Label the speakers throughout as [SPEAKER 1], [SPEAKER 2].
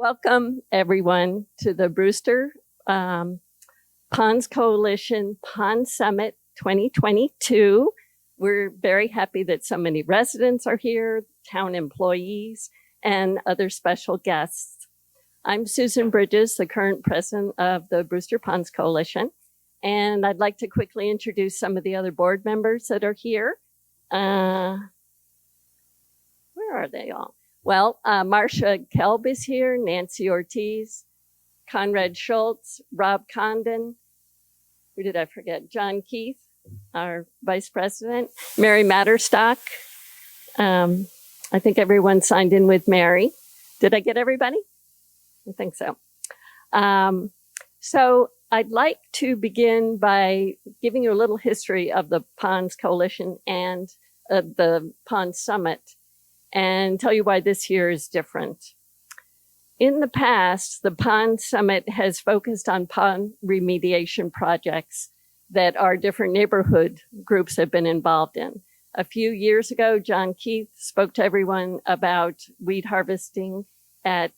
[SPEAKER 1] Welcome, everyone, to the Brewster Ponds Coalition Pond Summit 2022. We're very happy that so many residents are here, town employees, and other special guests. I'm Susan Bridges, the current president of the Brewster Ponds Coalition, and I'd like to quickly introduce some of the other board members that are here. Where are they all? Well, Marcia Kelb is here, Nancy Ortiz, Conrad Schultz, Rob Condon, who did I forget? John Keith, our vice president, Mary Matterstock. I think everyone signed in with Mary. Did I get everybody? I think so. So I'd like to begin by giving you a little history of the Ponds Coalition and the Ponds Summit, and tell you why this year is different. In the past, the Pond Summit has focused on pond remediation projects that our different neighborhood groups have been involved in. A few years ago, John Keith spoke to everyone about weed harvesting at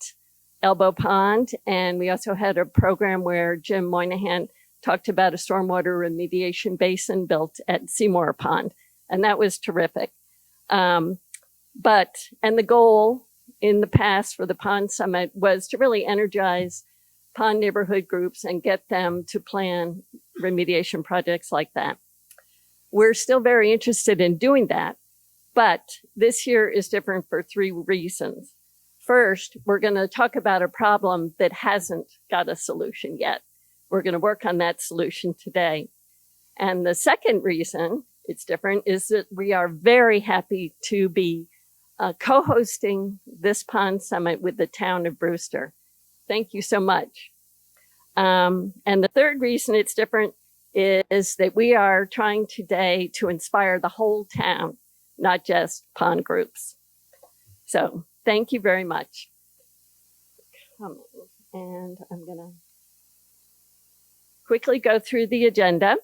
[SPEAKER 1] Elbow Pond, and we also had a program where Jim Moynihan talked about a stormwater remediation basin built at Seymour Pond, and that was terrific. And the goal in the past for the Pond Summit was to really energize pond neighborhood groups and get them to plan remediation projects like that. We're still very interested in doing that, but this year is different for three reasons. First, we're going to talk about a problem that hasn't got a solution yet. We're going to work on that solution today. And the second reason it's different is that we are very happy to be co-hosting this Pond Summit with the town of Brewster. Thank you so much. And the third reason it's different is that we are trying today to inspire the whole town, not just pond groups. So thank you very much. And I'm going to quickly go through the agenda.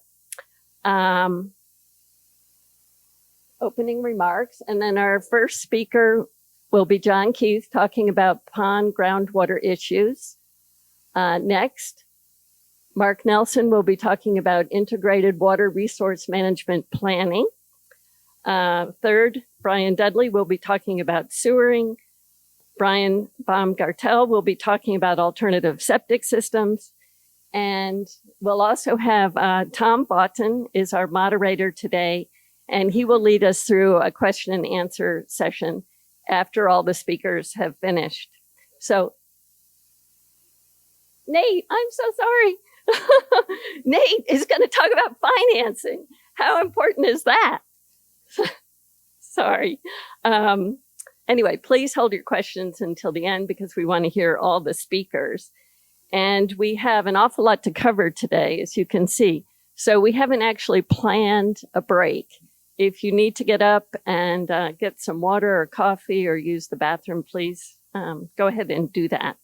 [SPEAKER 1] Opening remarks, and then our first speaker will be John Keith talking about pond groundwater issues. Next, Mark Nelson will be talking about integrated water resource management planning. Third, Brian Dudley will be talking about sewering. Brian Baumgartel will be talking about alternative septic systems. And we'll also have Tom Boughton is our moderator today, and he will lead us through a question and answer session after all the speakers have finished. So, Nate, I'm so sorry. Nate is going to talk about financing. How important is that? Sorry. Anyway, please hold your questions until the end because we want to hear all the speakers. And we have an awful lot to cover today, as you can see. So we haven't actually planned a break. If you need to get up and get some water or coffee or use the bathroom, please go ahead and do that.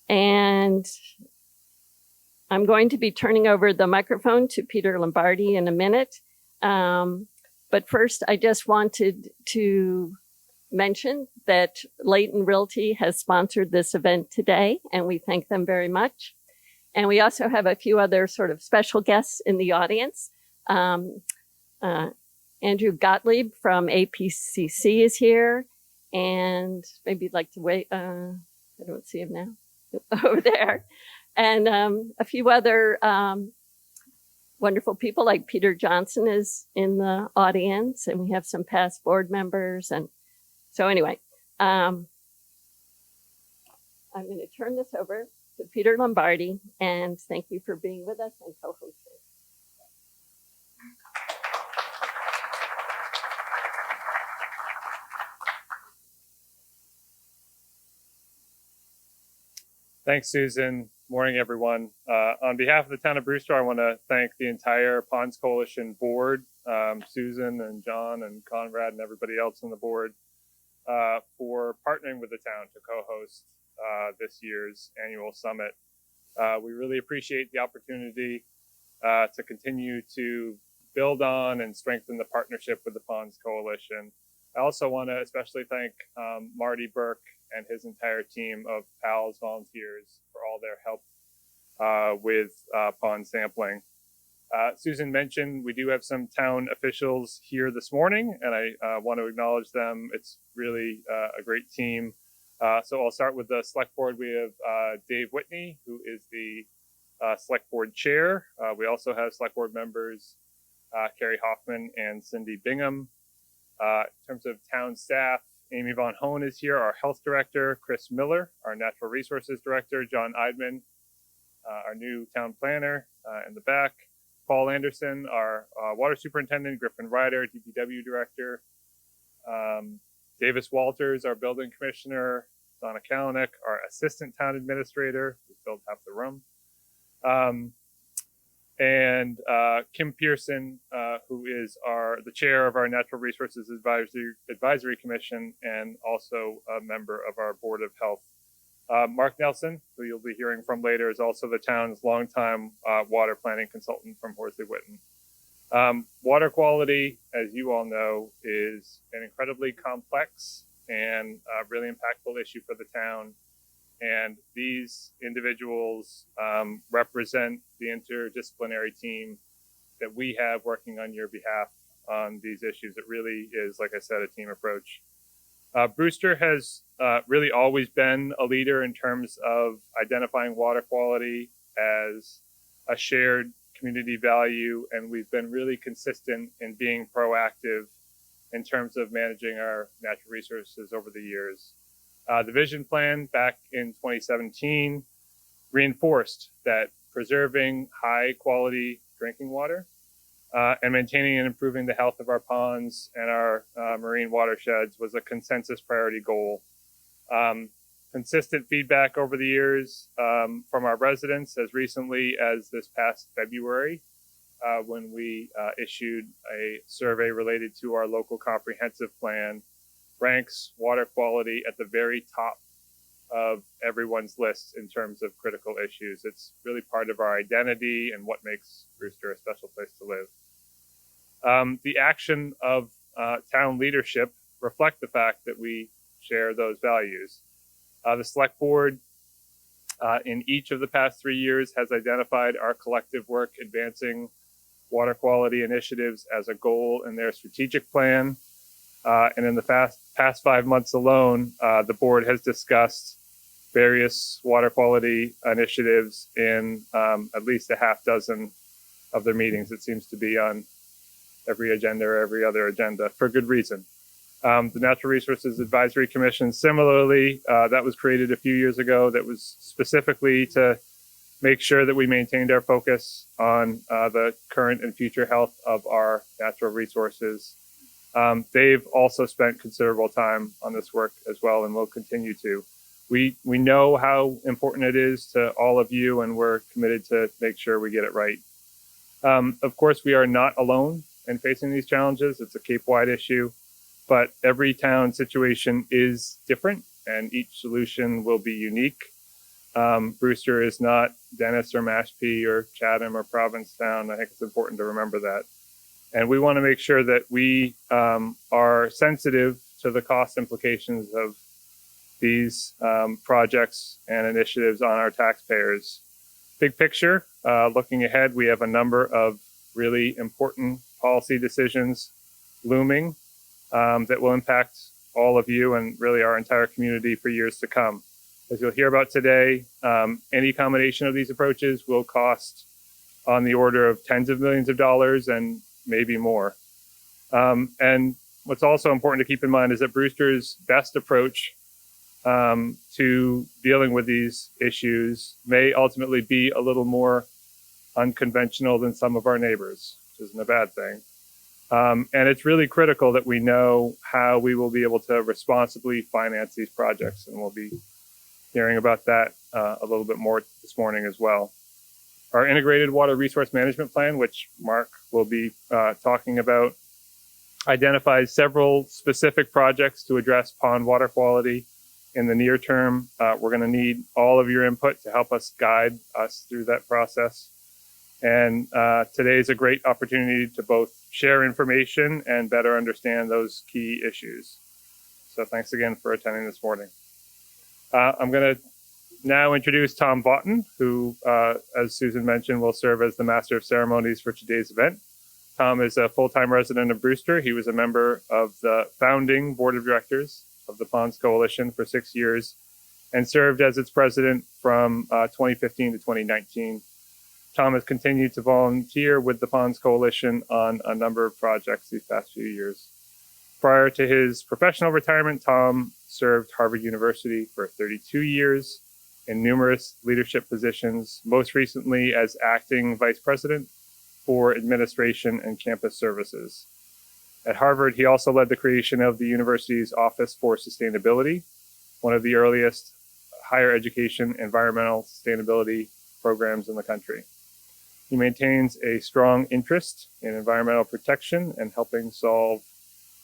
[SPEAKER 1] And I'm going to be turning over the microphone to Peter Lombardi in a minute. But first, I just wanted to mention that Layton Realty has sponsored this event today, and we thank them very much. And we also have a few other sort of special guests in the audience. Andrew Gottlieb from APCC is here, and maybe you'd like to wait. I don't see him now over there. And a few other wonderful people like Peter Johnson is in the audience, and we have some past board members. And so anyway, I'm going to turn this over to Peter Lombardi, and thank you for being with us and co-hosting.
[SPEAKER 2] Thanks, Susan. Morning, everyone. On behalf of the town of Brewster, I want to thank the entire Ponds Coalition board, Susan and John and Conrad and everybody else on the board for partnering with the town to co-host this year's annual summit. We really appreciate the opportunity to continue to build on and strengthen the partnership with the Ponds Coalition. I also want to especially thank Marty Burke and his entire team of PALS volunteers for all their help with pond sampling. Susan mentioned we do have some town officials here this morning, and I want to acknowledge them. It's really a great team. So I'll start with the select board. We have Dave Whitney, who is the select board chair. We also have select board members Carrie Hoffman and Cindy Bingham. In terms of town staff, Amy Von Hoen is here, our health director, Chris Miller, our natural resources director, John Eidman, our new town planner in the back, Paul Anderson, our water superintendent, Griffin Ryder, DPW director, Davis Walters, our building commissioner, Donna Kalanick, our assistant town administrator, who filled half the room, and Kim Pearson, who is the chair of our Natural Resources Advisory Commission and also a member of our Board of Health. Mark Nelson, who you'll be hearing from later, is also the town's longtime water planning consultant from Horsley Witten. Water quality, as you all know, is an incredibly complex and really impactful issue for the town. And these individuals represent the interdisciplinary team that we have working on your behalf on these issues. It really is, like I said, a team approach. Brewster has really always been a leader in terms of identifying water quality as a shared community value, and we've been really consistent in being proactive in terms of managing our natural resources over the years. The vision plan back in 2017 reinforced that preserving high quality drinking water and maintaining and improving the health of our ponds and our marine watersheds was a consensus priority goal. Consistent feedback over the years from our residents as recently as this past February when we issued a survey related to our local comprehensive plan ranks water quality at the very top of everyone's list in terms of critical issues. It's really part of our identity and what makes Brewster a special place to live. The action of town leadership reflect the fact that we share those values. The select board in each of the past 3 years has identified our collective work advancing water quality initiatives as a goal in their strategic plan. And in the past 5 months alone, the board has discussed various water quality initiatives in at least a half dozen of their meetings. It seems to be on every agenda or every other agenda for good reason. The Natural Resources Advisory Commission, similarly, that was created a few years ago, that was specifically to make sure that we maintained our focus on the current and future health of our natural resources. They've also spent considerable time on this work as well, and will continue to. We know how important it is to all of you, and we're committed to make sure we get it right. Of course, we are not alone in facing these challenges. It's a Cape-wide issue, but every town situation is different, and each solution will be unique. Brewster is not Dennis or Mashpee or Chatham or Provincetown. I think it's important to remember that. And we want to make sure that we are sensitive to the cost implications of these projects and initiatives on our taxpayers. Big picture, looking ahead, we have a number of really important policy decisions looming that will impact all of you and really our entire community for years to come. As you'll hear about today, any combination of these approaches will cost on the order of tens of millions of dollars and maybe more. And what's also important to keep in mind is that Brewster's best approach to dealing with these issues may ultimately be a little more unconventional than some of our neighbors, which isn't a bad thing. And it's really critical that we know how we will be able to responsibly finance these projects, and we'll be hearing about that a little bit more this morning as well. Our integrated water resource management plan, which Mark will be talking about, identifies several specific projects to address pond water quality in the near term. We're going to need all of your input to help us guide us through that process. And today is a great opportunity to both share information and better understand those key issues. So thanks again for attending this morning. I'm going to now introduce Tom Vaughton, who, as Susan mentioned, will serve as the Master of Ceremonies for today's event. Tom is a full-time resident of Brewster. He was a member of the founding board of directors of the Ponds Coalition for 6 years and served as its president from 2015 to 2019. Tom has continued to volunteer with the Ponds Coalition on a number of projects these past few years. Prior to his professional retirement, Tom served Harvard University for 32 years in numerous leadership positions, most recently as acting vice president for administration and campus services. At Harvard, he also led the creation of the university's Office for Sustainability, one of the earliest higher education environmental sustainability programs in the country. He maintains a strong interest in environmental protection and helping solve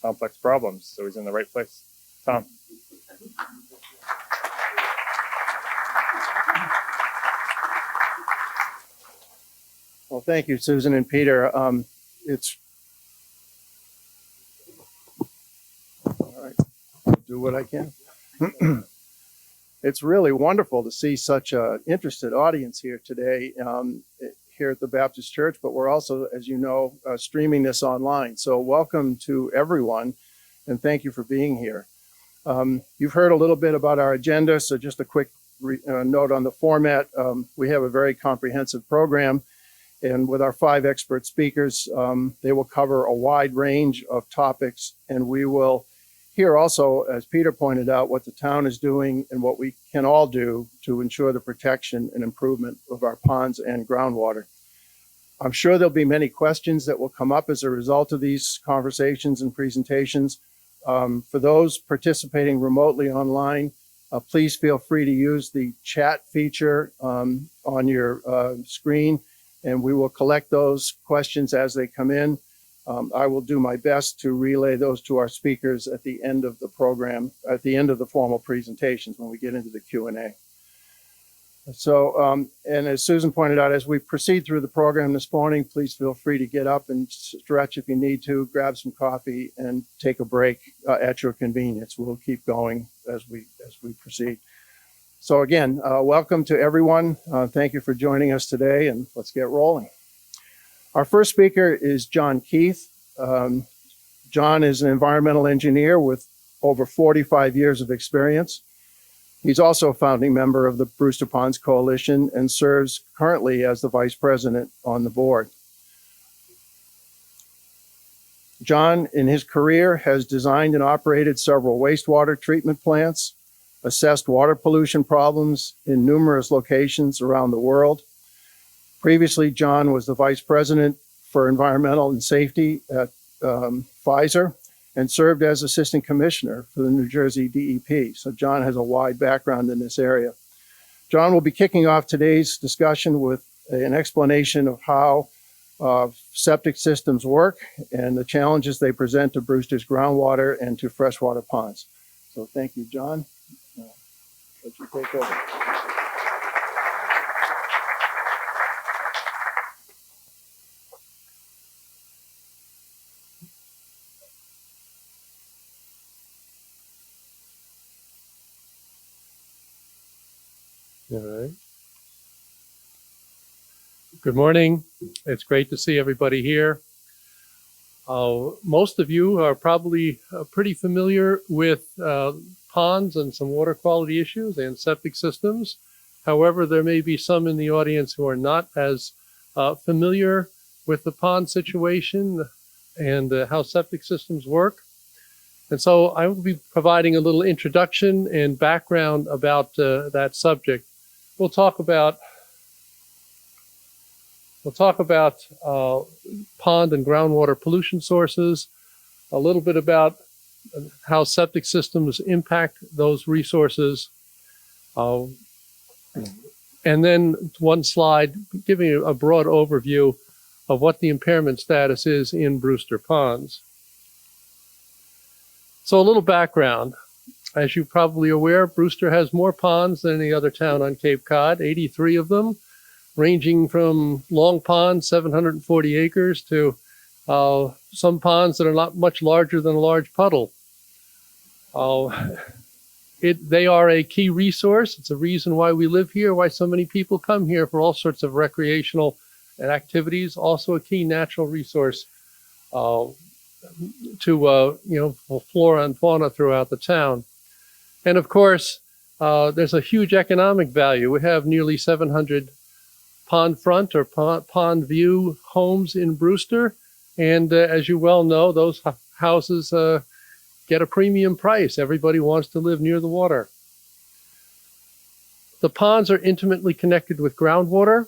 [SPEAKER 2] complex problems, so he's in the right place. Tom.
[SPEAKER 3] Well, thank you, Susan and Peter. It's all right. I'll do what I can. It's really wonderful to see such an interested audience here today here at the Baptist Church, but we're also, as you know, streaming this online. So welcome to everyone, and thank you for being here. You've heard a little bit about our agenda, so just a quick note on the format. We have a very comprehensive program, and with our 5 expert speakers, they will cover a wide range of topics, and we will hear also, as Peter pointed out, what the town is doing and what we can all do to ensure the protection and improvement of our ponds and groundwater. I'm sure there'll be many questions that will come up as a result of these conversations and presentations. For those participating remotely online, please feel free to use the chat feature on your screen, and we will collect those questions as they come in. I will do my best to relay those to our speakers at the end of the program, at the end of the formal presentations when we get into the Q&A. So, and as Susan pointed out, as we proceed through the program this morning, please feel free to get up and stretch if you need to, grab some coffee, and take a break at your convenience. We'll keep going as we proceed. So again, welcome to everyone. Thank you for joining us today, and let's get rolling. Our first speaker is John Keith. John is an environmental engineer with over 45 years of experience. He's also a founding member of the Brewster Ponds Coalition and serves currently as the vice president on the board. John, in his career, has designed and operated several wastewater treatment plants, assessed water pollution problems in numerous locations around the world. Previously, John was the vice president for environmental and safety at Pfizer and served as assistant commissioner for the New Jersey DEP. So John has a wide background in this area. John will be kicking off today's discussion with an explanation of how septic systems work and the challenges they present to Brewster's groundwater and to freshwater ponds. So thank you, John. Let you take over.
[SPEAKER 4] All right. Good morning. It's great to see everybody here. Most of you are probably pretty familiar with ponds and some water quality issues and septic systems. However, there may be some in the audience who are not as familiar with the pond situation and how septic systems work. And so I will be providing a little introduction and background about that subject. We'll talk about pond and groundwater pollution sources, a little bit about how septic systems impact those resources, and then one slide giving a broad overview of what the impairment status is in Brewster Ponds. So a little background. As you're probably aware, Brewster has more ponds than any other town on Cape Cod, 83 of them, ranging from long ponds, 740 acres, to some ponds that are not much larger than a large puddle. They are a key resource. It's a reason why we live here, why so many people come here for all sorts of recreational activities. Also a key natural resource for flora and fauna throughout the town. And of course, there's a huge economic value. We have nearly 700 pond front or pond view homes in Brewster. And as you well know, those houses get a premium price. Everybody wants to live near the water. The ponds are intimately connected with groundwater,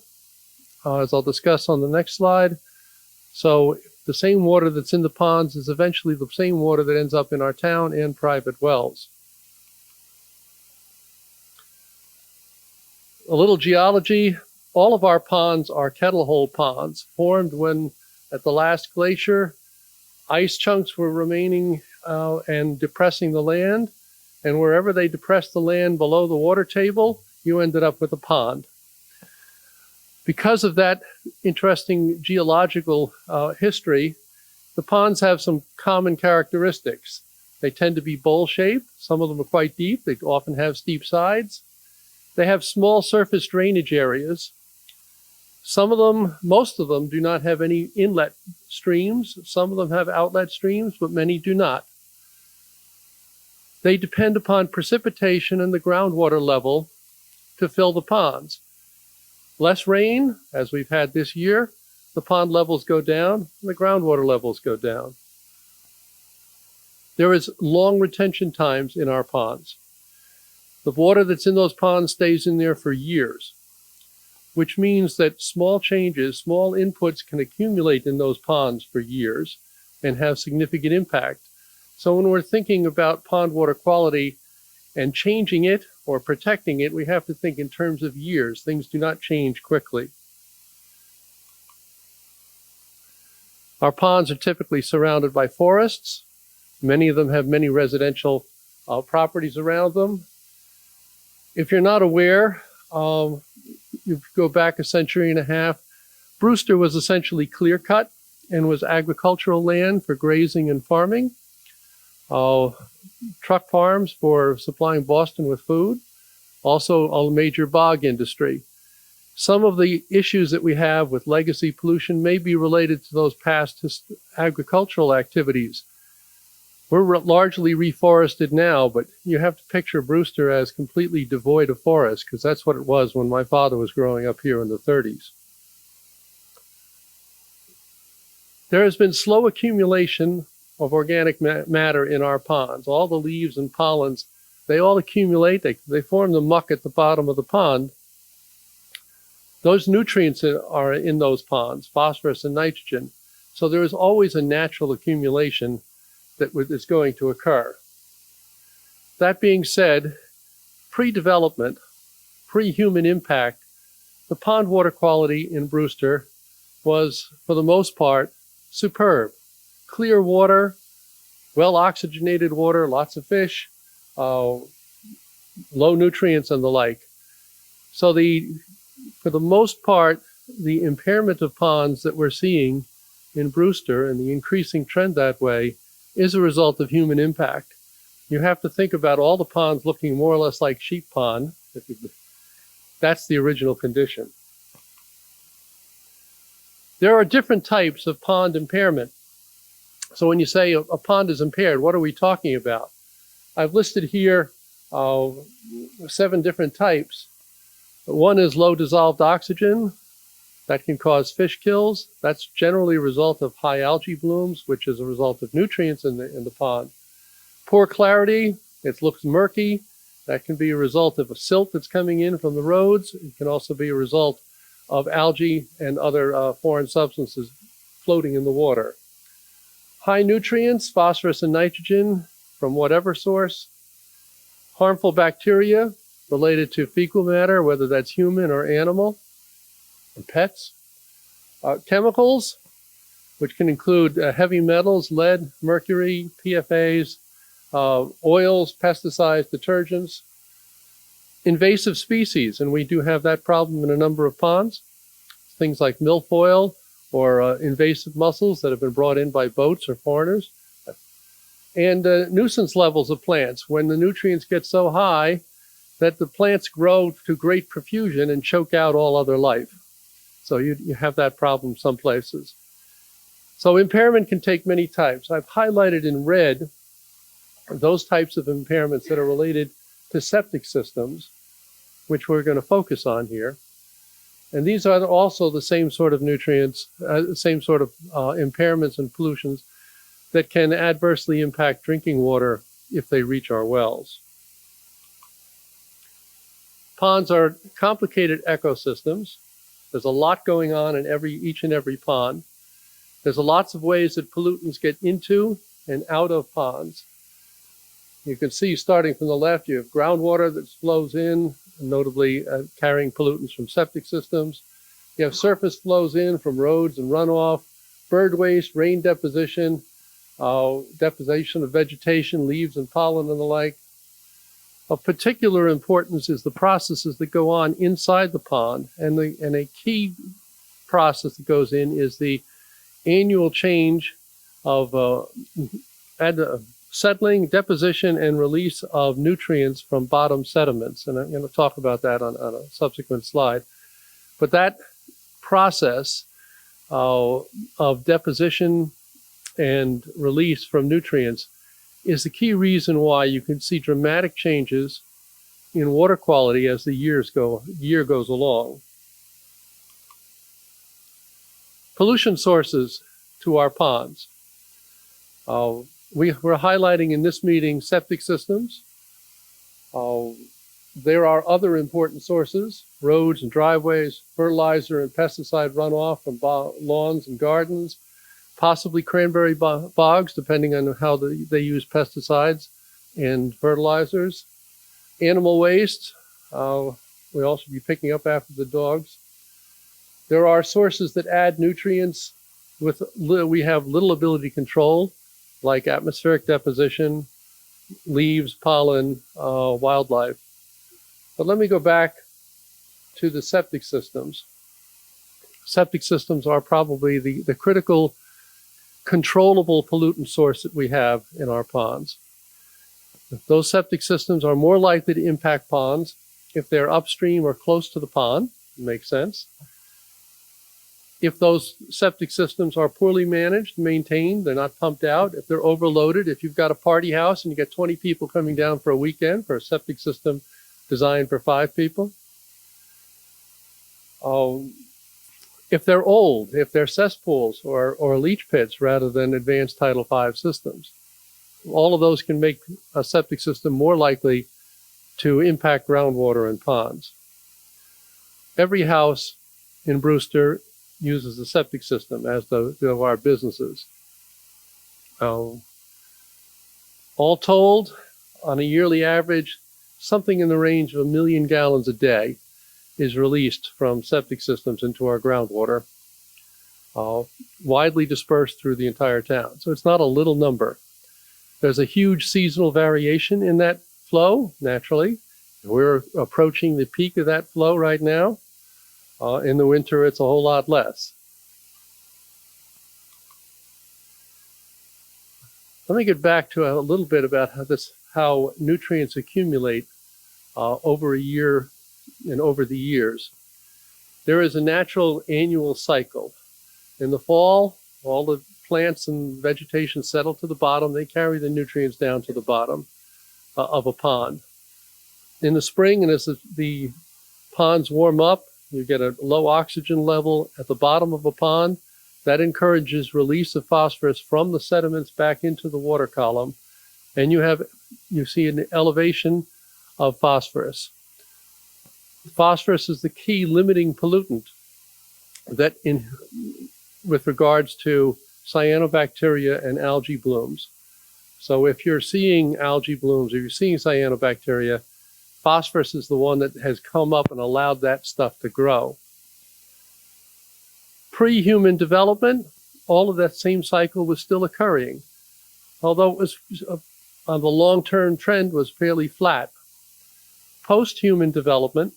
[SPEAKER 4] as I'll discuss on the next slide. So the same water that's in the ponds is eventually the same water that ends up in our town and private wells. A little geology. All of our ponds are kettle hole ponds, formed when at the last glacier, ice chunks were remaining and depressing the land. And wherever they depressed the land below the water table, you ended up with a pond. Because of that interesting geological history, the ponds have some common characteristics. They tend to be bowl-shaped. Some of them are quite deep. They often have steep sides. They have small surface drainage areas. Some of them, most of them, do not have any inlet streams. Some of them have outlet streams, but many do not. They depend upon precipitation and the groundwater level to fill the ponds. Less rain, as we've had this year, the pond levels go down, and the groundwater levels go down. There is long retention times in our ponds. The water that's in those ponds stays in there for years, which means that small changes, small inputs can accumulate in those ponds for years and have significant impact. So when we're thinking about pond water quality and changing it or protecting it, we have to think in terms of years. Things do not change quickly. Our ponds are typically surrounded by forests. Many of them have many residential properties around them. If you're not aware, you go back a century and a half, Brewster was essentially clear-cut and was agricultural land for grazing and farming. Truck farms for supplying Boston with food, also a major bog industry. Some of the issues that we have with legacy pollution may be related to those past agricultural activities. We're largely reforested now, but you have to picture Brewster as completely devoid of forest, because that's what it was when my father was growing up here in the 30s. There has been slow accumulation of organic matter in our ponds. All the leaves and pollens, they all accumulate. They form the muck at the bottom of the pond. Those nutrients are in those ponds, phosphorus and nitrogen. So there is always a natural accumulation that is going to occur. That being said, pre-development, pre-human impact, the pond water quality in Brewster was, for the most part, superb. Clear water, well-oxygenated water, lots of fish, low nutrients and the like. So for the most part, the impairment of ponds that we're seeing in Brewster and the increasing trend that way is a result of human impact. You have to think about all the ponds looking more or less like sheep pond. That's the original condition. There are different types of pond impairment. So when you say a pond is impaired, what are we talking about? I've listed here 7 different types. One is low dissolved oxygen. That can cause fish kills. That's generally a result of high algae blooms, which is a result of nutrients in the pond. Poor clarity, it looks murky. That can be a result of a silt that's coming in from the roads. It can also be a result of algae and other foreign substances floating in the water. High nutrients, phosphorus and nitrogen from whatever source. Harmful bacteria related to fecal matter, whether that's human or animal, and pets. Chemicals, which can include heavy metals, lead, mercury, PFAs, oils, pesticides, detergents. Invasive species, and we do have that problem in a number of ponds. Things like milfoil or invasive mussels that have been brought in by boats or foreigners. and nuisance levels of plants when the nutrients get so high that the plants grow to great profusion and choke out all other life. So you have that problem some places. So impairment can take many types. I've highlighted in red those types of impairments that are related to septic systems, which we're going to focus on here. And these are also the same sort of nutrients, same sort of impairments and pollutions that can adversely impact drinking water if they reach our wells. Ponds are complicated ecosystems. There's a lot going on in each and every pond. There's lots of ways that pollutants get into and out of ponds. You can see, starting from the left, you have groundwater that flows in, notably carrying pollutants from septic systems. You have surface flows in from roads and runoff, bird waste, rain deposition, deposition of vegetation, leaves and pollen and the like. Of particular importance is the processes that go on inside the pond, and a key process that goes in is the annual change of settling, deposition, and release of nutrients from bottom sediments. And I'm going to talk about that on a subsequent slide. But that process of deposition and release from nutrients is the key reason why you can see dramatic changes in water quality as the year goes along. Pollution sources to our ponds. We're highlighting in this meeting septic systems. There are other important sources: roads and driveways, fertilizer and pesticide runoff from lawns and gardens, possibly cranberry bogs, depending on how they use pesticides and fertilizers. Animal waste, we also be picking up after the dogs. There are sources that add nutrients we have little ability to control, like atmospheric deposition, leaves, pollen, wildlife. But let me go back to the septic systems. Septic systems are probably the critical controllable pollutant source that we have in our ponds. Those septic systems are more likely to impact ponds if they're upstream or close to the pond. Makes sense. If those septic systems are poorly managed, maintained, they're not pumped out, if they're overloaded, if you've got a party house and you get 20 people coming down for a weekend for a septic system designed for 5 people. If they're old, if they're cesspools or leach pits rather than advanced Title V systems. All of those can make a septic system more likely to impact groundwater and ponds. Every house in Brewster uses a septic system, as do our businesses. All told, on a yearly average, something in the range of 1 million gallons a day is released from septic systems into our groundwater, widely dispersed through the entire town. So it's not a little number. There's a huge seasonal variation in that flow, naturally. We're approaching the peak of that flow right now. In the winter, it's a whole lot less. Let me get back to a little bit about how nutrients accumulate over a year and over the years. There is a natural annual cycle. In the fall, all the plants and vegetation settle to the bottom. They carry the nutrients down to the bottom of a pond. In the spring, and as the ponds warm up, you get a low oxygen level at the bottom of a pond. That encourages release of phosphorus from the sediments back into the water column. And you see an elevation of phosphorus. Phosphorus is the key limiting pollutant that with regards to cyanobacteria and algae blooms. So if you're seeing algae blooms or you're seeing cyanobacteria, phosphorus is the one that has come up and allowed that stuff to grow. Pre-human development, all of that same cycle was still occurring, although it was the long-term trend was fairly flat. Post-human development,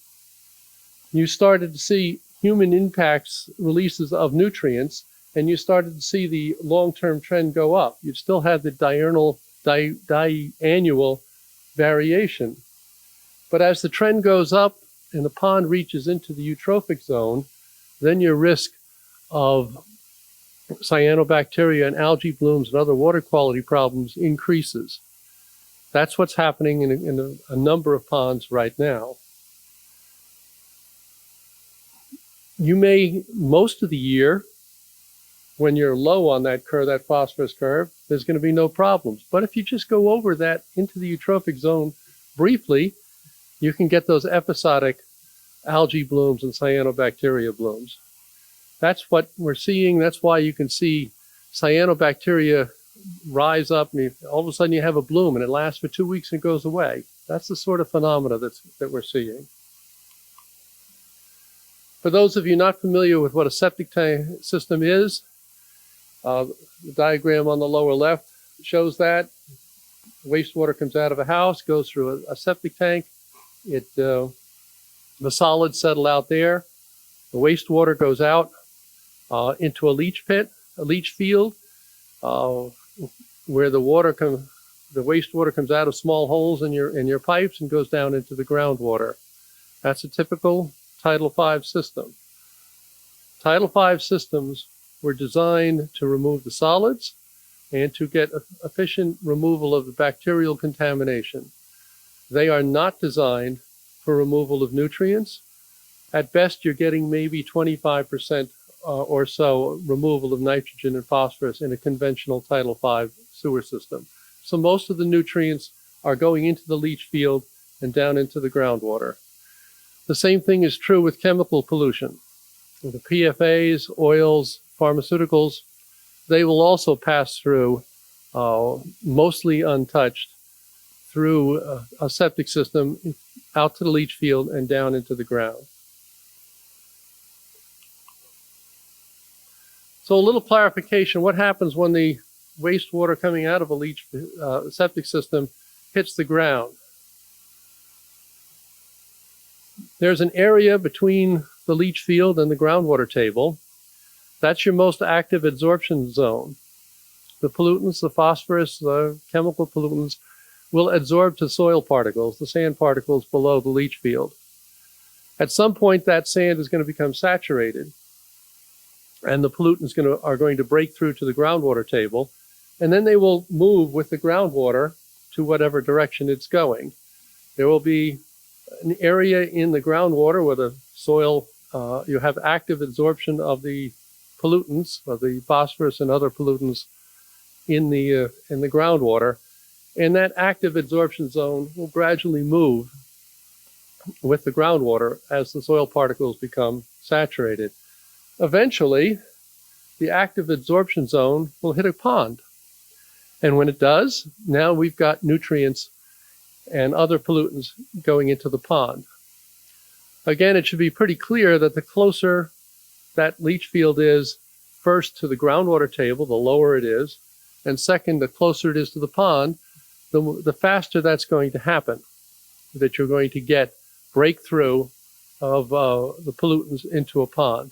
[SPEAKER 4] you started to see human impacts, releases of nutrients, and you started to see the long-term trend go up. You still had the diurnal diannual variation. But as the trend goes up and the pond reaches into the eutrophic zone, then your risk of cyanobacteria and algae blooms and other water quality problems increases. That's what's happening in a number of ponds right now. You may, most of the year, when you're low on that curve, that phosphorus curve, there's going to be no problems. But if you just go over that into the eutrophic zone briefly, you can get those episodic algae blooms and cyanobacteria blooms. That's what we're seeing. That's why you can see cyanobacteria rise up, and all of a sudden you have a bloom, and it lasts for 2 weeks and goes away. That's the sort of phenomena that we're seeing. For those of you not familiar with what a septic tank system is, the diagram on the lower left shows that. Wastewater comes out of a house, goes through a septic tank. The solids settle out there. The wastewater goes out into a leach pit, a leach field, where the wastewater comes out of small holes in your pipes and goes down into the groundwater. That's a typical Title V system. Title V systems were designed to remove the solids and to get efficient removal of the bacterial contamination. They are not designed for removal of nutrients. At best, you're getting maybe 25% or so removal of nitrogen and phosphorus in a conventional Title V sewer system. So most of the nutrients are going into the leach field and down into the groundwater. The same thing is true with chemical pollution. The PFAs, oils, pharmaceuticals, they will also pass through, mostly untouched, through a septic system out to the leach field and down into the ground. So a little clarification, what happens when the wastewater coming out of a septic system hits the ground? There's an area between the leach field and the groundwater table. That's your most active adsorption zone. The pollutants, the phosphorus, the chemical pollutants will adsorb to soil particles, the sand particles below the leach field. At some point, that sand is going to become saturated, and the pollutants are going to break through to the groundwater table, and then they will move with the groundwater to whatever direction it's going. There will be an area in the groundwater where the soil, you have active adsorption of the pollutants, of the phosphorus and other pollutants in the groundwater, and that active adsorption zone will gradually move with the groundwater as the soil particles become saturated. Eventually, the active adsorption zone will hit a pond. And when it does, now we've got nutrients and other pollutants going into the pond. Again, it should be pretty clear that the closer that leach field is, first to the groundwater table, the lower it is, and second, the closer it is to the pond, the faster that's going to happen, that you're going to get breakthrough of the pollutants into a pond.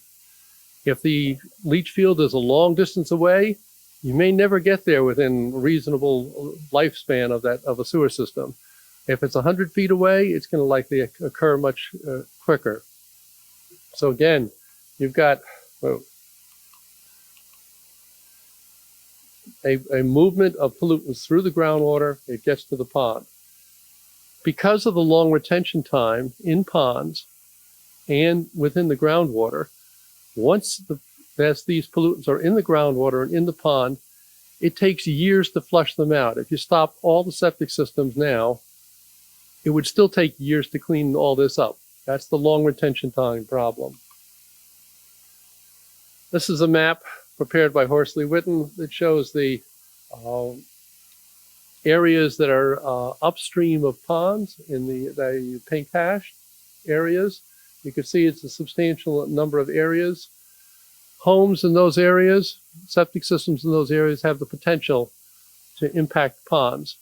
[SPEAKER 4] If the leach field is a long distance away, you may never get there within reasonable lifespan of a sewer system. If it's 100 feet away, it's going to likely occur much quicker. So again, you've got a movement of pollutants through the groundwater, it gets to the pond. Because of the long retention time in ponds and within the groundwater, once these pollutants are in the groundwater and in the pond, it takes years to flush them out. If you stop all the septic systems now, it would still take years to clean all this up. That's the long retention time problem. This is a map prepared by Horsley Witten that shows the areas that are upstream of ponds in the pink hashed areas. You can see it's a substantial number of areas. Homes in those areas, septic systems in those areas have the potential to impact ponds.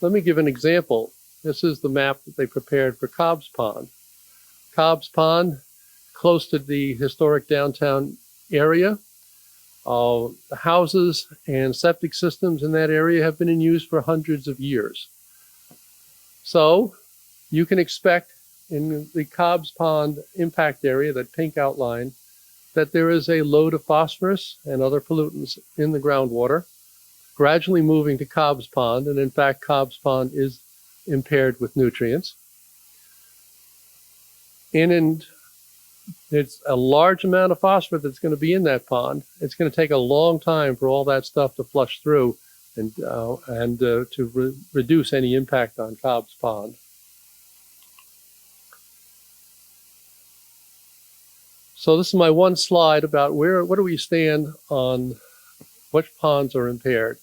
[SPEAKER 4] Let me give an example. This is the map that they prepared for Cobb's Pond. Cobb's Pond, close to the historic downtown area. The houses and septic systems in that area have been in use for hundreds of years. So you can expect in the Cobb's Pond impact area, that pink outline, that there is a load of phosphorus and other pollutants in the groundwater, gradually moving to Cobb's Pond, and in fact, Cobb's Pond is impaired with nutrients. And it's a large amount of phosphorus that's going to be in that pond. It's going to take a long time for all that stuff to flush through and to reduce any impact on Cobb's Pond. So this is my one slide about where do we stand on which ponds are impaired.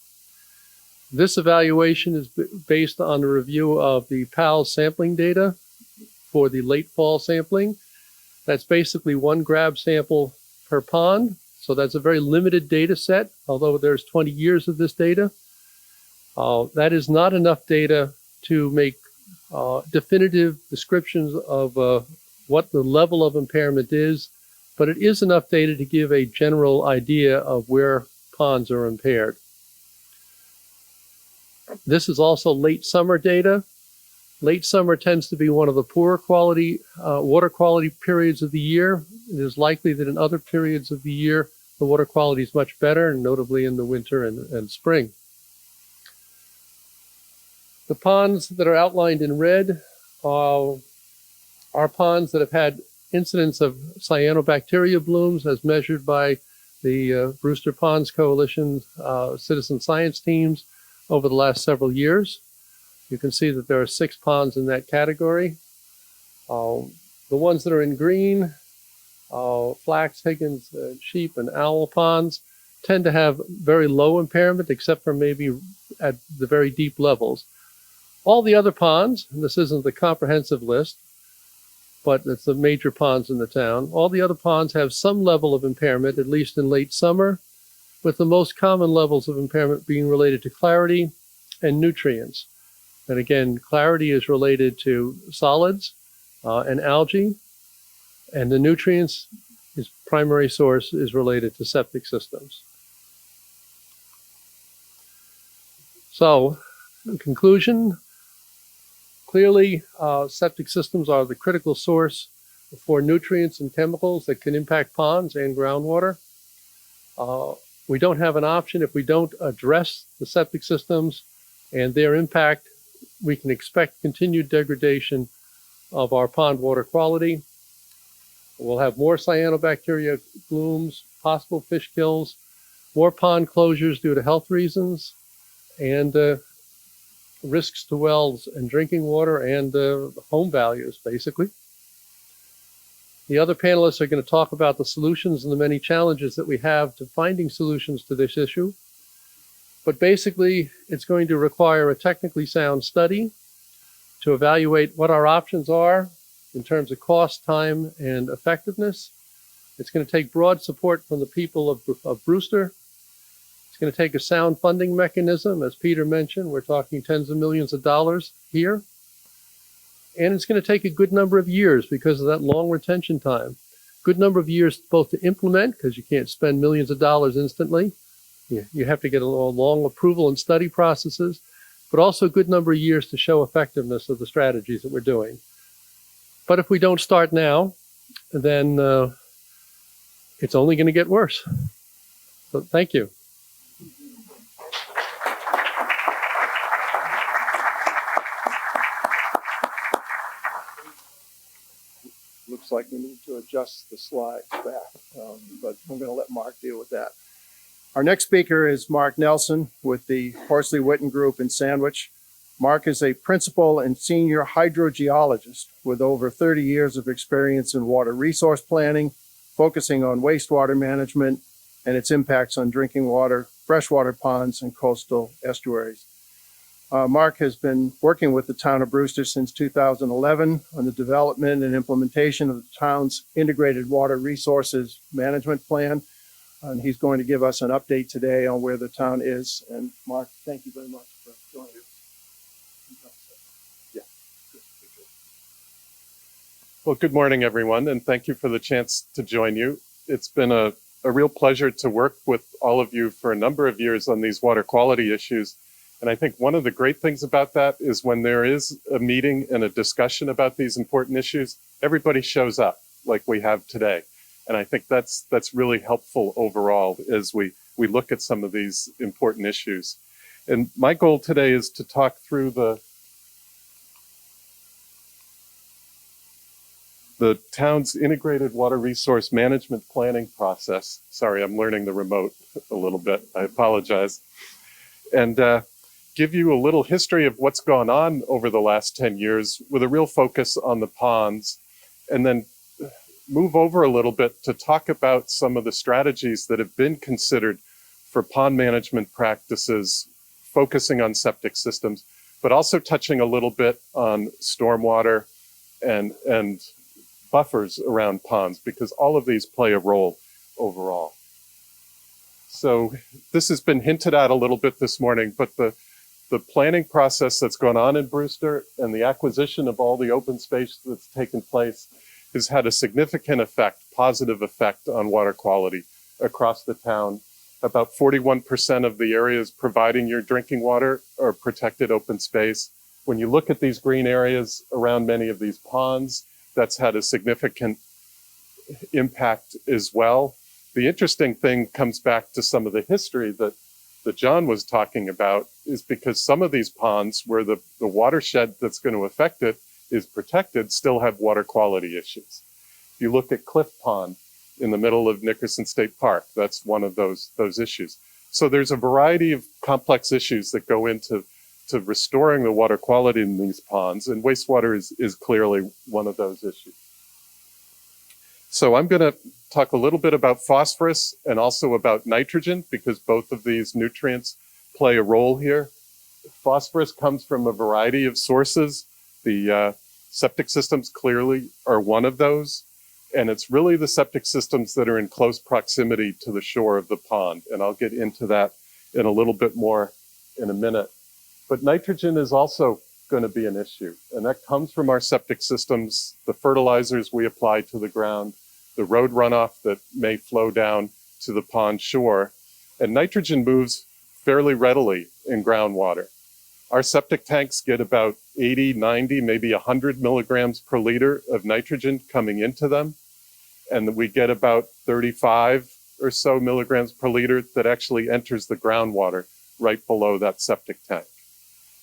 [SPEAKER 4] This evaluation is based on a review of the PALS sampling data for the late fall sampling. That's basically one grab sample per pond. So that's a very limited data set, although there's 20 years of this data. That is not enough data to make definitive descriptions of what the level of impairment is, but it is enough data to give a general idea of where ponds are impaired. This is also late summer data. Late summer tends to be one of the poorer quality, water quality periods of the year. It is likely that in other periods of the year, the water quality is much better, and notably in the winter and spring. The ponds that are outlined in red are ponds that have had incidents of cyanobacteria blooms as measured by the Brewster Ponds Coalition citizen science teams over the last several years. You can see that there are 6 ponds in that category. The ones that are in green, flax, Higgins, sheep, and owl ponds tend to have very low impairment, except for maybe at the very deep levels. All the other ponds, and this isn't the comprehensive list, but it's the major ponds in the town, all the other ponds have some level of impairment, at least in late summer, with the most common levels of impairment being related to clarity and nutrients. And again, clarity is related to solids and algae, and the nutrients, its primary source, is related to septic systems. So, in conclusion, clearly septic systems are the critical source for nutrients and chemicals that can impact ponds and groundwater. We don't have an option if we don't address the septic systems and their impact. We can expect continued degradation of our pond water quality. We'll have more cyanobacteria blooms, possible fish kills, more pond closures due to health reasons, and risks to wells and drinking water and home values, basically. The other panelists are going to talk about the solutions and the many challenges that we have to finding solutions to this issue. But basically, it's going to require a technically sound study to evaluate what our options are in terms of cost, time, and effectiveness. It's going to take broad support from the people of Brewster. It's going to take a sound funding mechanism. As Peter mentioned, we're talking tens of millions of dollars here. And it's going to take a good number of years because of that long retention time. Good number of years both to implement, because you can't spend millions of dollars instantly. You have to get a long approval and study processes, but also a good number of years to show effectiveness of the strategies that we're doing. But if we don't start now, then it's only going to get worse. So thank you.
[SPEAKER 3] Looks like we need to adjust the slides back, but I'm going to let Mark deal with that. Our next speaker is Mark Nelson with the Horsley Witten Group in Sandwich. Mark is a principal and senior hydrogeologist with over 30 years of experience in water resource planning, focusing on wastewater management and its impacts on drinking water, freshwater ponds, and coastal estuaries. Mark has been working with the town of Brewster since 2011 on the development and implementation of the town's integrated water resources management plan. And he's going to give us an update today on where the town is. And Mark, thank you very much for joining us. Yeah.
[SPEAKER 5] Well, good morning, everyone, and thank you for the chance to join you. It's been a a real pleasure to work with all of you for a number of years on these water quality issues. And I think one of the great things about that is when there is a meeting and a discussion about these important issues, everybody shows up like we have today. And I think that's really helpful overall as we look at some of these important issues. And my goal today is to talk through the town's integrated water resource management planning process. Sorry, I'm learning the remote a little bit. I apologize. And give you a little history of what's gone on over the last 10 years with a real focus on the ponds, and then move over a little bit to talk about some of the strategies that have been considered for pond management practices, focusing on septic systems, but also touching a little bit on stormwater and buffers around ponds, because all of these play a role overall. So this has been hinted at a little bit this morning, but the planning process that's gone on in Brewster and the acquisition of all the open space that's taken place has had a significant effect, positive effect on water quality across the town. About 41% of the areas providing your drinking water are protected open space. When you look at these green areas around many of these ponds, that's had a significant impact as well. The interesting thing comes back to some of the history that John was talking about, is because some of these ponds where the watershed that's going to affect it is protected still have water quality issues. If you look at Cliff Pond in the middle of Nickerson State Park, that's one of those issues. So there's a variety of complex issues that go into restoring the water quality in these ponds, and wastewater is clearly one of those issues. So I'm going to talk a little bit about phosphorus and also about nitrogen, because both of these nutrients play a role here. Phosphorus comes from a variety of sources. The septic systems clearly are one of those. And it's really the septic systems that are in close proximity to the shore of the pond. And I'll get into that in a little bit more in a minute. But nitrogen is also going to be an issue. And that comes from our septic systems, the fertilizers we apply to the ground, the road runoff that may flow down to the pond shore. And nitrogen moves fairly readily in groundwater. Our septic tanks get about 80, 90, maybe 100 milligrams per liter of nitrogen coming into them. And we get about 35 or so milligrams per liter that actually enters the groundwater right below that septic tank.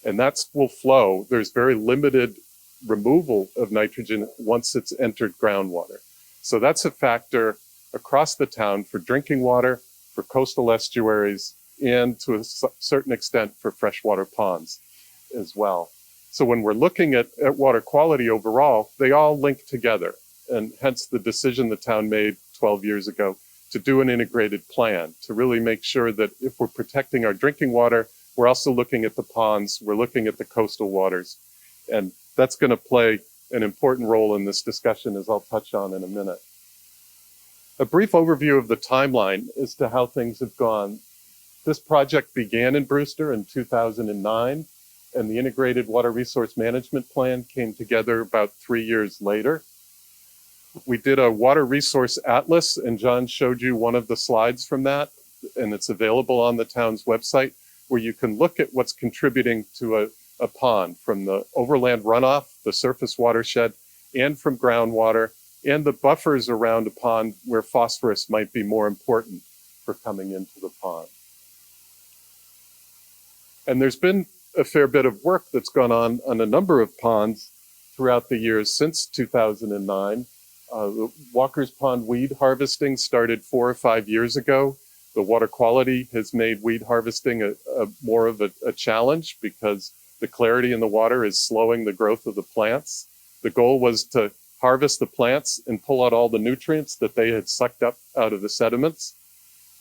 [SPEAKER 5] And that will flow. There's very limited removal of nitrogen once it's entered groundwater. So that's a factor across the town for drinking water, for coastal estuaries, and to a certain extent for freshwater ponds as well. So when we're looking at water quality overall, they all link together. And hence the decision the town made 12 years ago to do an integrated plan, to really make sure that if we're protecting our drinking water, we're also looking at the ponds, we're looking at the coastal waters. And that's going to play an important role in this discussion, as I'll touch on in a minute. A brief overview of the timeline as to how things have gone. This project began in Brewster in 2009, and the Integrated Water Resource Management Plan came together about 3 years later. We did a water resource atlas, and John showed you one of the slides from that, and it's available on the town's website, where you can look at what's contributing to a pond, from the overland runoff, the surface watershed, and from groundwater, and the buffers around a pond where phosphorus might be more important for coming into the pond. And there's been a fair bit of work that's gone on a number of ponds throughout the years since 2009. The Walker's Pond weed harvesting started 4 or 5 years ago. The water quality has made weed harvesting more of a challenge, because the clarity in the water is slowing the growth of the plants. The goal was to harvest the plants and pull out all the nutrients that they had sucked up out of the sediments.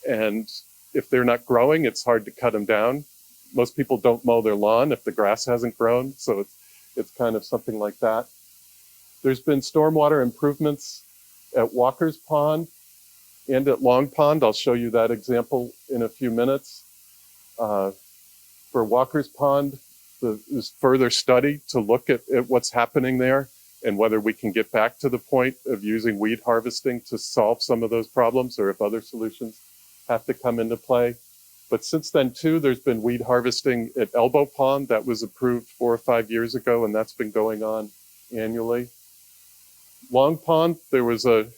[SPEAKER 5] And if they're not growing, it's hard to cut them down. Most people don't mow their lawn if the grass hasn't grown, so it's kind of something like that. There's been stormwater improvements at Walker's Pond and at Long Pond. I'll show you that example in a few minutes. For Walker's Pond, there's further study to look at what's happening there. and whether we can get back to the point of using weed harvesting to solve some of those problems, or if other solutions have to come into play. But since then, too, there's been weed harvesting at Elbow Pond that was approved 4 or 5 years ago, and that's been going on annually. Long Pond, there was a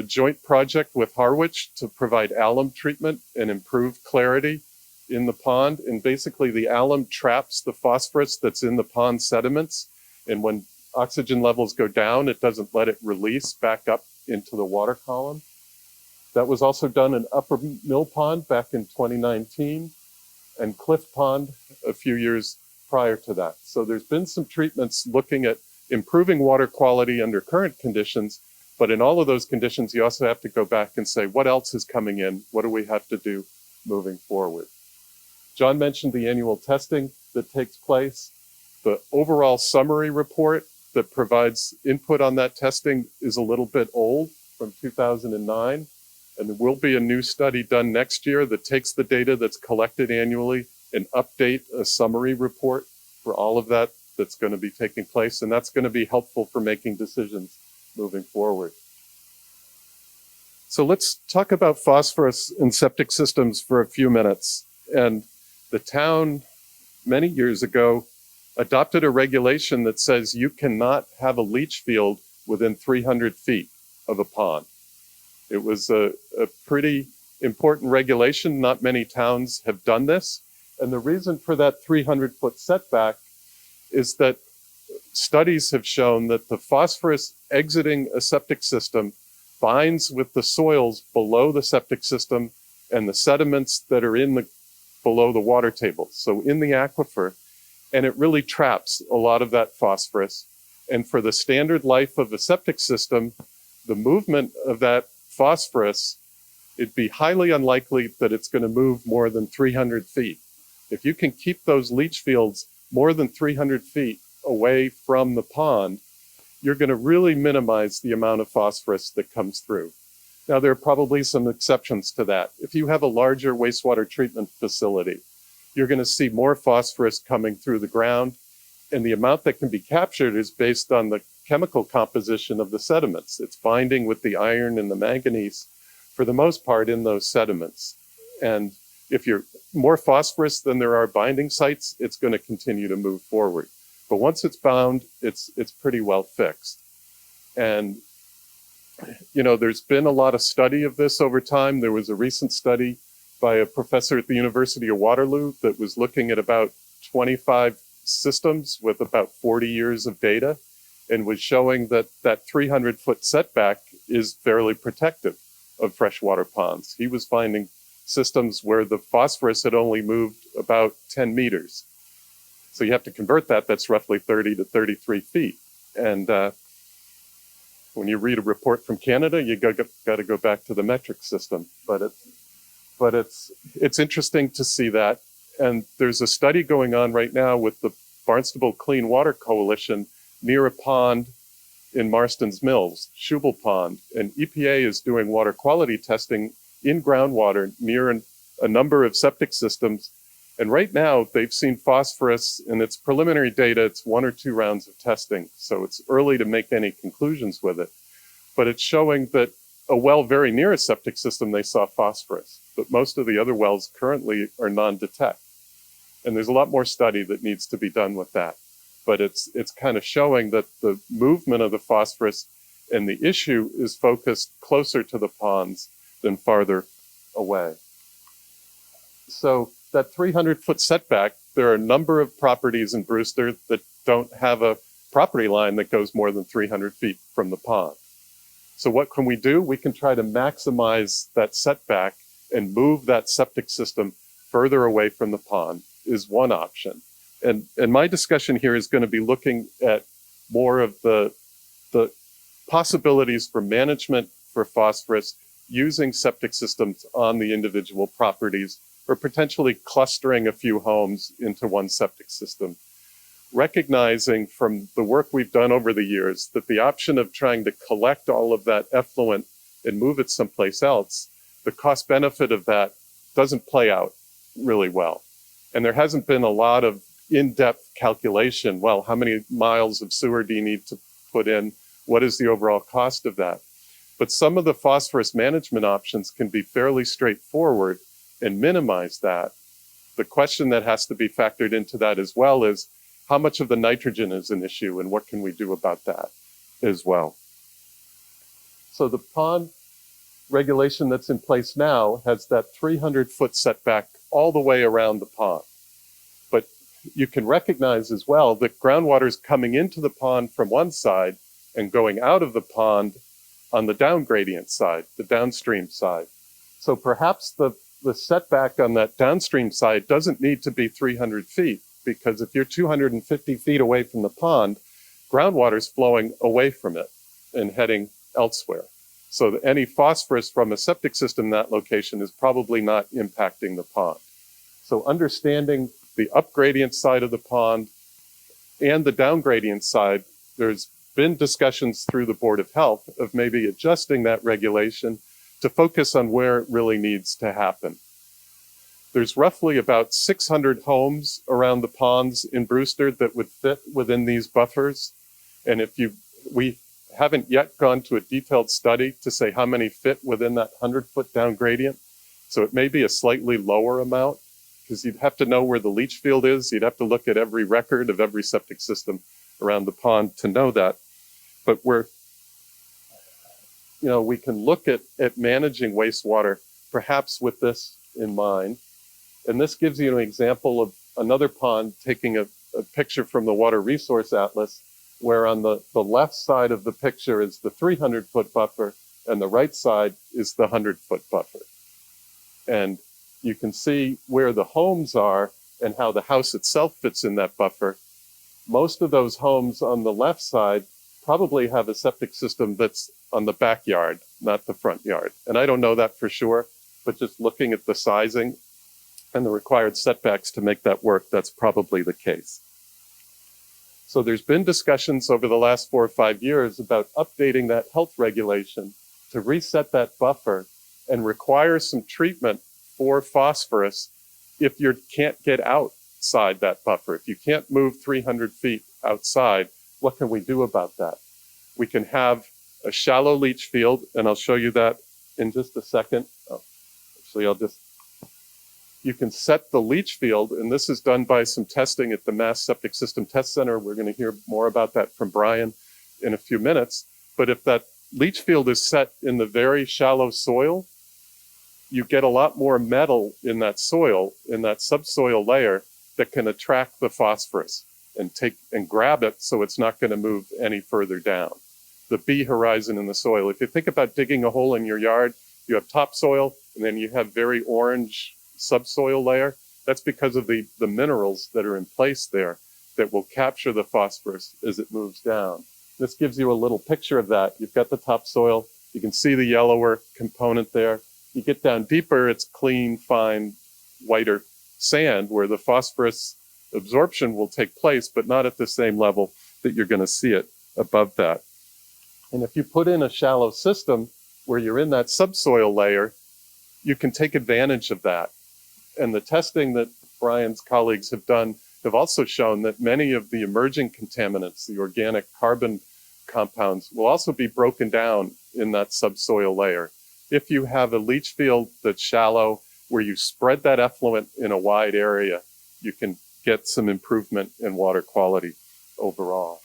[SPEAKER 5] joint project with Harwich to provide alum treatment and improve clarity in the pond. And basically, the alum traps the phosphorus that's in the pond sediments. And when oxygen levels go down, it doesn't let it release back up into the water column. That was also done in Upper Mill Pond back in 2019 and Cliff Pond a few years prior to that. So there's been some treatments looking at improving water quality under current conditions, but in all of those conditions, you also have to go back and say, what else is coming in? What do we have to do moving forward? John mentioned the annual testing that takes place. The overall summary report that provides input on that testing is a little bit old, from 2009. And there will be a new study done next year that takes the data that's collected annually and update a summary report for all of that that's going to be taking place. And that's going to be helpful for making decisions moving forward. So let's talk about phosphorus in septic systems for a few minutes. And the town, many years ago, adopted a regulation that says you cannot have a leach field within 300 feet of a pond. It was a pretty important regulation. Not many towns have done this. And the reason for that 300-foot setback is that studies have shown that the phosphorus exiting a septic system binds with the soils below the septic system and the sediments that are below the water table, so in the aquifer, and it really traps a lot of that phosphorus. And for the standard life of a septic system, the movement of that phosphorus, it'd be highly unlikely that it's going to move more than 300 feet. If you can keep those leach fields more than 300 feet away from the pond, you're going to really minimize the amount of phosphorus that comes through. Now, there are probably some exceptions to that. If you have a larger wastewater treatment facility, you're going to see more phosphorus coming through the ground, and the amount that can be captured is based on the chemical composition of the sediments. It's binding with the iron and the manganese, for the most part, in those sediments. And if you're more phosphorus than there are binding sites, it's going to continue to move forward. But once it's bound, it's pretty well fixed. And, you know, there's been a lot of study of this over time. There was a recent study by a professor at the University of Waterloo that was looking at about 25 systems with about 40 years of data, and was showing that that 300-foot setback is fairly protective of freshwater ponds. He was finding systems where the phosphorus had only moved about 10 meters. So you have to convert that, that's roughly 30 to 33 feet. And when you read a report from Canada, you got to go back to the metric system. But it's interesting to see that. And there's a study going on right now with the Barnstable Clean Water Coalition near a pond in Marston's Mills, Schubel Pond. And EPA is doing water quality testing in groundwater near a number of septic systems. And right now, they've seen phosphorus in its preliminary data. It's 1 or 2 rounds of testing, so it's early to make any conclusions with it. But it's showing that a well very near a septic system, they saw phosphorus. But most of the other wells currently are non-detect. And there's a lot more study that needs to be done with that. But it's kind of showing that the movement of the phosphorus and the issue is focused closer to the ponds than farther away. So that 300-foot setback, there are a number of properties in Brewster that don't have a property line that goes more than 300 feet from the pond. So what can we do? We can try to maximize that setback and move that septic system further away from the pond is one option. And my discussion here is going to be looking at more of the possibilities for management for phosphorus using septic systems on the individual properties, or potentially clustering a few homes into one septic system. Recognizing from the work we've done over the years that the option of trying to collect all of that effluent and move it someplace else, the cost benefit of that doesn't play out really well. And there hasn't been a lot of in-depth calculation. Well, how many miles of sewer do you need to put in, what is the overall cost of that? But some of the phosphorus management options can be fairly straightforward and minimize that. The question that has to be factored into that as well is how much of the nitrogen is an issue and what can we do about that as well? So the pond regulation that's in place now has that 300-foot setback all the way around the pond. But you can recognize as well that groundwater is coming into the pond from one side and going out of the pond on the down gradient side, the downstream side. So perhaps the setback on that downstream side doesn't need to be 300 feet, because if you're 250 feet away from the pond, groundwater is flowing away from it and heading elsewhere. So that any phosphorus from a septic system in that location is probably not impacting the pond. So understanding the up gradient side of the pond and the down gradient side, there's been discussions through the Board of Health of maybe adjusting that regulation to focus on where it really needs to happen. There's roughly about 600 homes around the ponds in Brewster that would fit within these buffers. And we haven't yet gone to a detailed study to say how many fit within that 100-foot down gradient. So it may be a slightly lower amount, because you'd have to know where the leach field is. You'd have to look at every record of every septic system around the pond to know that. But we can look at managing wastewater, perhaps with this in mind. And this gives you an example of another pond, taking a picture from the Water Resource Atlas, where on the left side of the picture is the 300-foot buffer, and the right side is the 100-foot buffer. And you can see where the homes are and how the house itself fits in that buffer. Most of those homes on the left side probably have a septic system that's on the backyard, not the front yard. And I don't know that for sure, but just looking at the sizing and the required setbacks to make that work, that's probably the case. So there's been discussions over the last 4 or 5 years about updating that health regulation to reset that buffer and require some treatment for phosphorus if you can't get outside that buffer. If you can't move 300 feet outside, what can we do about that? We can have a shallow leach field, and I'll show you that in just a second. You can set the leach field, and this is done by some testing at the Mass Septic System Test Center. We're going to hear more about that from Brian in a few minutes. But if that leach field is set in the very shallow soil, you get a lot more metal in that soil, in that subsoil layer, that can attract the phosphorus and grab it so it's not going to move any further down. The B horizon in the soil. If you think about digging a hole in your yard, you have topsoil, and then you have very orange subsoil layer. That's because of the minerals that are in place there that will capture the phosphorus as it moves down. This gives you a little picture of that. You've got the topsoil. You can see the yellower component there. You get down deeper, it's clean, fine, whiter sand where the phosphorus absorption will take place, but not at the same level that you're going to see it above that. And if you put in a shallow system where you're in that subsoil layer, you can take advantage of that. And the testing that Brian's colleagues have done have also shown that many of the emerging contaminants, the organic carbon compounds, will also be broken down in that subsoil layer. If you have a leach field that's shallow, where you spread that effluent in a wide area, you can get some improvement in water quality overall.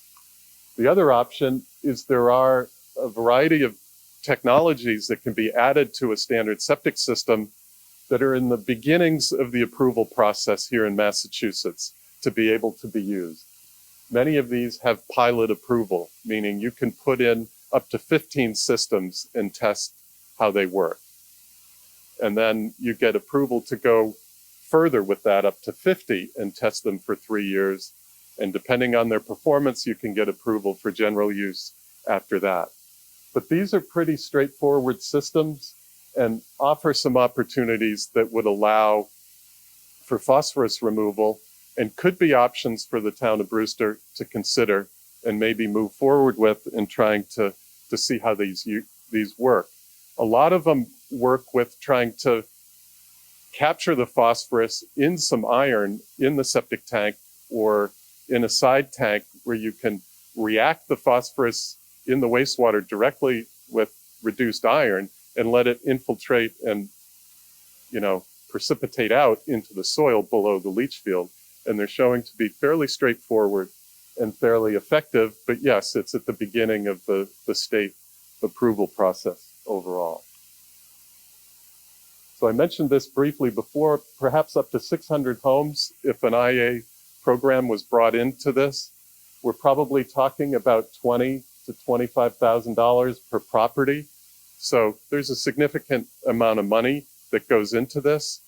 [SPEAKER 5] The other option is there are a variety of technologies that can be added to a standard septic system that are in the beginnings of the approval process here in Massachusetts to be able to be used. Many of these have pilot approval, meaning you can put in up to 15 systems and test how they work. And then you get approval to go further with that up to 50 and test them for 3 years. And depending on their performance, you can get approval for general use after that. But these are pretty straightforward systems and offer some opportunities that would allow for phosphorus removal and could be options for the town of Brewster to consider and maybe move forward with in trying to see how these work. A lot of them work with trying to capture the phosphorus in some iron in the septic tank or in a side tank where you can react the phosphorus in the wastewater directly with reduced iron and let it infiltrate and, precipitate out into the soil below the leach field. And they're showing to be fairly straightforward and fairly effective. But yes, it's at the beginning of the state approval process overall. So I mentioned this briefly before, perhaps up to 600 homes if an IA program was brought into this. We're probably talking about $20,000 to $25,000 per property. So there's a significant amount of money that goes into this.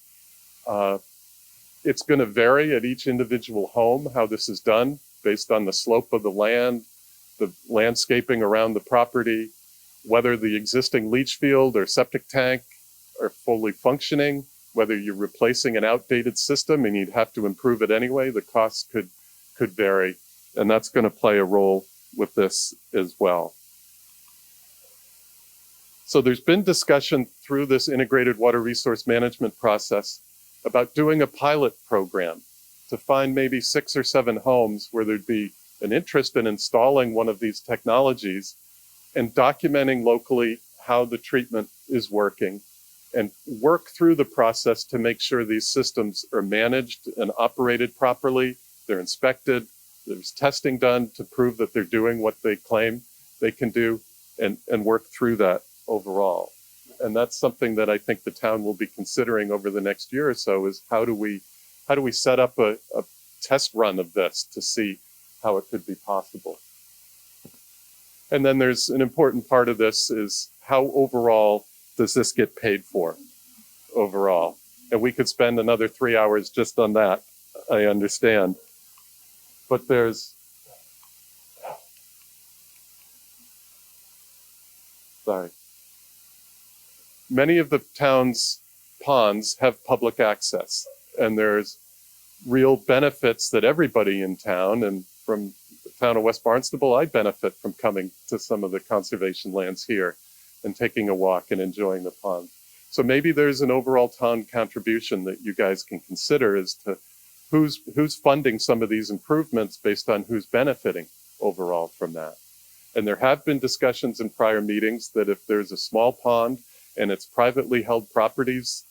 [SPEAKER 5] It's going to vary at each individual home how this is done based on the slope of the land, the landscaping around the property, whether the existing leach field or septic tank are fully functioning, whether you're replacing an outdated system and you'd have to improve it anyway, the costs could vary. And that's going to play a role with this as well. So there's been discussion through this integrated water resource management process about doing a pilot program to find maybe 6 or 7 homes where there'd be an interest in installing one of these technologies and documenting locally how the treatment is working and work through the process to make sure these systems are managed and operated properly, they're inspected, there's testing done to prove that they're doing what they claim they can do, and work through that overall. And that's something that I think the town will be considering over the next year or so, is how do we set up a test run of this to see how it could be possible. And then there's an important part of this is how overall does this get paid for overall? And we could spend another 3 hours just on that, I understand. But many of the town's ponds have public access, and there's real benefits that everybody in town, and from the town of West Barnstable, I benefit from coming to some of the conservation lands here and taking a walk and enjoying the pond. So maybe there's an overall town contribution that you guys can consider as to who's funding some of these improvements based on who's benefiting overall from that. And there have been discussions in prior meetings that if there's a small pond and it's privately held properties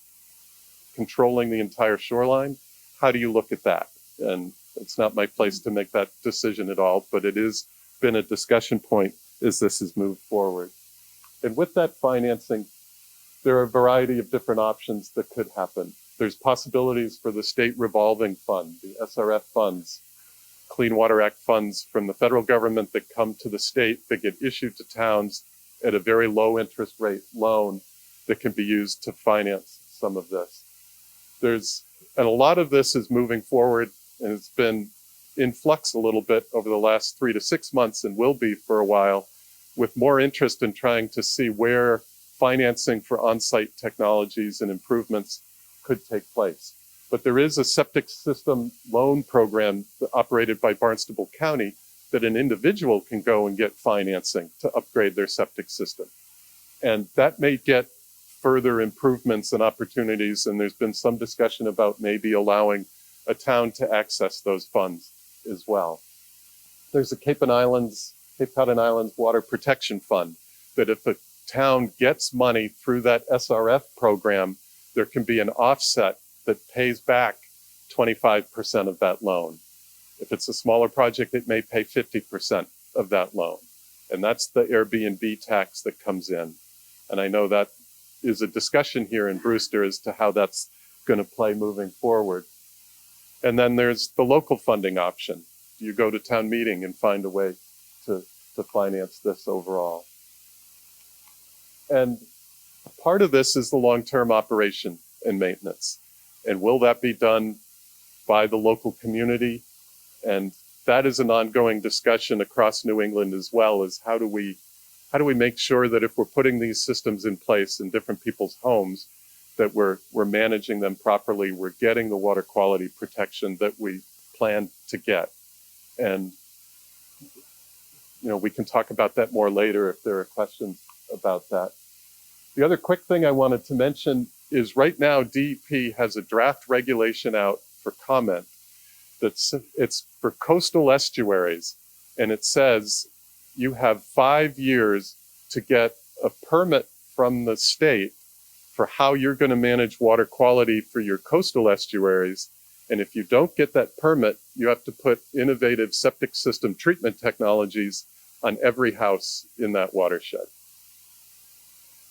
[SPEAKER 5] controlling the entire shoreline, how do you look at that? And it's not my place to make that decision at all, but it has been a discussion point as this has moved forward. And with that financing, there are a variety of different options that could happen. There's possibilities for the state revolving fund, the SRF funds, Clean Water Act funds from the federal government that come to the state that get issued to towns at a very low interest rate loan that can be used to finance some of this. And a lot of this is moving forward, and it's been in flux a little bit over the last 3 to 6 months and will be for a while, with more interest in trying to see where financing for on-site technologies and improvements could take place. But there is a septic system loan program operated by Barnstable County that an individual can go and get financing to upgrade their septic system. And that may get further improvements and opportunities, and there's been some discussion about maybe allowing a town to access those funds as well. There's a Cape Cod Islands Water Protection Fund that if a town gets money through that SRF program, there can be an offset that pays back 25% of that loan. If it's a smaller project, it may pay 50% of that loan. And that's the Airbnb tax that comes in. And I know that is a discussion here in Brewster as to how that's going to play moving forward. And then there's the local funding option. You go to town meeting and find a way to finance this overall. And part of this is the long-term operation and maintenance. And will that be done by the local community? And that is an ongoing discussion across New England as well, as how do we make sure that if we're putting these systems in place in different people's homes, that we're managing them properly, we're getting the water quality protection that we plan to get. And we can talk about that more later if there are questions about that. The other quick thing I wanted to mention is right now DEP has a draft regulation out for comment it's for coastal estuaries and it says you have 5 years to get a permit from the state for how you're going to manage water quality for your coastal estuaries. And if you don't get that permit, you have to put innovative septic system treatment technologies on every house in that watershed.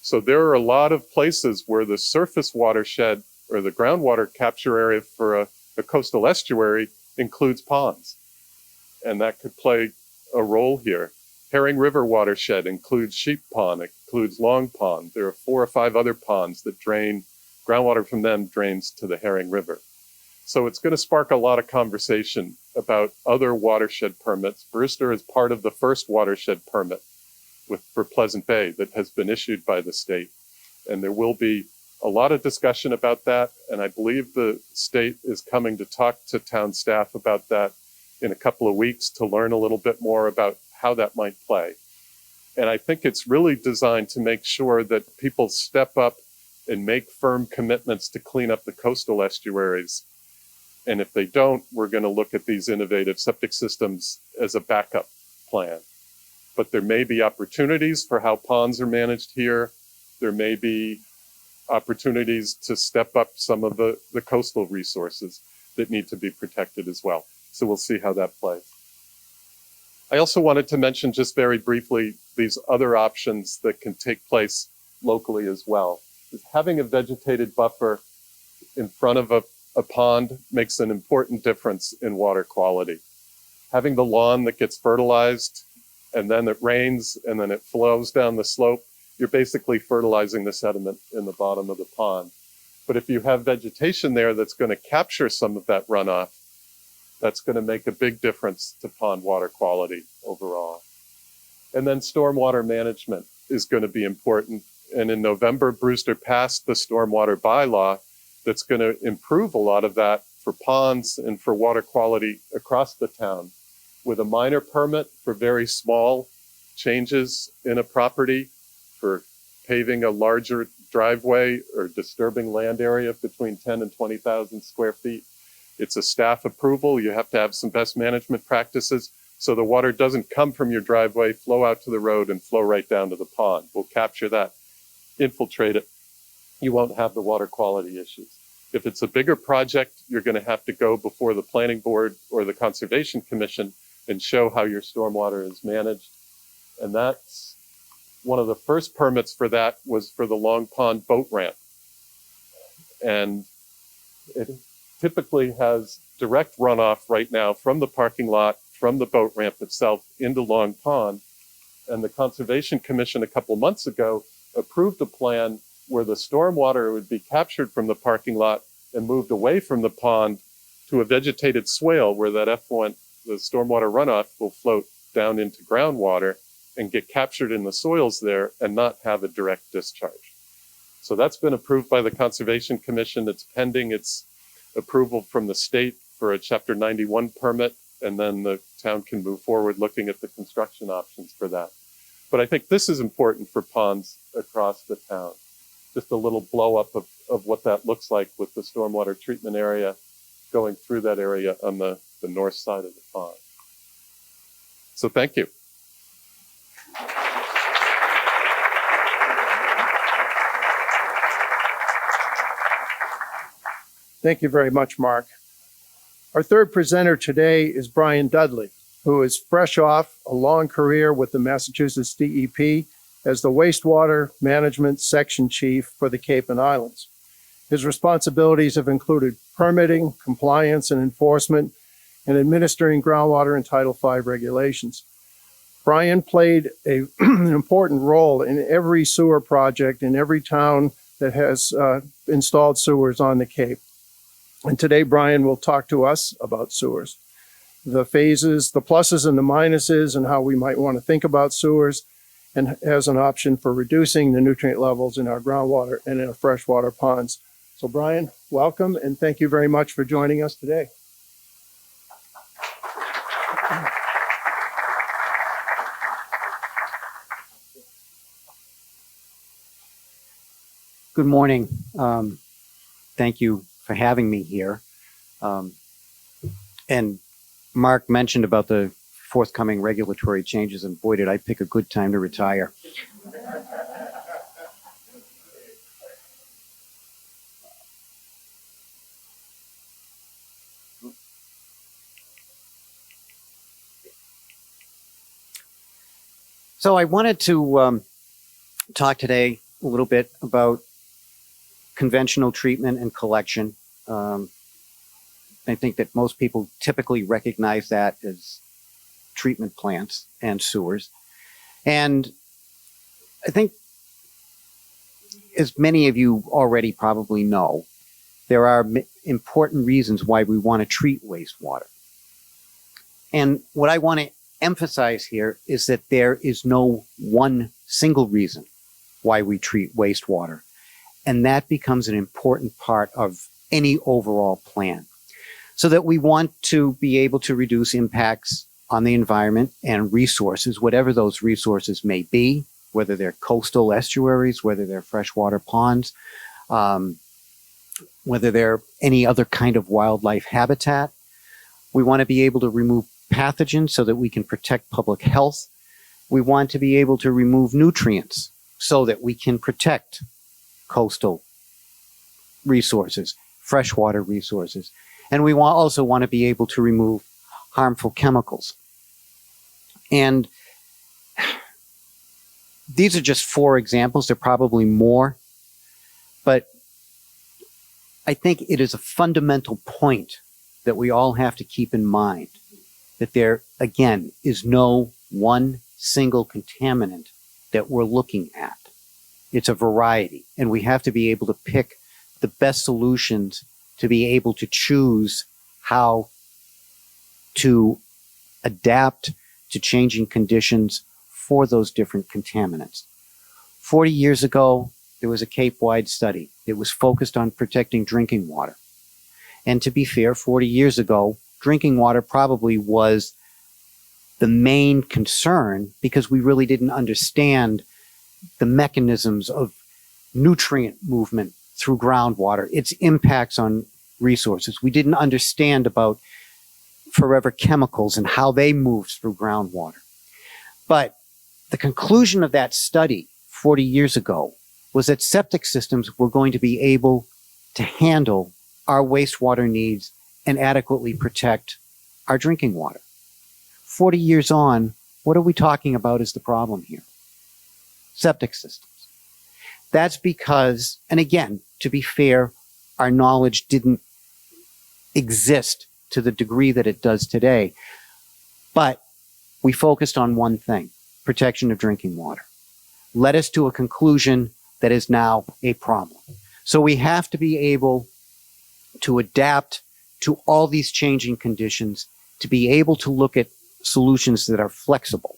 [SPEAKER 5] So there are a lot of places where the surface watershed or the groundwater capture area for a coastal estuary includes ponds. And that could play a role here. Herring River watershed includes Sheep Pond, it includes Long Pond. There are 4 or 5 other ponds that drain, groundwater from them drains to the Herring River. So it's going to spark a lot of conversation about other watershed permits. Brewster is part of the first watershed permit for Pleasant Bay that has been issued by the state. And there will be a lot of discussion about that. And I believe the state is coming to talk to town staff about that in a couple of weeks to learn a little bit more about how that might play. And I think it's really designed to make sure that people step up and make firm commitments to clean up the coastal estuaries. And if they don't, we're going to look at these innovative septic systems as a backup plan. But there may be opportunities for how ponds are managed here. There may be opportunities to step up some of the coastal resources that need to be protected as well. So we'll see how that plays. I also wanted to mention just very briefly these other options that can take place locally as well. Having a vegetated buffer in front of a pond makes an important difference in water quality. Having the lawn that gets fertilized and then it rains and then it flows down the slope, you're basically fertilizing the sediment in the bottom of the pond. But if you have vegetation there that's going to capture some of that runoff, that's going to make a big difference to pond water quality overall. And then stormwater management is going to be important. And in November, Brewster passed the stormwater bylaw that's going to improve a lot of that for ponds and for water quality across the town, with a minor permit for very small changes in a property, for paving a larger driveway or disturbing land area between 10 and 20,000 square feet. It's a staff approval. You have to have some best management practices so the water doesn't come from your driveway, flow out to the road, and flow right down to the pond. We'll capture that, infiltrate it. You won't have the water quality issues. If it's a bigger project, you're going to have to go before the planning board or the conservation commission and show how your stormwater is managed. And that's one of the first permits for that was for the Long Pond boat ramp. And it typically has direct runoff right now from the parking lot, from the boat ramp itself into Long Pond. And the Conservation Commission a couple months ago approved a plan where the stormwater would be captured from the parking lot and moved away from the pond to a vegetated swale where that effluent, the stormwater runoff, will float down into groundwater and get captured in the soils there and not have a direct discharge. So that's been approved by the Conservation Commission. It's pending its approval from the state for a Chapter 91 permit, and then the town can move forward looking at the construction options for that. But I think this is important for ponds across the town. Just a little blow up of what that looks like with the stormwater treatment area going through that area on the north side of the pond. So thank you.
[SPEAKER 3] Thank you very much, Mark. Our third presenter today is Brian Dudley, who is fresh off a long career with the Massachusetts DEP as the wastewater management section chief for the Cape and Islands. His responsibilities have included permitting, compliance and enforcement, and administering groundwater and Title V regulations. Brian played an important role in every sewer project in every town that has installed sewers on the Cape. And today, Brian will talk to us about sewers, the phases, the pluses and the minuses, and how we might want to think about sewers, and as an option for reducing the nutrient levels in our groundwater and in our freshwater ponds. So Brian, welcome, and thank you very much for joining us today.
[SPEAKER 6] Good morning. Thank you for having me here. And Mark mentioned about the forthcoming regulatory changes, and boy, did I pick a good time to retire. So I wanted to talk today a little bit about conventional treatment and collection. I think that most people typically recognize that as treatment plants and sewers. And I think, as many of you already probably know, there are important reasons why we want to treat wastewater. And what I want to emphasize here is that there is no one single reason why we treat wastewater. And that becomes an important part of any overall plan. So that we want to be able to reduce impacts on the environment and resources, whatever those resources may be, whether they're coastal estuaries, whether they're freshwater ponds, whether they're any other kind of wildlife habitat. We want to be able to remove pathogens so that we can protect public health. We want to be able to remove nutrients so that we can protect coastal resources, freshwater resources. And we also want to be able to remove harmful chemicals. And these are just 4 examples. There are probably more. But I think it is a fundamental point that we all have to keep in mind that there, again, is no one single contaminant that we're looking at. It's a variety. And we have to be able to pick the best solutions to be able to choose how to adapt to changing conditions for those different contaminants. 40 years ago, there was a Cape-wide study. It was focused on protecting drinking water. And to be fair, 40 years ago, drinking water probably was the main concern because we really didn't understand the mechanisms of nutrient movement through groundwater, its impacts on resources. We didn't understand about forever chemicals and how they moved through groundwater. But the conclusion of that study 40 years ago was that septic systems were going to be able to handle our wastewater needs and adequately protect our drinking water. 40 years on, what are we talking about as the problem here? Septic systems. That's because, and again, to be fair, our knowledge didn't exist to the degree that it does today. But we focused on one thing, protection of drinking water. Led us to a conclusion that is now a problem. So we have to be able to adapt to all these changing conditions, to be able to look at solutions that are flexible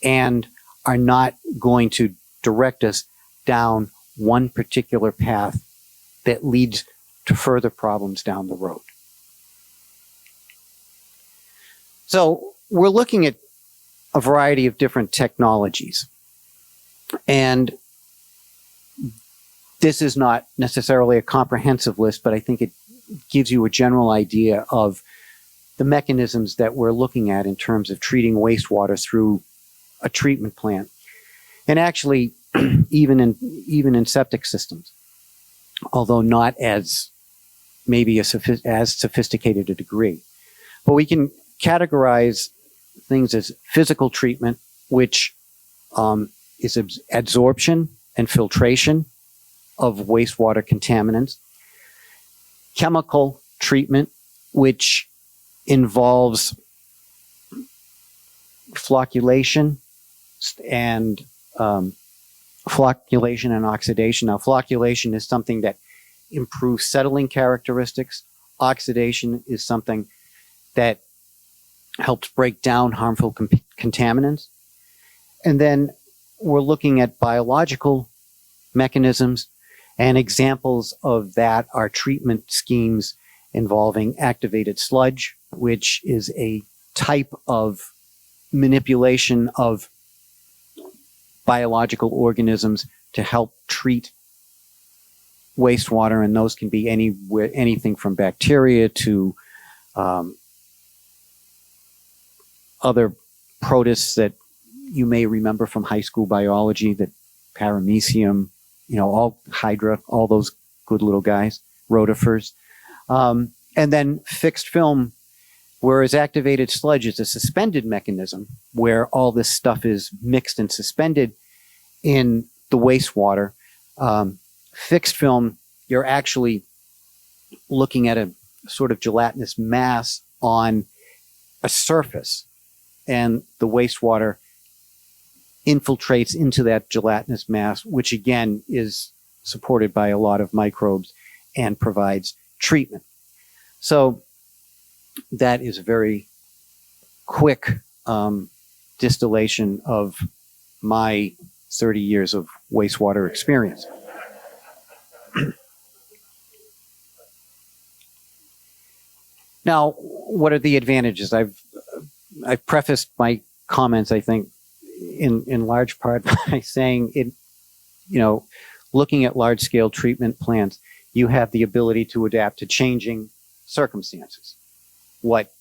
[SPEAKER 6] and are not going to direct us down one particular path that leads to further problems down the road. So we're looking at a variety of different technologies. And this is not necessarily a comprehensive list, but I think it gives you a general idea of the mechanisms that we're looking at in terms of treating wastewater through a treatment plant. And actually, even in septic systems, although not as maybe as sophisticated a degree. But we can categorize things as physical treatment, which is adsorption and filtration of wastewater contaminants. Chemical treatment, which involves flocculation and oxidation. Now, flocculation is something that improves settling characteristics. Oxidation is something that helps break down harmful contaminants. And then we're looking at biological mechanisms, and examples of that are treatment schemes involving activated sludge, which is a type of manipulation of biological organisms to help treat wastewater, and those can be anything from bacteria to other protists that you may remember from high school biology, that paramecium, all hydra, all those good little guys, rotifers. And then fixed film, whereas activated sludge is a suspended mechanism where all this stuff is mixed and suspended in the wastewater. Fixed film, you're actually looking at a sort of gelatinous mass on a surface, and the wastewater infiltrates into that gelatinous mass, which again is supported by a lot of microbes and provides treatment. So that is a very quick distillation of my 30 years of wastewater experience. Now, what are the advantages? I've prefaced my comments, I think, in large part by saying looking at large-scale treatment plants, you have the ability to adapt to changing circumstances. What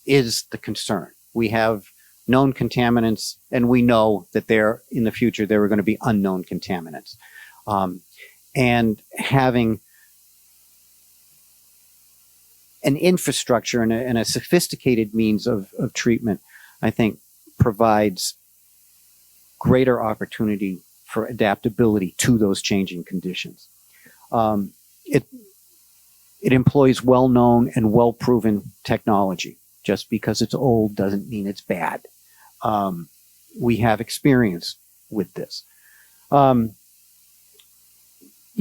[SPEAKER 6] is the concern? We have known contaminants, and we know that in the future there are going to be unknown contaminants. And having an infrastructure and a sophisticated means of treatment, I think, provides greater opportunity for adaptability to those changing conditions. It employs well-known and well-proven technology. Just because it's old doesn't mean it's bad. We have experience with this. You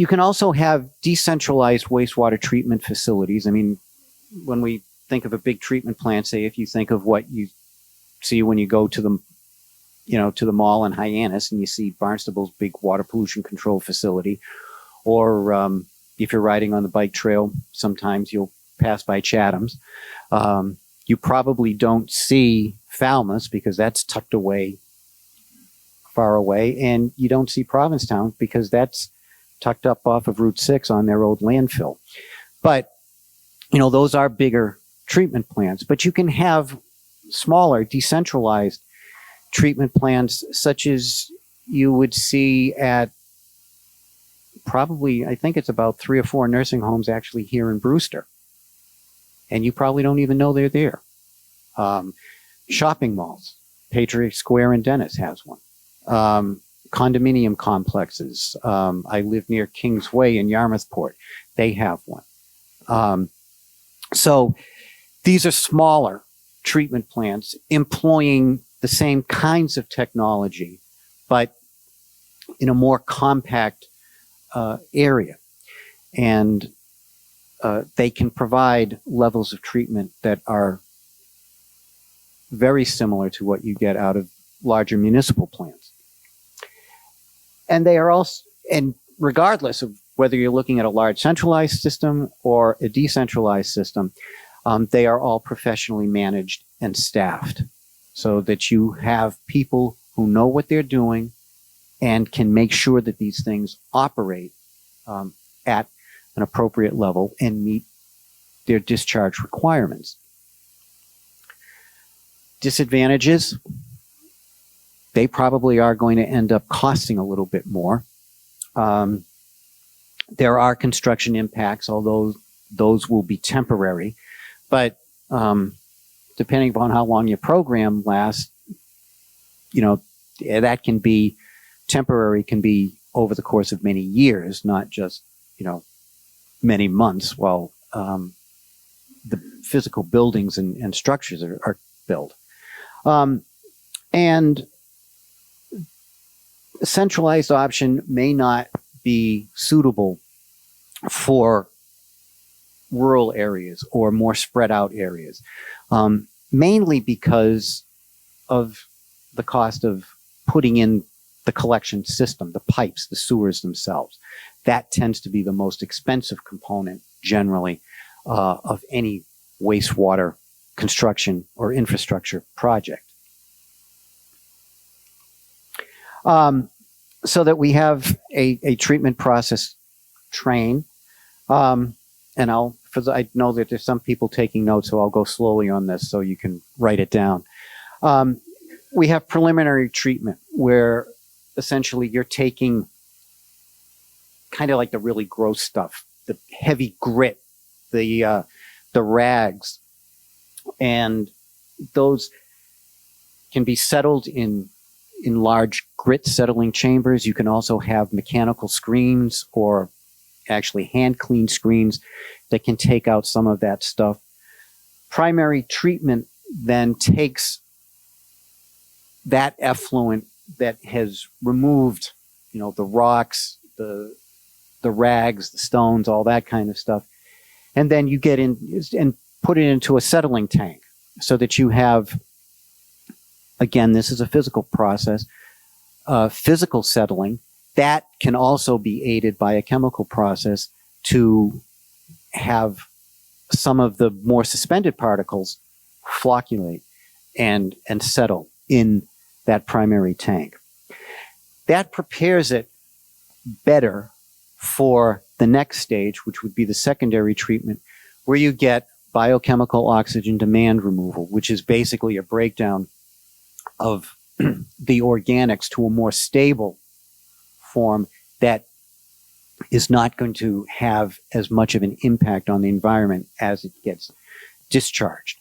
[SPEAKER 6] can also have decentralized wastewater treatment facilities. I mean, when we think of a big treatment plant, say if you think of what you see when you go to the mall in Hyannis and you see Barnstable's big water pollution control facility, or if you're riding on the bike trail, sometimes you'll pass by Chatham's. You probably don't see Falmouth because that's tucked away, far away, and you don't see Provincetown because that's tucked up off of Route 6 on their old landfill. But, those are bigger treatment plants, but you can have smaller, decentralized treatment plants such as you would see at probably, I think it's about 3 or 4 nursing homes actually here in Brewster. And you probably don't even know they're there. Shopping malls, Patriot Square in Dennis has one. Condominium complexes. I live near Kingsway in Yarmouthport. They have one. So these are smaller treatment plants employing the same kinds of technology, but in a more compact area. And they can provide levels of treatment that are very similar to what you get out of larger municipal plants. And they are also, and regardless of whether you're looking at a large centralized system or a decentralized system, they are all professionally managed and staffed so that you have people who know what they're doing and can make sure that these things operate at an appropriate level and meet their discharge requirements. Disadvantages, they probably are going to end up costing a little bit more. There are construction impacts, although those will be temporary. But depending upon how long your program lasts, that can be temporary, can be over the course of many years, not just, many months while the physical buildings and structures are built. And a centralized option may not be suitable for rural areas or more spread out areas, mainly because of the cost of putting in the collection system, the pipes, the sewers themselves. That tends to be the most expensive component generally of any wastewater construction or infrastructure project. So that we have a treatment process train. And I know that there's some people taking notes, so I'll go slowly on this so you can write it down. We have preliminary treatment where essentially you're taking kind of like the really gross stuff, the heavy grit, the rags, and those can be settled in large grit settling chambers. You can also have mechanical screens or actually hand clean screens that can take out some of that stuff. Primary treatment then takes that effluent that has removed, the rocks, the rags, the stones, all that kind of stuff. And then you get in and put it into a settling tank so that you have, again, this is a physical process, physical settling. That can also be aided by a chemical process to have some of the more suspended particles flocculate and settle in that primary tank. That prepares it better for the next stage, which would be the secondary treatment, where you get biochemical oxygen demand removal, which is basically a breakdown of the organics to a more stable form that is not going to have as much of an impact on the environment as it gets discharged.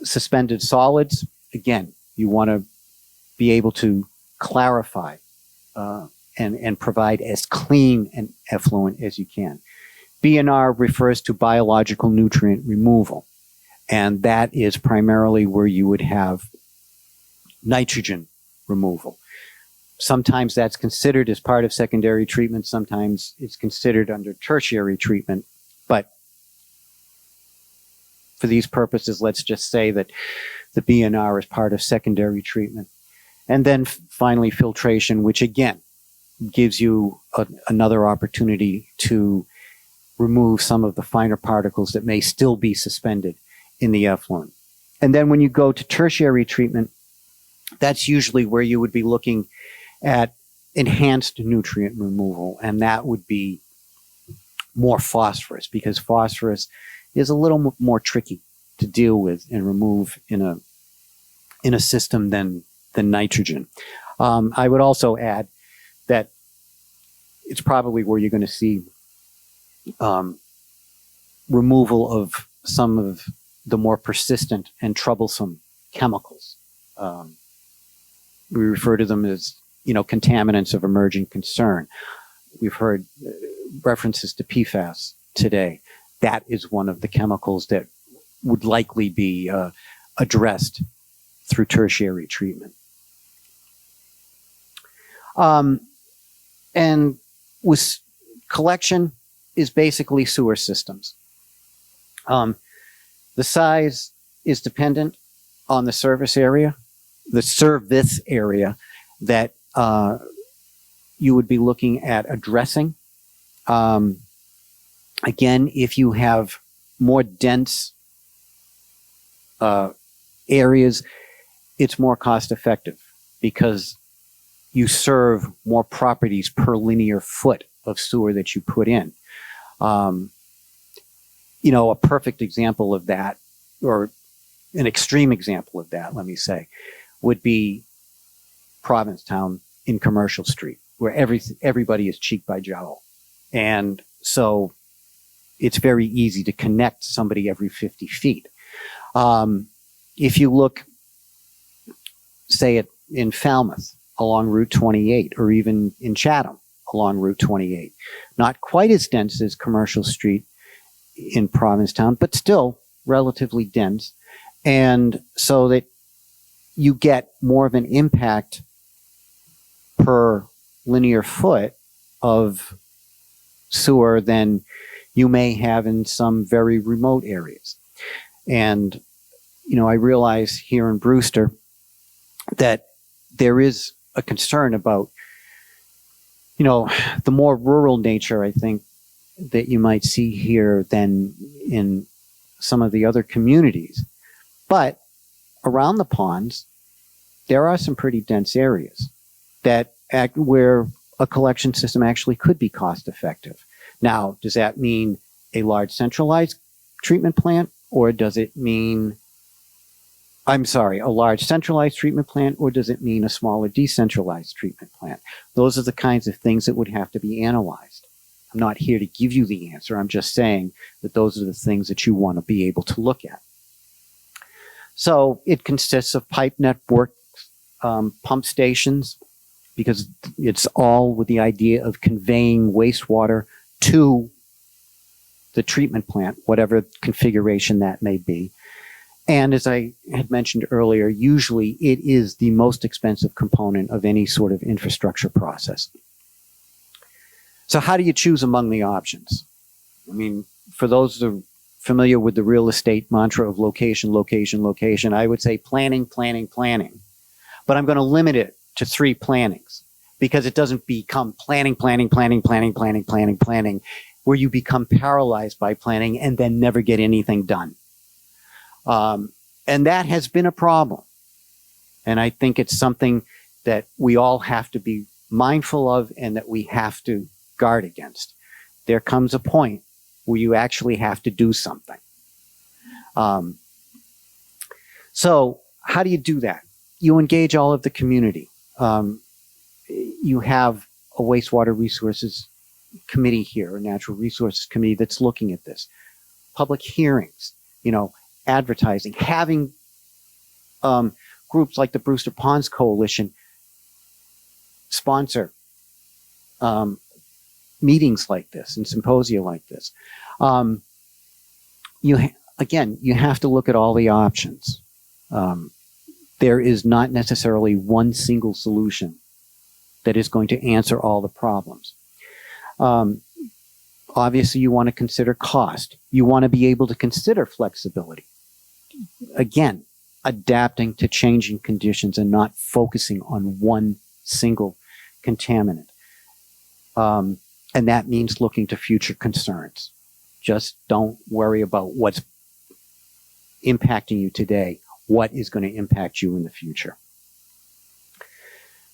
[SPEAKER 6] Suspended solids, again, you want to be able to clarify and provide as clean and effluent as you can. BNR refers to biological nutrient removal, and that is primarily where you would have nitrogen removal. Sometimes that's considered as part of secondary treatment. Sometimes it's considered under tertiary treatment. But for these purposes, let's just say that the BNR is part of secondary treatment. And then finally, filtration, which again gives you another opportunity to remove some of the finer particles that may still be suspended in the effluent. And then when you go to tertiary treatment, that's usually where you would be looking at enhanced nutrient removal, and that would be more phosphorus, because phosphorus is a little more tricky to deal with and remove in a system than nitrogen. I would also add that it's probably where you're going to see removal of some of the more persistent and troublesome chemicals. We refer to them as, contaminants of emerging concern. We've heard references to PFAS today. That is one of the chemicals that would likely be addressed through tertiary treatment. And with collection is basically sewer systems. The size is dependent on the service area that you would be looking at addressing. Again, if you have more dense areas, it's more cost effective because you serve more properties per linear foot of sewer that you put in. A perfect example of that, or an extreme example of that, let me say, would be Provincetown in Commercial Street, where everybody is cheek by jowl. And so it's very easy to connect somebody every 50 feet. If you look, say, in Falmouth along Route 28, or even in Chatham along Route 28, not quite as dense as Commercial Street in Provincetown, but still relatively dense. And so that you get more of an impact per linear foot of sewer than you may have in some very remote areas. And, I realize here in Brewster that there is a concern about, the more rural nature, I think, that you might see here than in some of the other communities. But around the ponds, there are some pretty dense areas where a collection system actually could be cost effective. Now, does that mean a large centralized treatment plant, or does it mean I'm sorry, a large centralized treatment plant, or does it mean a smaller decentralized treatment plant? Those are the kinds of things that would have to be analyzed. I'm not here to give you the answer. I'm just saying that those are the things that you want to be able to look at. So it consists of pipe network, pump stations, because it's all with the idea of conveying wastewater to the treatment plant, whatever configuration that may be. And as I had mentioned earlier, usually it is the most expensive component of any sort of infrastructure process. So how do you choose among the options? I mean, for those that are familiar with the real estate mantra of location, location, location, I would say planning, planning, planning. But I'm going to limit it to 3 plannings, because it doesn't become planning, planning, planning, planning, planning, planning, planning, where you become paralyzed by planning and then never get anything done. And that has been a problem. And I think it's something that we all have to be mindful of and that we have to guard against. There comes a point where you actually have to do something. So how do you do that? You engage all of the community. You have a wastewater resources committee here, a natural resources committee that's looking at this. Public hearings, advertising, having groups like the Brewster Ponds Coalition sponsor meetings like this and symposia like this. You have to look at all the options. There is not necessarily one single solution that is going to answer all the problems. Obviously, you want to consider cost. You want to be able to consider flexibility. Again, adapting to changing conditions and not focusing on one single contaminant. And that means looking to future concerns. Just don't worry about what's impacting you today. What is going to impact you in the future?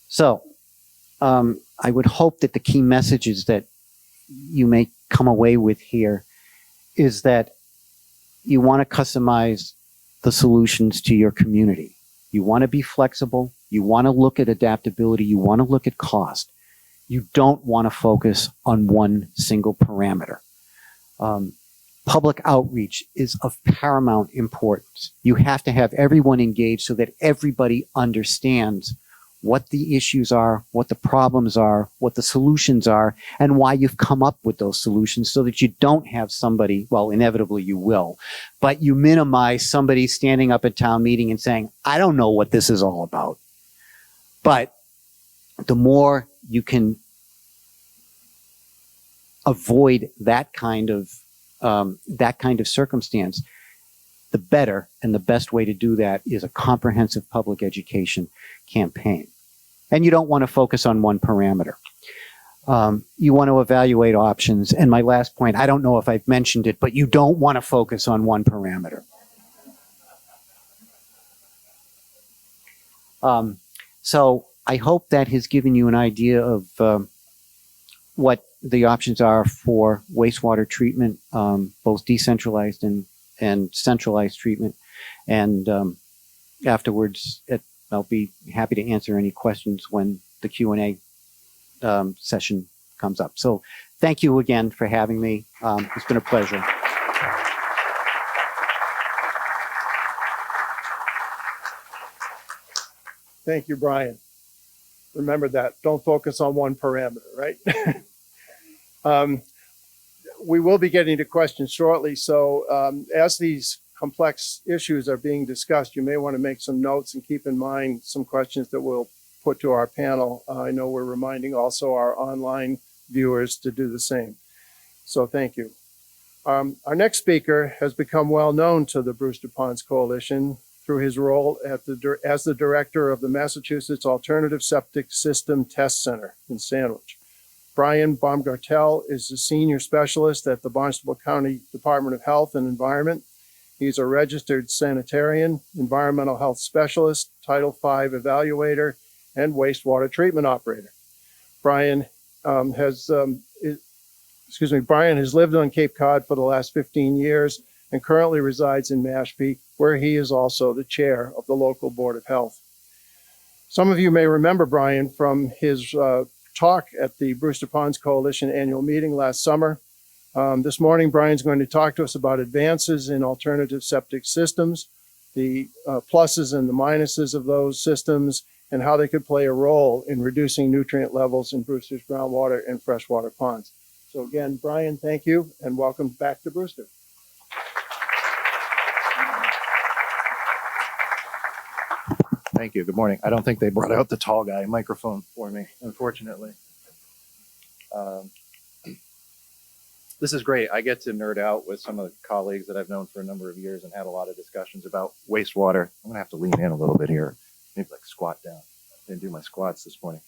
[SPEAKER 6] So, I would hope that the key messages that you may come away with here is that you want to customize the solutions to your community. You want to be flexible. You want to look at adaptability. You want to look at cost. You don't want to focus on one single parameter. Public outreach is of paramount importance. You have to have everyone engaged so that everybody understands what the issues are, what the problems are, what the solutions are, and why you've come up with those solutions, so that you don't have somebody, well, inevitably you will, but you minimize somebody standing up at town meeting and saying, I don't know what this is all about. But the more you can avoid that kind of circumstance, the better, and the best way to do that is a comprehensive public education campaign. And you don't want to focus on one parameter. You want to evaluate options. And my last point, I don't know if I've mentioned it, but you don't want to focus on one parameter. So I hope that has given you an idea of what the options are for wastewater treatment, both decentralized and centralized treatment. And afterwards, I'll be happy to answer any questions when the Q&A session comes up. So thank you again for having me. It's been a pleasure.
[SPEAKER 3] Thank you, Brian. Remember that. Don't focus on one parameter, right? We will be getting to questions shortly. So as these complex issues are being discussed, you may want to make some notes and keep in mind some questions that we'll put to our panel. I know we're reminding also our online viewers to do the same. So thank you. Our next speaker has become well known to the Brewster Ponds Coalition through his role as the director of the Massachusetts Alternative Septic System Test Center in Sandwich. Brian Baumgartel is a senior specialist at the Barnstable County Department of Health and Environment. He's a registered sanitarian, environmental health specialist, Title V evaluator, and wastewater treatment operator. Brian has lived on Cape Cod for the last 15 years and currently resides in Mashpee, where he is also the chair of the local Board of Health. Some of you may remember Brian from his talk at the Brewster Ponds Coalition annual meeting last summer. This morning, Brian's going to talk to us about advances in alternative septic systems, the pluses and the minuses of those systems, and how they could play a role in reducing nutrient levels in Brewster's groundwater and freshwater ponds. So again, Brian, thank you, and welcome back to Brewster.
[SPEAKER 7] Thank you. Good morning. I don't think they brought out the tall guy microphone for me, unfortunately. This is great. I get to nerd out with some of the colleagues that I've known for a number of years and had a lot of discussions about wastewater. I'm going to have to lean in a little bit here, maybe like squat down. I didn't do my squats this morning.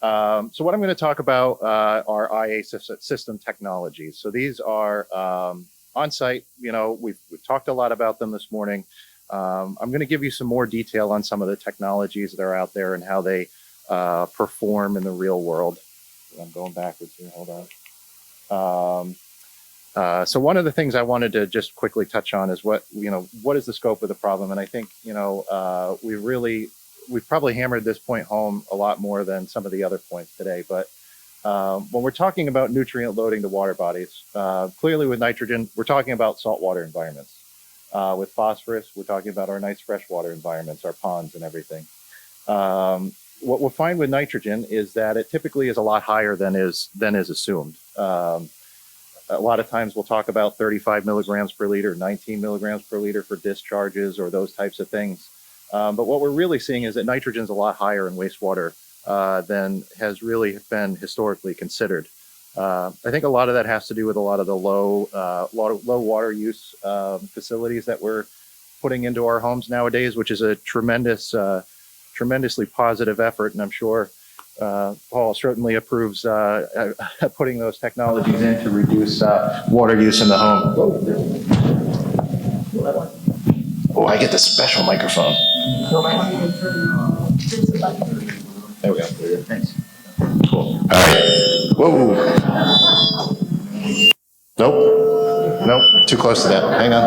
[SPEAKER 7] So what I'm going to talk about are IA system technologies. So these are on-site. You know, we've talked a lot about them this morning. I'm going to give you some more detail on some of the technologies that are out there and how they perform in the real world. I'm going backwards here. Hold on. So one of the things I wanted to just quickly touch on is what is the scope of the problem? And I think, we've probably hammered this point home a lot more than some of the other points today. But when we're talking about nutrient loading to water bodies, clearly with nitrogen, we're talking about saltwater environments. With phosphorus, we're talking about our nice freshwater environments, our ponds and everything. What we'll find with nitrogen is that it typically is a lot higher than is assumed. A lot of times we'll talk about 35 milligrams per liter, 19 milligrams per liter for discharges or those types of things. But what we're really seeing is that nitrogen is a lot higher in wastewater than has really been historically considered. I think a lot of that has to do with a lot of the low water use facilities that we're putting into our homes nowadays, which is a tremendously positive effort. And I'm sure Paul certainly approves putting those technologies in to reduce water use in the home. Oh, I get the special microphone. There we go. Thanks. Cool. All right. Whoa. Nope. Too close to that. Hang on.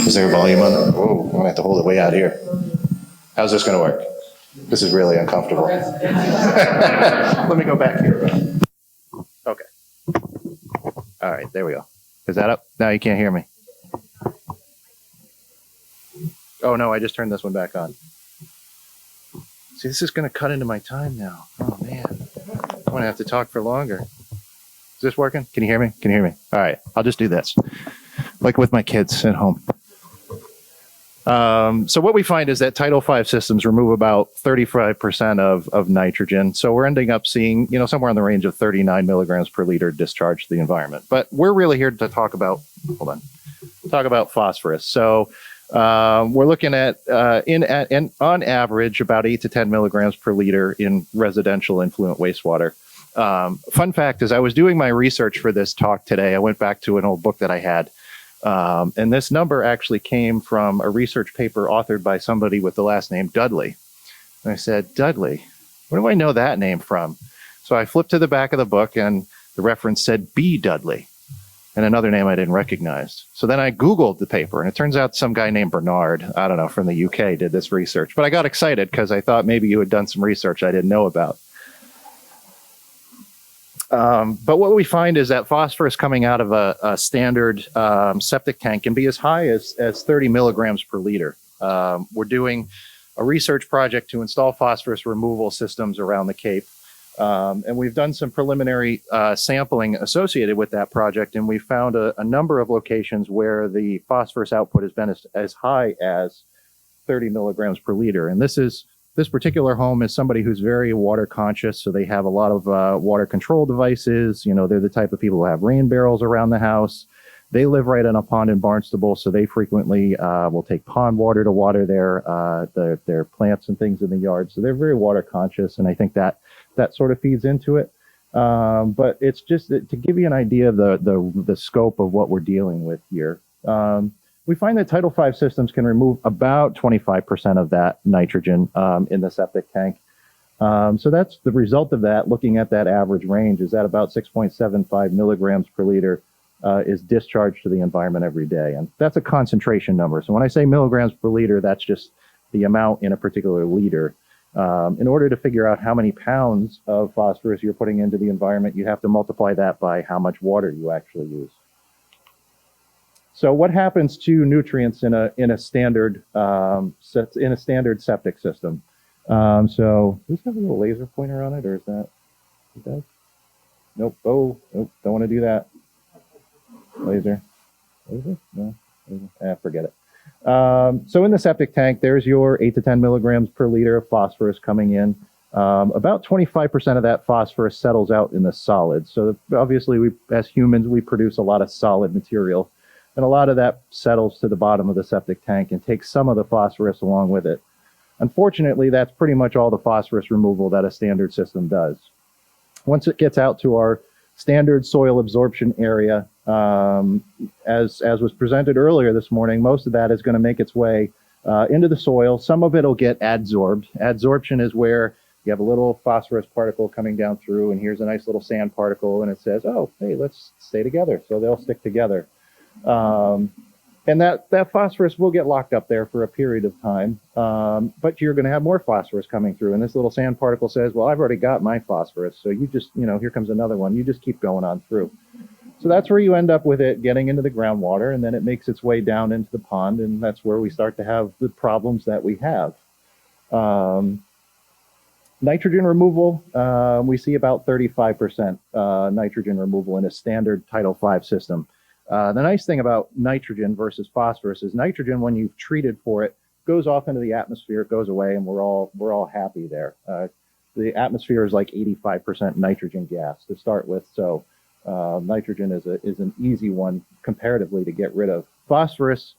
[SPEAKER 7] Is there volume on? Whoa. I'm going to have to hold it way out here. How's this going to work? This is really uncomfortable. Let me go back here. Okay. All right. There we go. Is that up? Now you can't hear me. Oh, no. I just turned this one back on. See, this is going to cut into my time now. Oh, man. I'm going to have to talk for longer. Is this working? Can you hear me? Can you hear me? All right. I'll just do this. Like with my kids at home. So what we find is that Tidal V systems remove about 35% of nitrogen. So we're ending up seeing, somewhere in the range of 39 milligrams per liter discharge to the environment. But we're really here to talk about phosphorus. So we're looking at, on average, about 8 to 10 milligrams per liter in residential influent wastewater. Fun fact is I was doing my research for this talk today. I went back to an old book that I had. And this number actually came from a research paper authored by somebody with the last name Dudley. And I said, Dudley, where do I know that name from? So I flipped to the back of the book and the reference said B. Dudley and another name I didn't recognize. So then I Googled the paper and it turns out some guy named Bernard, I don't know, from the UK did this research. But I got excited because I thought maybe you had done some research I didn't know about. But what we find is that phosphorus coming out of a standard septic tank can be as high as 30 milligrams per liter. We're doing a research project to install phosphorus removal systems around the Cape. And we've done some preliminary sampling associated with that project. And we found a number of locations where the phosphorus output has been as high as 30 milligrams per liter. And this particular home is somebody who's very water conscious, so they have a lot of water control devices. They're the type of people who have rain barrels around the house. They live right on a pond in Barnstable, so they frequently will take pond water to water their plants and things in the yard. So they're very water conscious, and I think that sort of feeds into it. But it's just to give you an idea of the scope of what we're dealing with here. We find that Tidal V systems can remove about 25% of that nitrogen in the septic tank. So that's the result of that, looking at that average range, is at about 6.75 milligrams per liter is discharged to the environment every day. And that's a concentration number. So when I say milligrams per liter, that's just the amount in a particular liter. In order to figure out how many pounds of phosphorus you're putting into the environment, you have to multiply that by how much water you actually use. So what happens to nutrients in a standard septic system? So does this have a little laser pointer on it, or is that it does? Nope. Oh, nope. Don't want to do that. Laser. No. Laser. Forget it. So in the septic tank, there's your 8 to 10 milligrams per liter of phosphorus coming in. About 25% of that phosphorus settles out in the solids. So obviously, as humans, we produce a lot of solid material. And a lot of that settles to the bottom of the septic tank and takes some of the phosphorus along with it. Unfortunately, that's pretty much all the phosphorus removal that a standard system does. Once it gets out to our standard soil absorption area, as was presented earlier this morning, most of that is going to make its way into the soil. Some of it will get adsorbed. Adsorption is where you have a little phosphorus particle coming down through, and here's a nice little sand particle, and it says, oh, hey, let's stay together. So they'll stick together. And that phosphorus will get locked up there for a period of time, but you're going to have more phosphorus coming through. And this little sand particle says, well, I've already got my phosphorus, so you just, here comes another one. You just keep going on through. So that's where you end up with it getting into the groundwater, and then it makes its way down into the pond, and that's where we start to have the problems that we have. Nitrogen removal, we see about 35% nitrogen removal in a standard Title V system. The nice thing about nitrogen versus phosphorus is nitrogen, when you've treated for it, goes off into the atmosphere, it goes away, and we're all happy there. The atmosphere is like 85% nitrogen gas to start with, so nitrogen is an easy one comparatively to get rid of. Phosphorus,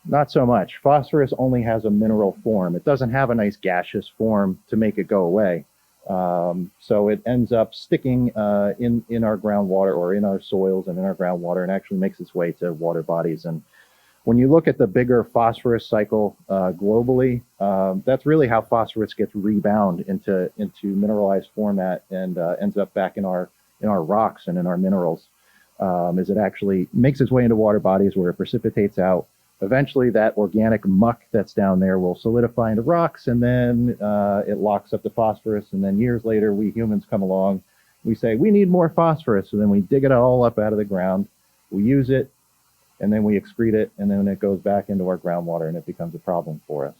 [SPEAKER 7] not so much. Phosphorus only has a mineral form. It doesn't have a nice gaseous form to make it go away. So it ends up sticking in our groundwater or in our soils and in our groundwater, and actually makes its way to water bodies. And when you look at the bigger phosphorus cycle globally, that's really how phosphorus gets rebound into mineralized format and ends up back in our rocks and in our minerals. Is it actually makes its way into water bodies where it precipitates out. Eventually, that organic muck that's down there will solidify into rocks, and then it locks up the phosphorus. And then years later, we humans come along. We say, we need more phosphorus. So then we dig it all up out of the ground. We use it, and then we excrete it, and then it goes back into our groundwater, and it becomes a problem for us.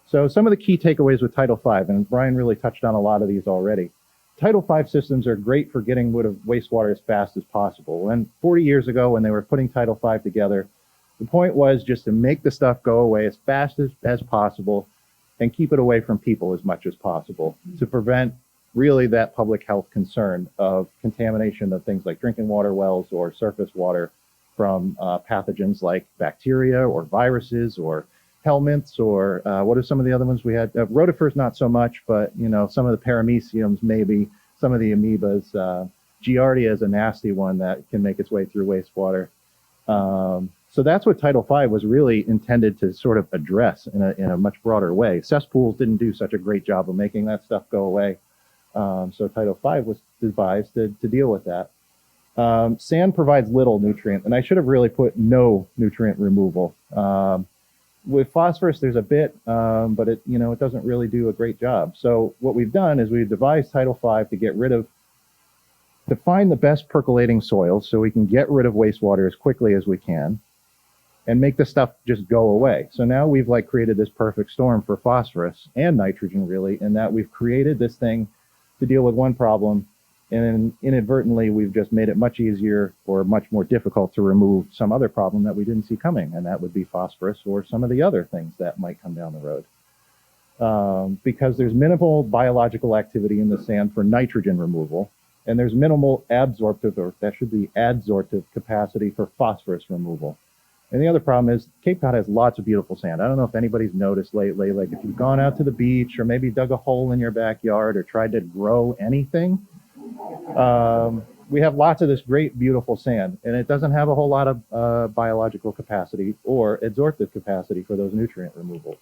[SPEAKER 7] So some of the key takeaways with Title V, and Brian really touched on a lot of these already. Title V systems are great for getting rid of wastewater as fast as possible. And 40 years ago, when they were putting Title V together, the point was just to make the stuff go away as fast as possible and keep it away from people as much as possible to prevent really that public health concern of contamination of things like drinking water wells or surface water from pathogens like bacteria or viruses or helminths, or what are some of the other ones we had? Rotifers, not so much, but some of the parameciums, maybe some of the amoebas. Giardia is a nasty one that can make its way through wastewater. So that's what Title V was really intended to sort of address in a much broader way. Cesspools didn't do such a great job of making that stuff go away. So Title V was devised to deal with that. Sand provides little nutrient, and I should have really put no nutrient removal. With phosphorus, there's a bit, but it doesn't really do a great job. So what we've done is we've devised Title V to find the best percolating soils so we can get rid of wastewater as quickly as we can and make the stuff just go away. So now we've created this perfect storm for phosphorus and nitrogen, really, in that we've created this thing to deal with one problem, and inadvertently we've just made it much easier or much more difficult to remove some other problem that we didn't see coming, and that would be phosphorus or some of the other things that might come down the road. Because there's minimal biological activity in the sand for nitrogen removal, and there's minimal absorptive, or that should be adsorptive capacity for phosphorus removal. And the other problem is Cape Cod has lots of beautiful sand. I don't know if anybody's noticed lately, if you've gone out to the beach or maybe dug a hole in your backyard or tried to grow anything, we have lots of this great, beautiful sand, and it doesn't have a whole lot of biological capacity or adsorptive capacity for those nutrient removals.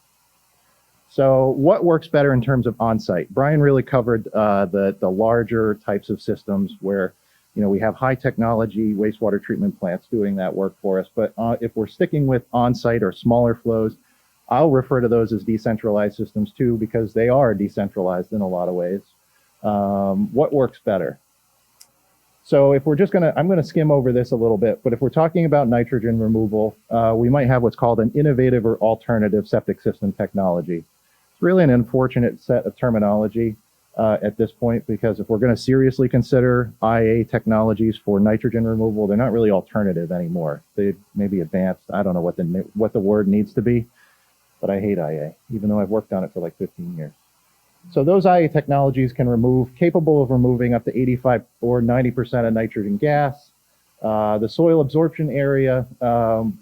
[SPEAKER 7] So what works better in terms of on-site? Brian really covered the larger types of systems where We have high technology wastewater treatment plants doing that work for us. But if we're sticking with on-site or smaller flows, I'll refer to those as decentralized systems too, because they are decentralized in a lot of ways. What works better? So if we're just I'm gonna skim over this a little bit, but if we're talking about nitrogen removal, we might have what's called an innovative or alternative septic system technology. It's really an unfortunate set of terminology at this point, because if we're gonna seriously consider IA technologies for nitrogen removal, they're not really alternative anymore. They may be advanced. I don't know what the word needs to be, but I hate IA, even though I've worked on it for like 15 years. So those IA technologies can capable of removing up to 85 or 90% of nitrogen gas, the soil absorption area,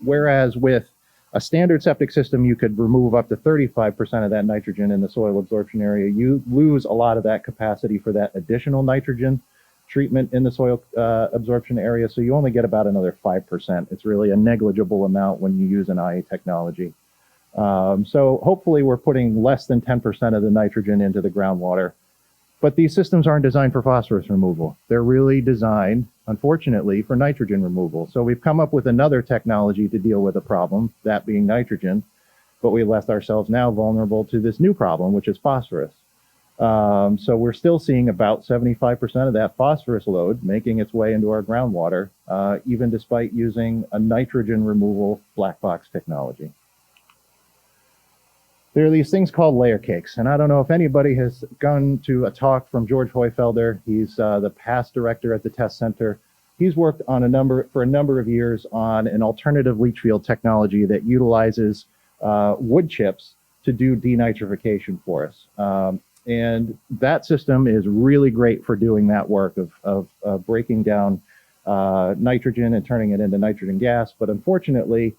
[SPEAKER 7] whereas with a standard septic system, you could remove up to 35% of that nitrogen in the soil absorption area. You lose a lot of that capacity for that additional nitrogen treatment in the soil absorption area, so you only get about another 5%. It's really a negligible amount when you use an IA technology. So hopefully we're putting less than 10% of the nitrogen into the groundwater. But these systems aren't designed for phosphorus removal. They're really designed, unfortunately, for nitrogen removal. So we've come up with another technology to deal with a problem, that being nitrogen, but we left ourselves now vulnerable to this new problem, which is phosphorus. So we're still seeing about 75% of that phosphorus load making its way into our groundwater, even despite using a nitrogen removal black box technology. There are these things called layer cakes, and I don't know if anybody has gone to a talk from George Heufelder. He's the past director at the test center. He's worked on for a number of years on an alternative leach field technology that utilizes wood chips to do denitrification for us. And that system is really great for doing that work of breaking down nitrogen and turning it into nitrogen gas, but unfortunately,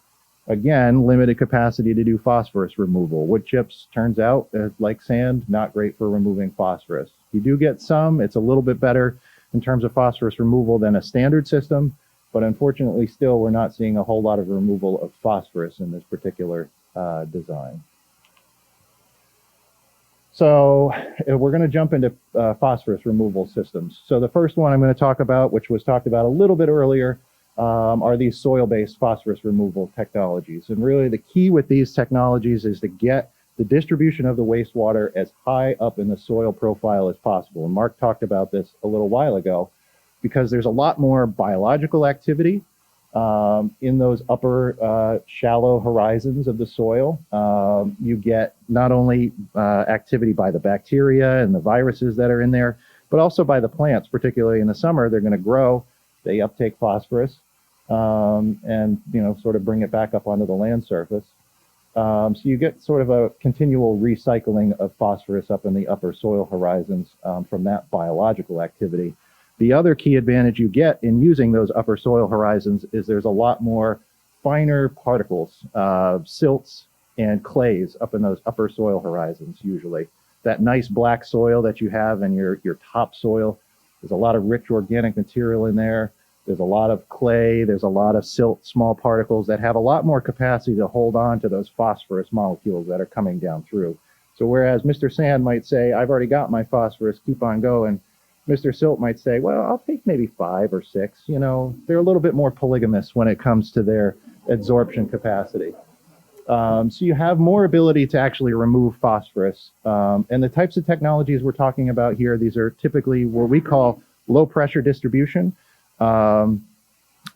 [SPEAKER 7] again, limited capacity to do phosphorus removal. Wood chips, turns out, like sand, not great for removing phosphorus. You do get some. It's a little bit better in terms of phosphorus removal than a standard system, but unfortunately still we're not seeing a whole lot of removal of phosphorus in this particular design. So we're going to jump into phosphorus removal systems. So the first one I'm going to talk about, which was talked about a little bit earlier, are these soil-based phosphorus removal technologies. And really the key with these technologies is to get the distribution of the wastewater as high up in the soil profile as possible. And Mark talked about this a little while ago, because there's a lot more biological activity in those upper shallow horizons of the soil. You get not only activity by the bacteria and the viruses that are in there, but also by the plants, particularly in the summer. They're going to grow, they uptake phosphorus, and sort of bring it back up onto the land surface. So you get sort of a continual recycling of phosphorus up in the upper soil horizons from that biological activity. The other key advantage you get in using those upper soil horizons is there's a lot more finer particles, silts and clays up in those upper soil horizons usually. That nice black soil that you have in your topsoil, there's a lot of rich organic material in there. There's a lot of clay, there's a lot of silt, small particles that have a lot more capacity to hold on to those phosphorus molecules that are coming down through. So whereas Mr. Sand might say, I've already got my phosphorus, keep on going, Mr. Silt might say, well, I'll take maybe 5 or 6. They're a little bit more polygamous when it comes to their absorption capacity. So you have more ability to actually remove phosphorus. And the types of technologies we're talking about here, these are typically what we call low pressure distribution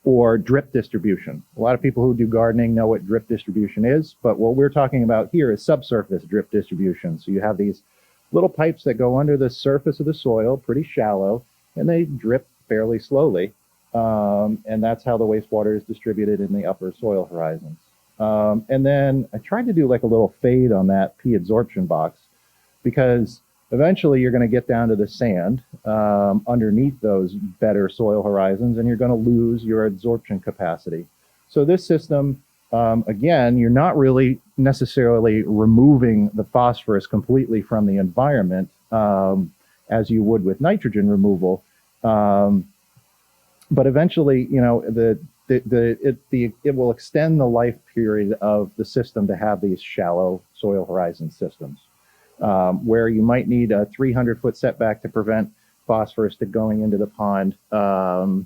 [SPEAKER 7] or drip distribution. A lot of people who do gardening know what drip distribution is, but what we're talking about here is subsurface drip distribution. So you have these little pipes that go under the surface of the soil, pretty shallow, and they drip fairly slowly. And that's how the wastewater is distributed in the upper soil horizons. And then I tried to do like a little fade on that P adsorption box, because eventually you're going to get down to the sand underneath those better soil horizons, and you're going to lose your absorption capacity. So this system, again, you're not really necessarily removing the phosphorus completely from the environment as you would with nitrogen removal. But eventually, it will extend the life period of the system to have these shallow soil horizon systems, where you might need a 300-foot setback to prevent phosphorus to going into the pond. As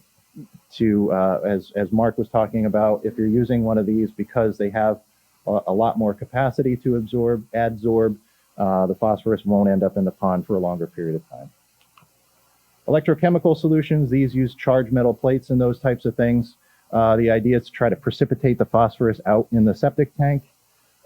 [SPEAKER 7] Mark was talking about, if you're using one of these, because they have a lot more capacity to adsorb, the phosphorus won't end up in the pond for a longer period of time. Electrochemical solutions, these use charged metal plates and those types of things. The idea is to try to precipitate the phosphorus out in the septic tank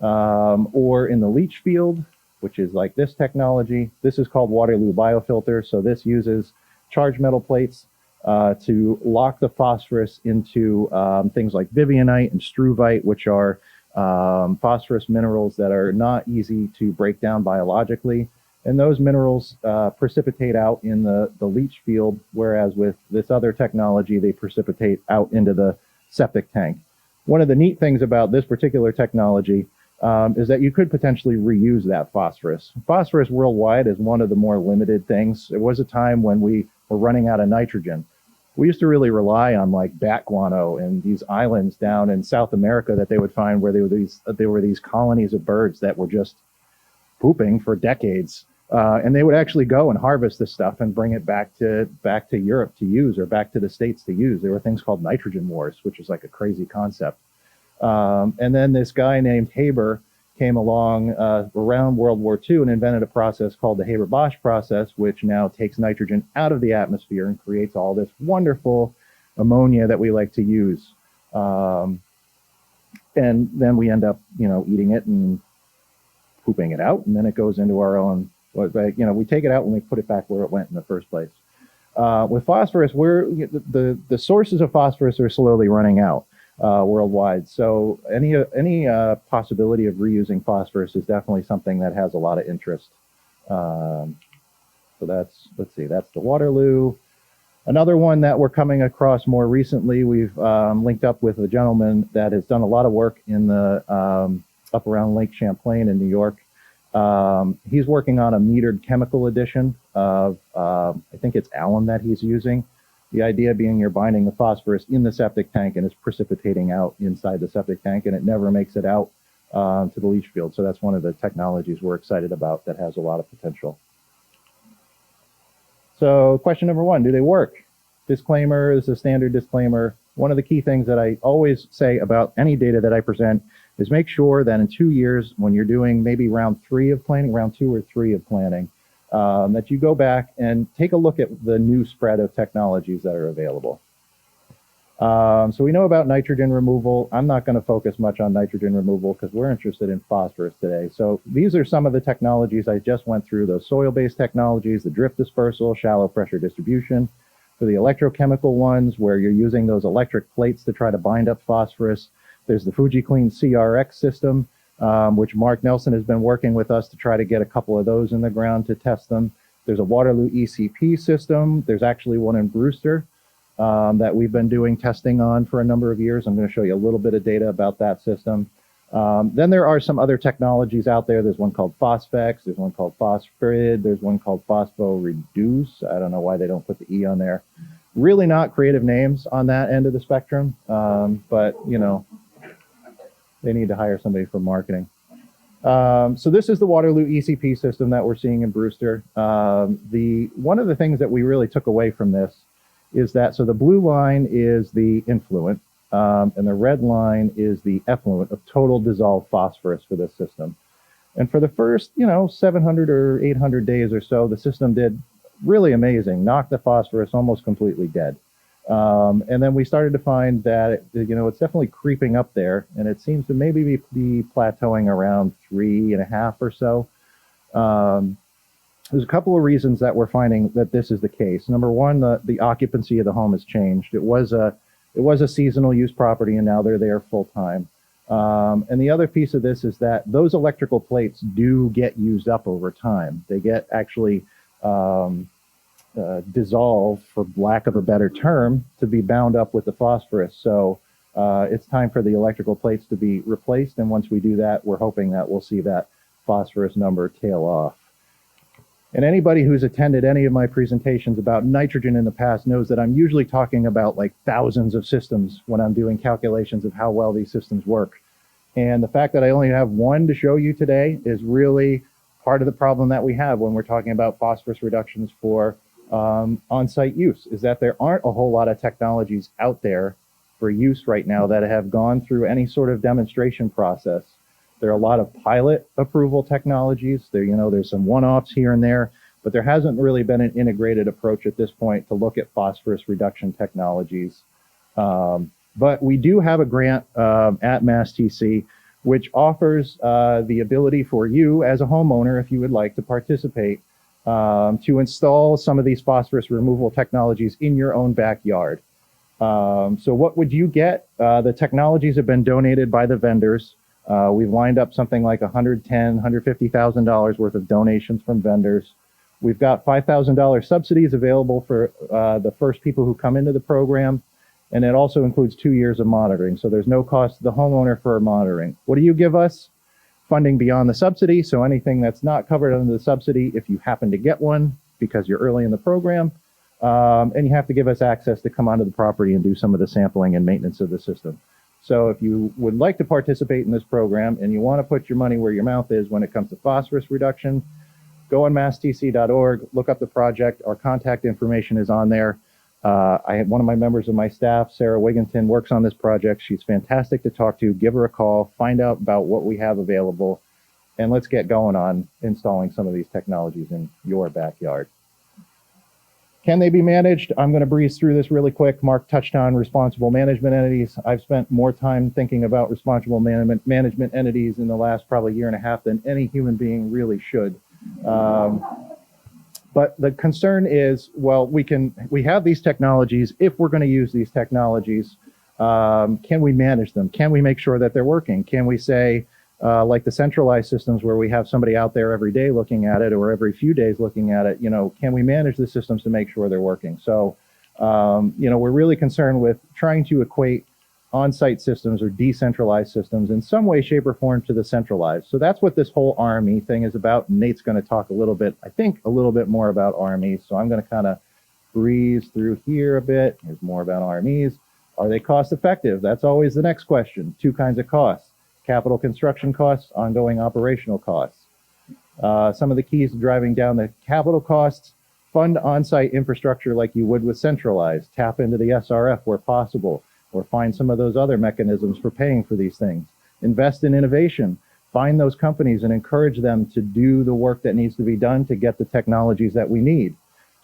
[SPEAKER 7] or in the leach field, which is like this technology. This is called Waterloo biofilter. So this uses charged metal plates to lock the phosphorus into things like vivianite and struvite, which are phosphorus minerals that are not easy to break down biologically. And those minerals precipitate out in the leach field, whereas with this other technology, they precipitate out into the septic tank. One of the neat things about this particular technology is that you could potentially reuse that phosphorus. Phosphorus worldwide is one of the more limited things. There was a time when we were running out of nitrogen. We used to really rely on like bat guano and these islands down in South America that they would find where there were these colonies of birds that were just pooping for decades. And they would actually go and harvest this stuff and bring it back to Europe to use, or back to the States to use. There were things called nitrogen wars, which is like a crazy concept. And then this guy named Haber came along around World War II and invented a process called the Haber-Bosch process, which now takes nitrogen out of the atmosphere and creates all this wonderful ammonia that we like to use. And then we end up, eating it and pooping it out, and then it goes into our own. We take it out and we put it back where it went in the first place. With phosphorus, the sources of phosphorus are slowly running out worldwide. So any possibility of reusing phosphorus is definitely something that has a lot of interest. So that's the Waterloo. Another one that we're coming across more recently, we've linked up with a gentleman that has done a lot of work in the up around Lake Champlain in New York. He's working on a metered chemical addition of, I think it's alum that he's using. The idea being you're binding the phosphorus in the septic tank and it's precipitating out inside the septic tank, and it never makes it out to the leach field. So that's one of the technologies we're excited about that has a lot of potential. So question number one, do they work? Disclaimer is a standard disclaimer. One of the key things that I always say about any data that I present is make sure that in 2 years, when you're doing maybe round 2 or 3 of planning, that you go back and take a look at the new spread of technologies that are available. So we know about nitrogen removal. I'm not going to focus much on nitrogen removal because we're interested in phosphorus today. So these are some of the technologies I just went through, those soil-based technologies, the drift dispersal, shallow pressure distribution. For the electrochemical ones, where you're using those electric plates to try to bind up phosphorus, there's the FujiClean CRX system, which Mark Nelson has been working with us to try to get a couple of those in the ground to test them. There's a Waterloo ECP system. There's actually one in Brewster that we've been doing testing on for a number of years. I'm going to show you a little bit of data about that system. Then there are some other technologies out there. There's one called Phosphex. There's one called Phosphorid. There's one called Phosphoreduce. I don't know why they don't put the E on there. Really not creative names on that end of the spectrum, but they need to hire somebody for marketing. So this is the Waterloo ECP system that we're seeing in Brewster. One of the things that we really took away from this is that, so the blue line is the influent, and the red line is the effluent of total dissolved phosphorus for this system. And for the first, 700 or 800 days or so, the system did really amazing, knocked the phosphorus almost completely dead. And then we started to find that, it's definitely creeping up there, and it seems to maybe be plateauing around 3.5 or so. There's a couple of reasons that we're finding that this is the case. Number one, the occupancy of the home has changed. It was a seasonal use property, and now they're there full time. And the other piece of this is that those electrical plates do get used up over time. They get actually dissolved, for lack of a better term, to be bound up with the phosphorus. So it's time for the electrical plates to be replaced. And once we do that, we're hoping that we'll see that phosphorus number tail off. And anybody who's attended any of my presentations about nitrogen in the past knows that I'm usually talking about like thousands of systems when I'm doing calculations of how well these systems work. And the fact that I only have one to show you today is really part of the problem that we have when we're talking about phosphorus reductions for on-site use, is that there aren't a whole lot of technologies out there for use right now that have gone through any sort of demonstration process. There are a lot of pilot approval technologies. There's some one-offs here and there, but there hasn't really been an integrated approach at this point to look at phosphorus reduction technologies. But we do have a grant at MassTC which offers the ability for you as a homeowner, if you would like to participate, to install some of these phosphorus removal technologies in your own backyard. So what would you get? The technologies have been donated by the vendors. We've lined up something like $110,000, $150,000 worth of donations from vendors. We've got $5,000 subsidies available for the first people who come into the program. And it also includes 2 years of monitoring. So there's no cost to the homeowner for monitoring. What do you give us? Funding beyond the subsidy. So anything that's not covered under the subsidy, if you happen to get one because you're early in the program, and you have to give us access to come onto the property and do some of the sampling and maintenance of the system. So if you would like to participate in this program and you want to put your money where your mouth is when it comes to phosphorus reduction, go on masstc.org, look up the project. Our contact information is on there. I had one of my members of my staff, Sarah Wigginton, works on this project. She's fantastic to talk to. Give her a call, find out about what we have available, and let's get going on installing some of these technologies in your backyard. Can they be managed? I'm going to breeze through this really quick. Mark touched on responsible management entities. I've spent more time thinking about responsible management entities in the last probably year and a half than any human being really should. But the concern is, well, we have these technologies. If we're going to use these technologies, can we manage them? Can we make sure that they're working? Can we say, like the centralized systems where we have somebody out there every day looking at it or every few days looking at it, can we manage the systems to make sure they're working? So, we're really concerned with trying to equate on-site systems or decentralized systems in some way, shape, or form to the centralized. So that's what this whole RME thing is about. Nate's going to talk a little bit more about RMEs. So I'm going to kind of breeze through here a bit. Here's more about RMEs. Are they cost effective? That's always the next question. Two kinds of costs: capital construction costs, ongoing operational costs. Some of the keys to driving down the capital costs: fund on-site infrastructure like you would with centralized, tap into the SRF where possible, or find some of those other mechanisms for paying for these things. Invest in innovation. Find those companies and encourage them to do the work that needs to be done to get the technologies that we need.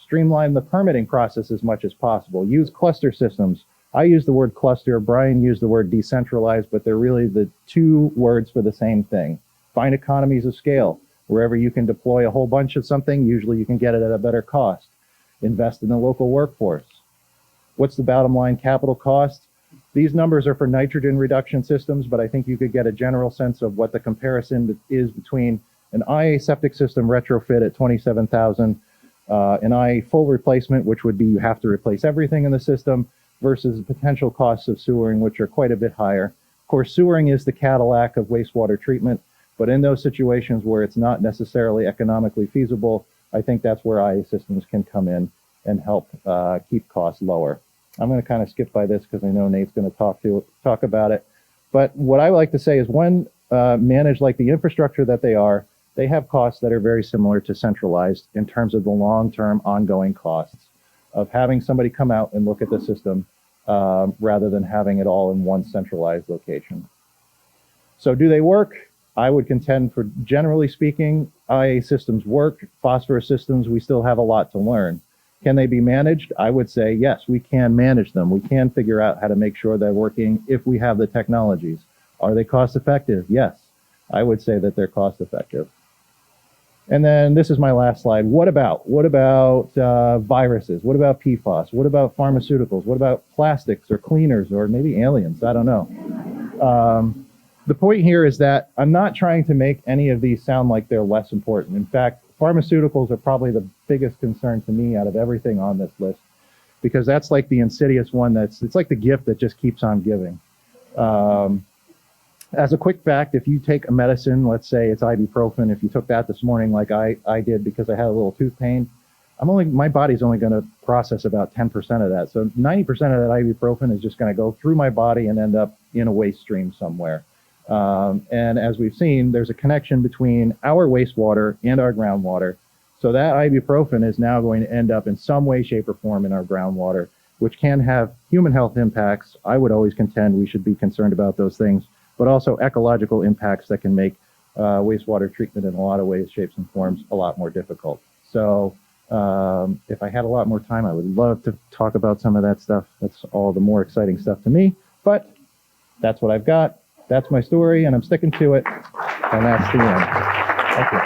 [SPEAKER 7] Streamline the permitting process as much as possible. Use cluster systems. I use the word cluster. Brian used the word decentralized, but they're really the two words for the same thing. Find economies of scale. Wherever you can deploy a whole bunch of something, usually you can get it at a better cost. Invest in the local workforce. What's the bottom line capital cost? These numbers are for nitrogen reduction systems, but I think you could get a general sense of what the comparison is between an IA septic system retrofit at $27,000, an IA full replacement, which would be you have to replace everything in the system, versus the potential costs of sewering, which are quite a bit higher. Of course, sewering is the Cadillac of wastewater treatment, but in those situations where it's not necessarily economically feasible, I think that's where IA systems can come in and help keep costs lower. I'm going to kind of skip by this because I know Nate's going to talk about it. But what I like to say is when managed like the infrastructure that they have costs that are very similar to centralized in terms of the long-term ongoing costs of having somebody come out and look at the system rather than having it all in one centralized location. So do they work? I would contend for, generally speaking, IA systems work. Phosphorus systems, we still have a lot to learn. Can they be managed? I would say, yes, we can manage them. We can figure out how to make sure they're working if we have the technologies. Are they cost effective? Yes, I would say that they're cost effective. And then this is my last slide. What about viruses? What about PFAS? What about pharmaceuticals? What about plastics or cleaners or maybe aliens? I don't know. The point here is that I'm not trying to make any of these sound like they're less important. In fact, pharmaceuticals are probably the biggest concern to me out of everything on this list, because that's like the insidious one. It's like the gift that just keeps on giving. As a quick fact, if you take a medicine, let's say it's ibuprofen, if you took that this morning like I did because I had a little tooth pain, my body's only going to process about 10% of that. So 90% of that ibuprofen is just going to go through my body and end up in a waste stream somewhere. And as we've seen, there's a connection between our wastewater and our groundwater. So that ibuprofen is now going to end up in some way, shape, or form in our groundwater, which can have human health impacts. I would always contend we should be concerned about those things, but also ecological impacts that can make wastewater treatment in a lot of ways, shapes, and forms a lot more difficult. So if I had a lot more time, I would love to talk about some of that stuff. That's all the more exciting stuff to me, but that's what I've got. That's my story, and I'm sticking to it, and that's the end. Thank you.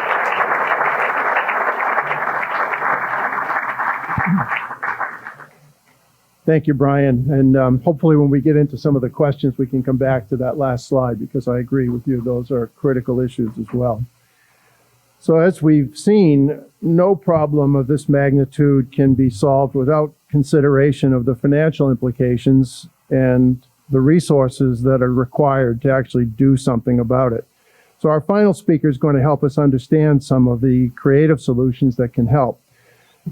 [SPEAKER 3] Thank you, Brian. And hopefully when we get into some of the questions, we can come back to that last slide, because I agree with you. Those are critical issues as well. So as we've seen, no problem of this magnitude can be solved without consideration of the financial implications and the resources that are required to actually do something about it. So our final speaker is going to help us understand some of the creative solutions that can help.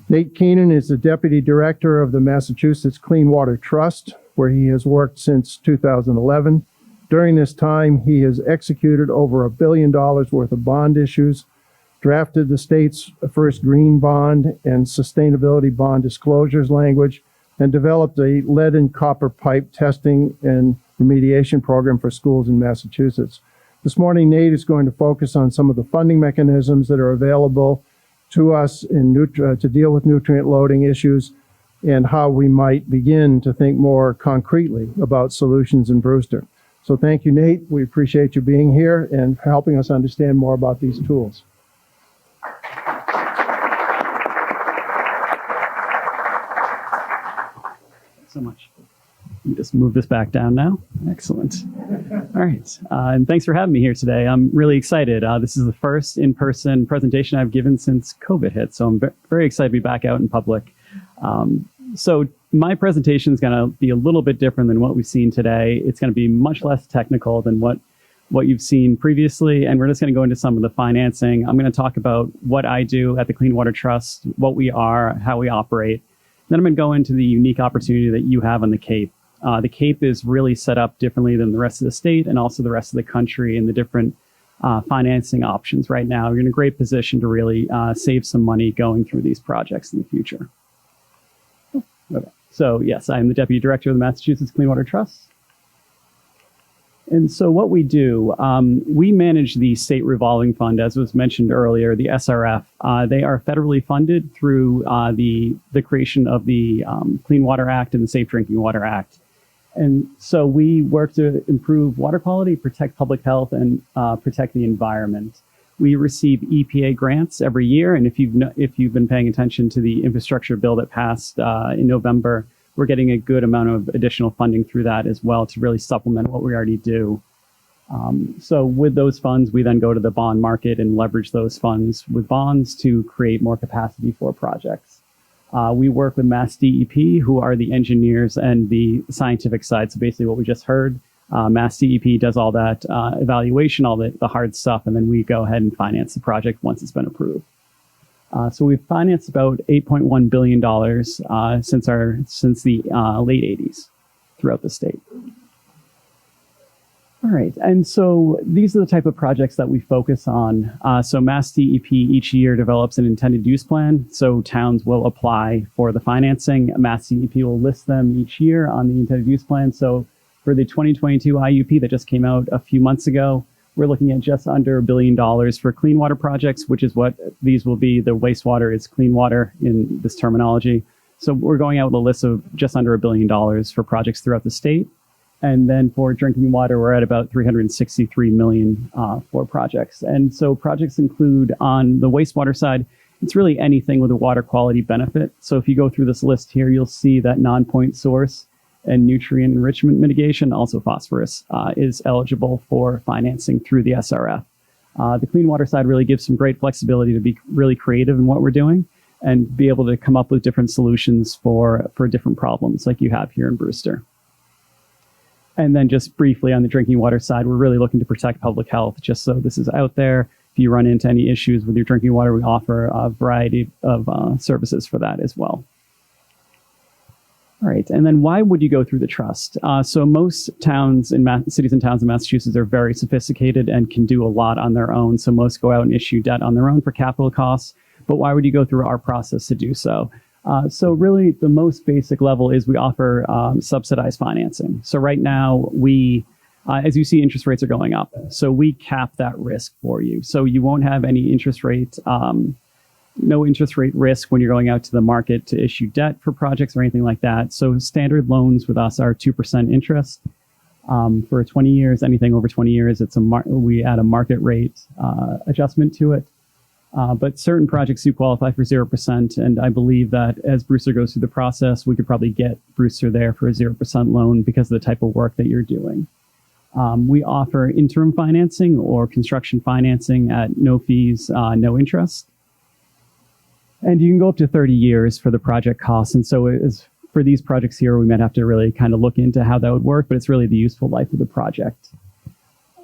[SPEAKER 3] Nate Keenan is the Deputy Director of the Massachusetts Clean Water Trust, where he has worked since 2011. During this time, he has executed over $1 billion worth of bond issues, drafted the state's first green bond and sustainability bond disclosures language, and developed a lead and copper pipe testing and remediation program for schools in Massachusetts. This morning, Nate is going to focus on some of the funding mechanisms that are available to us to deal with nutrient loading issues, and how we might begin to think more concretely about solutions in Brewster. So thank you, Nate. We appreciate you being here and helping us understand more about these tools.
[SPEAKER 8] So much. Let me just move this back down now. Excellent. All right. And thanks for having me here today. I'm really excited. This is the first in-person presentation I've given since COVID hit. So I'm very excited to be back out in public. So my presentation is going to be a little bit different than what we've seen today. It's going to be much less technical than what you've seen previously. And we're just going to go into some of the financing. I'm going to talk about what I do at the Clean Water Trust, what we are, how we operate. Then I'm going to go into the unique opportunity that you have on the Cape. The Cape is really set up differently than the rest of the state and also the rest of the country, and the different financing options right now. You're in a great position to really save some money going through these projects in the future. Okay. So yes, I'm the Deputy Director of the Massachusetts Clean Water Trust. And so what we do, we manage the state revolving fund, as was mentioned earlier, the SRF. They are federally funded through the creation of the Clean Water Act and the Safe Drinking Water Act. And so we work to improve water quality, protect public health, and protect the environment. We receive EPA grants every year, and if you've been paying attention to the infrastructure bill that passed in November, we're getting a good amount of additional funding through that as well to really supplement what we already do. So with those funds, we then go to the bond market and leverage those funds with bonds to create more capacity for projects. We work with Mass DEP, who are the engineers and the scientific side. So basically what we just heard, Mass DEP does all that evaluation, all the hard stuff, and then we go ahead and finance the project once it's been approved. So we've financed about $8.1 billion since the late 80s throughout the state. All right, and so these are the type of projects that we focus on. So Mass DEP each year develops an intended use plan, so towns will apply for the financing. Mass DEP will list them each year on the intended use plan. So for the 2022 IUP that just came out a few months ago, we're looking at just under $1 billion for clean water projects, which is what these will be. The wastewater is clean water in this terminology. So we're going out with a list of just under $1 billion for projects throughout the state. And then for drinking water, we're at about $363 million for projects. And so projects include, on the wastewater side, it's really anything with a water quality benefit. So if you go through this list here, you'll see that non-point source and nutrient enrichment mitigation, also phosphorus, is eligible for financing through the SRF. The clean water side really gives some great flexibility to be really creative in what we're doing and be able to come up with different solutions for different problems like you have here in Brewster. And then just briefly on the drinking water side, we're really looking to protect public health, just so this is out there. If you run into any issues with your drinking water, we offer a variety of services for that as well. All right, and then why would you go through the trust? So most towns and cities and towns in Massachusetts are very sophisticated and can do a lot on their own. So most go out and issue debt on their own for capital costs. but why would you go through our process to do so? So really, the most basic level is we offer subsidized financing. So right now, we, as you see, interest rates are going up. So we cap that risk for you. So you won't have any interest rate, no interest rate risk when you're going out to the market to issue debt for projects or anything like that. So standard loans with us are 2% interest. For 20 years, anything over 20 years, we add a market rate adjustment to it. But certain projects do qualify for 0%. And I believe that as Brewster goes through the process, we could probably get Brewster there for a 0% loan because of the type of work that you're doing. We offer interim financing or construction financing at no fees, no interest. And you can go up to 30 years for the project costs. And so for these projects here, we might have to really kind of look into how that would work, but it's really the useful life of the project.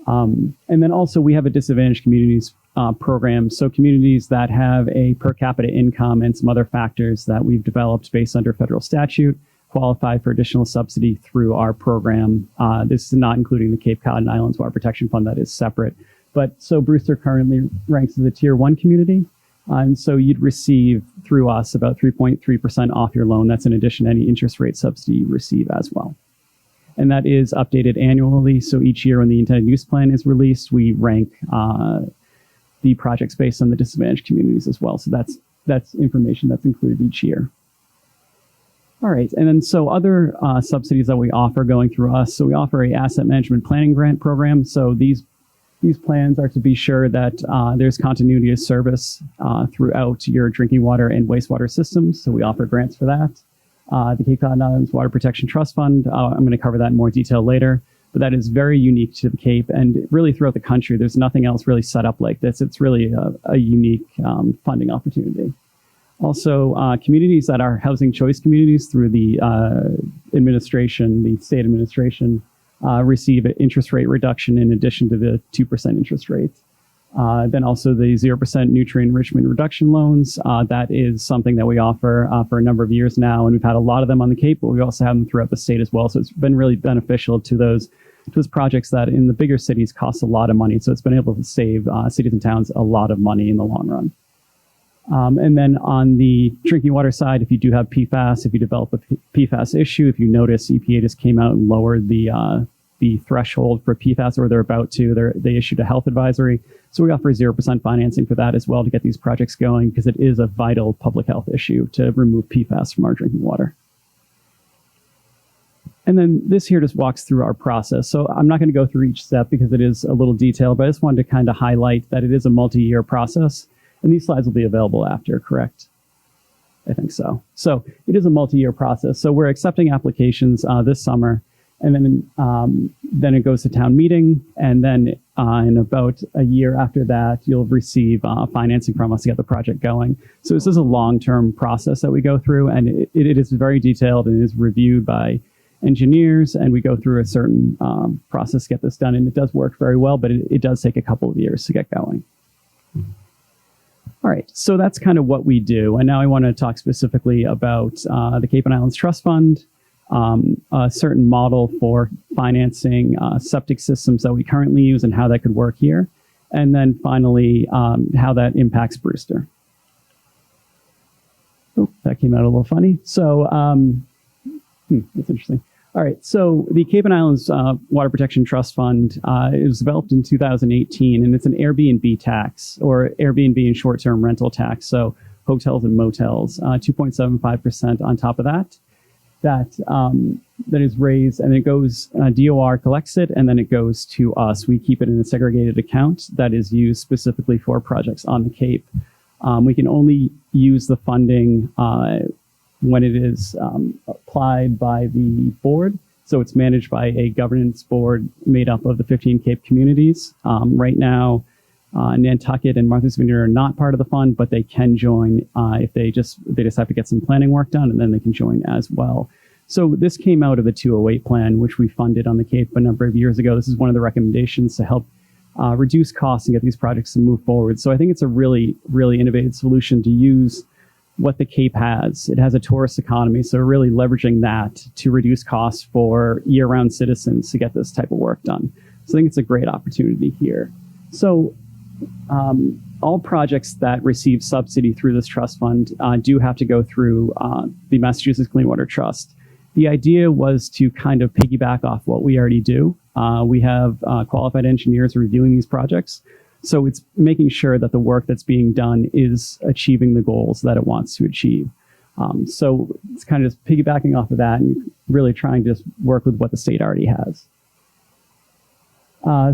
[SPEAKER 8] And then also we have a disadvantaged communities program. So communities that have a per capita income and some other factors that we've developed based under federal statute qualify for additional subsidy through our program. This is not including the Cape Cod and Islands Water Protection Fund, that is separate. But so Brewster currently ranks as a tier 1 community. And so you'd receive through us about 3.3% off your loan. That's in addition to any interest rate subsidy you receive as well. And that is updated annually. So each year when the intended use plan is released, we rank the projects based on the disadvantaged communities as well. So that's information that's included each year. All right, and then so other subsidies that we offer going through us. So we offer a asset management planning grant program. So these plans are to be sure that there's continuity of service throughout your drinking water and wastewater systems. So we offer grants for that. The Cape Cod and Islands Water Protection Trust Fund, I'm going to cover that in more detail later, but that is very unique to the Cape and really throughout the country. There's nothing else really set up like this. It's really a unique funding opportunity. Also, communities that are housing choice communities through the administration, the state administration, receive an interest rate reduction in addition to the 2% interest rate. Then also the 0% nutrient enrichment reduction loans. That is something that we offer for a number of years now, and we've had a lot of them on the Cape, but we also have them throughout the state as well. So it's been really beneficial to those projects that in the bigger cities cost a lot of money. So it's been able to save cities and towns a lot of money in the long run. And then on the drinking water side, if you do have PFAS, if you develop a PFAS issue, if you notice EPA just came out and lowered the threshold for PFAS, or they're about to, they issued a health advisory. So we offer 0% financing for that as well to get these projects going because it is a vital public health issue to remove PFAS from our drinking water. And then this here just walks through our process. So I'm not going to go through each step because it is a little detailed, but I just wanted to kind of highlight that it is a multi-year process. And these slides will be available after, correct? I think so. So it is a multi-year process. So we're accepting applications this summer, and then it goes to town meeting, and then in about a year after that, you'll receive financing from us to get the project going. So this is a long-term process that we go through, and it is very detailed and is reviewed by engineers, and we go through a certain process to get this done, and it does work very well, but it does take a couple of years to get going. All right, so that's kind of what we do. And now I want to talk specifically about the Cape and Islands Trust Fund, a certain model for financing septic systems that we currently use and how that could work here. And then finally, how that impacts Brewster. Oh, that came out a little funny. So that's interesting. All right, so the Cape and Islands Water Protection Trust Fund it was developed in 2018, and it's an Airbnb tax, or Airbnb and short-term rental tax, so hotels and motels, 2.75% on top of that. That is raised, and it goes, DOR collects it, and then it goes to us. We keep it in a segregated account that is used specifically for projects on the Cape. We can only use the funding when it is applied by the board. So it's managed by a governance board made up of the 15 Cape communities. Right now, Nantucket and Martha's Vineyard are not part of the fund, but they can join if they just have to get some planning work done, and then they can join as well. So this came out of the 208 plan, which we funded on the Cape a number of years ago. This is one of the recommendations to help reduce costs and get these projects to move forward. So I think it's a really, really innovative solution to use what the Cape has. It has a tourist economy, so really leveraging that to reduce costs for year-round citizens to get this type of work done. So I think it's a great opportunity here. So all projects that receive subsidy through this trust fund do have to go through the Massachusetts Clean Water Trust. The idea was to kind of piggyback off what we already do. We have qualified engineers reviewing these projects. So it's making sure that the work that's being done is achieving the goals that it wants to achieve. So it's kind of just piggybacking off of that and really trying to just work with what the state already has.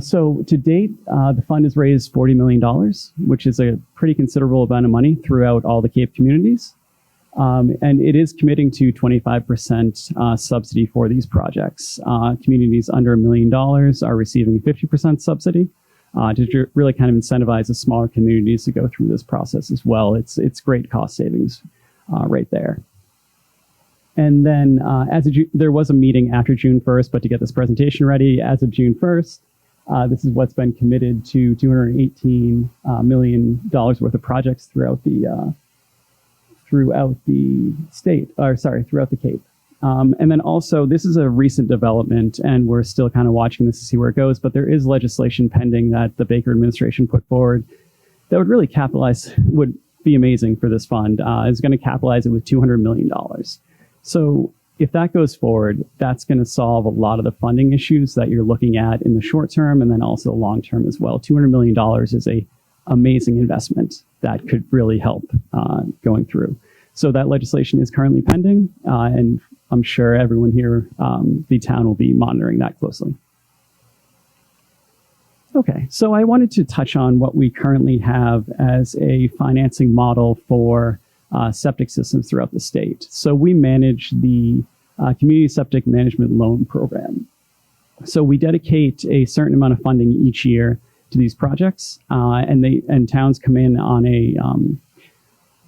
[SPEAKER 8] So to date, the fund has raised $40 million, which is a pretty considerable amount of money throughout all the Cape communities. And it is committing to 25% subsidy for these projects. Communities under $1 million are receiving 50% subsidy to really kind of incentivize the smaller communities to go through this process as well. It's great cost savings right there. And then there was a meeting after June 1st, but to get this presentation ready, as of June 1st, this is what's been committed to $218 million worth of projects throughout the state, or sorry, throughout the Cape. And then also, this is a recent development, and we're still kind of watching this to see where it goes, but there is legislation pending that the Baker administration put forward that would really would be amazing for this fund. It's going to capitalize it with $200 million. So if that goes forward, that's going to solve a lot of the funding issues that you're looking at in the short term and then also long term as well. $200 million is a amazing investment that could really help going through. So that legislation is currently pending, and I'm sure everyone here, the town will be monitoring that closely. Okay, so I wanted to touch on what we currently have as a financing model for septic systems throughout the state. So we manage the Community Septic Management Loan Program. So we dedicate a certain amount of funding each year to these projects, and towns come in on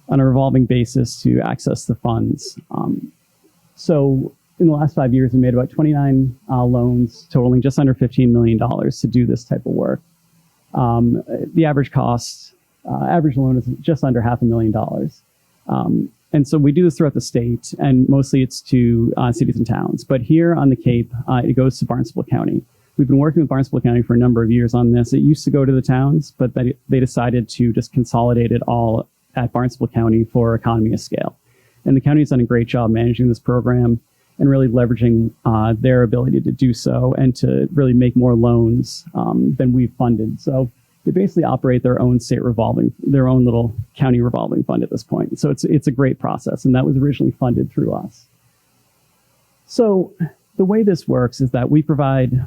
[SPEAKER 8] a revolving basis to access the funds. So in the last 5 years, we made about 29 loans totaling just under $15 million to do this type of work. The average loan is just under $500,000. And so we do this throughout the state, and mostly it's to cities and towns. But here on the Cape, it goes to Barnstable County. We've been working with Barnstable County for a number of years on this. It used to go to the towns, but they decided to just consolidate it all at Barnstable County for economy of scale. And the county has done a great job managing this program and really leveraging their ability to do so and to really make more loans than we've funded. So they basically operate their own their own little county revolving fund at this point. So it's a great process, and that was originally funded through us. So the way this works is that we provide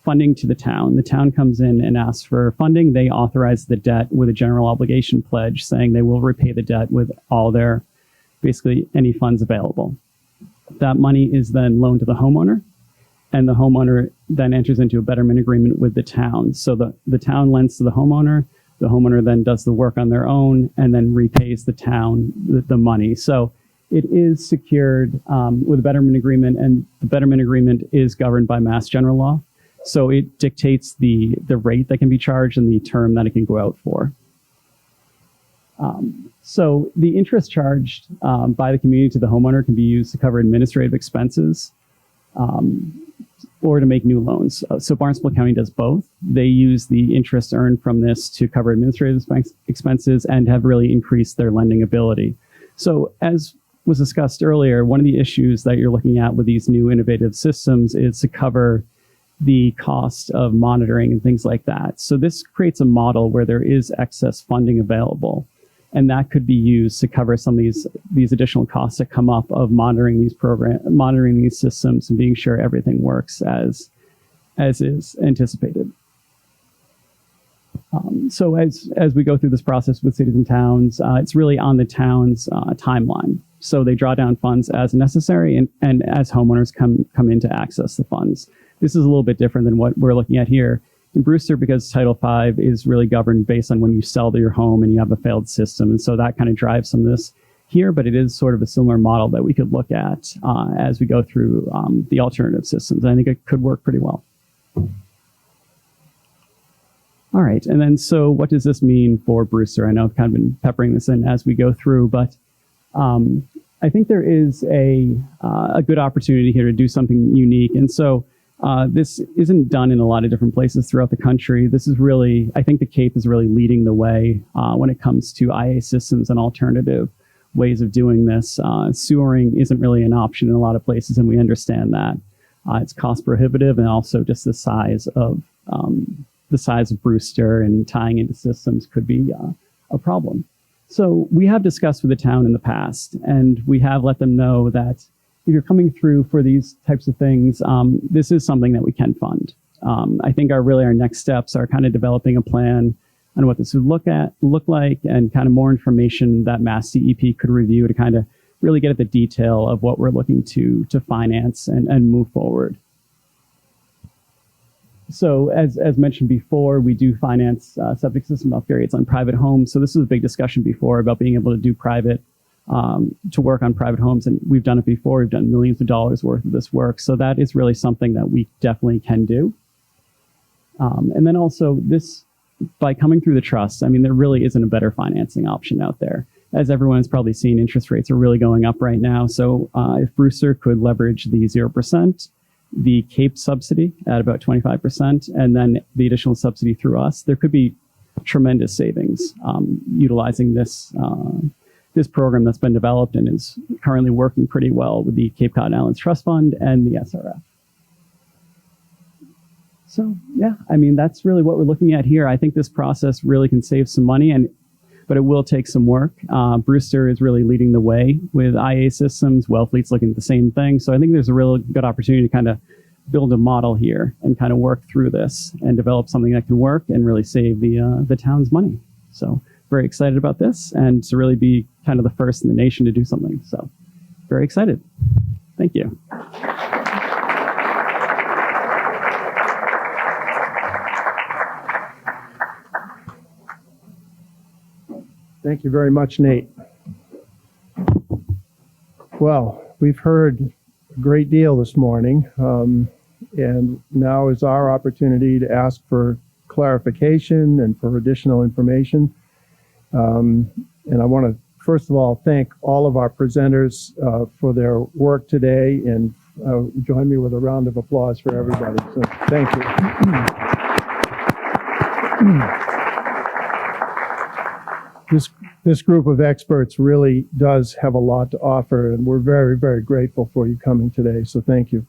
[SPEAKER 8] funding to the town. The town comes in and asks for funding. They authorize the debt with a general obligation pledge saying they will repay the debt with all basically any funds available. That money is then loaned to the homeowner, and the homeowner then enters into a betterment agreement with the town. So the town lends to the homeowner then does the work on their own and then repays the town the money. So it is secured with a betterment agreement, and the betterment agreement is governed by Mass General Law. So it dictates the rate that can be charged and the term that it can go out for. So the interest charged by the community to the homeowner can be used to cover administrative expenses or to make new loans. So Barnstable County does both. They use the interest earned from this to cover administrative expenses and have really increased their lending ability. So as was discussed earlier, one of the issues that you're looking at with these new innovative systems is to cover the cost of monitoring and things like that. So this creates a model where there is excess funding available, and that could be used to cover some of these additional costs that come up of monitoring these systems and being sure everything works as is anticipated. So as we go through this process with cities and towns, it's really on the town's timeline. So they draw down funds as necessary and as homeowners come in to access the funds. This is a little bit different than what we're looking at here in Brewster, because Title V is really governed based on when you sell your home and you have a failed system. And so that kind of drives some of this here, but it is sort of a similar model that we could look at as we go through the alternative systems. I think it could work pretty well. All right, and then so what does this mean for Brewster? I know I've kind of been peppering this in as we go through, but I think there is a good opportunity here to do something unique. And so This isn't done in a lot of different places throughout the country. This is really, I think the Cape is really leading the way when it comes to IA systems and alternative ways of doing this. Sewering isn't really an option in a lot of places, and we understand that. It's cost prohibitive, and also just the size of Brewster and tying into systems could be a problem. So we have discussed with the town in the past, and we have let them know that if you're coming through for these types of things, this is something that we can fund. I think our next steps are kind of developing a plan on what this would look like, and kind of more information that Mass DEP could review to kind of really get at the detail of what we're looking to finance and move forward. So as mentioned before, we do finance septic system upgrades on private homes. So this was a big discussion before about being able to do to work on private homes. And we've done it before. We've done millions of dollars worth of this work. So that is really something that we definitely can do. And then also by coming through the trust, I mean, there really isn't a better financing option out there. As everyone has probably seen, interest rates are really going up right now. So if Brewster could leverage the 0%, the Cape subsidy at about 25%, and then the additional subsidy through us, there could be tremendous savings utilizing this program that's been developed and is currently working pretty well with the Cape Cod Islands Trust Fund and the SRF. So yeah, I mean, that's really what we're looking at here. I think this process really can save some money, but it will take some work. Brewster is really leading the way with IA systems. Wellfleet's looking at the same thing. So I think there's a real good opportunity to kind of build a model here and kind of work through this and develop something that can work and really save the town's money. So very excited about this, and to really be kind of the first in the nation to do something. So very excited. Thank you.
[SPEAKER 3] Thank you very much, Nate. Well, we've heard a great deal this morning, and now is our opportunity to ask for clarification and for additional information. And I want to, first of all, thank all of our presenters for their work today, and join me with a round of applause for everybody. So thank you. This group of experts really does have a lot to offer, and we're very, very grateful for you coming today. So thank you.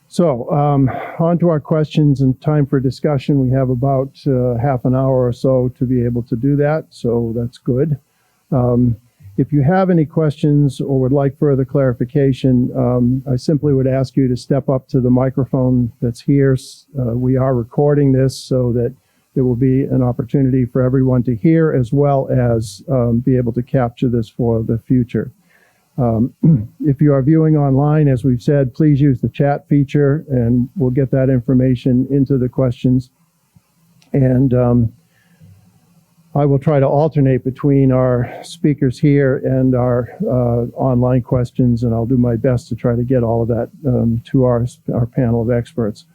[SPEAKER 3] So on to our questions and time for discussion. We have about half an hour or so to be able to do that, so that's good. If you have any questions or would like further clarification, I simply would ask you to step up to the microphone that's here. We are recording this so that there will be an opportunity for everyone to hear, as well as be able to capture this for the future. If you are viewing online, as we've said, please use the chat feature, and we'll get that information into the questions. And I will try to alternate between our speakers here and our online questions, and I'll do my best to try to get all of that to our panel of experts.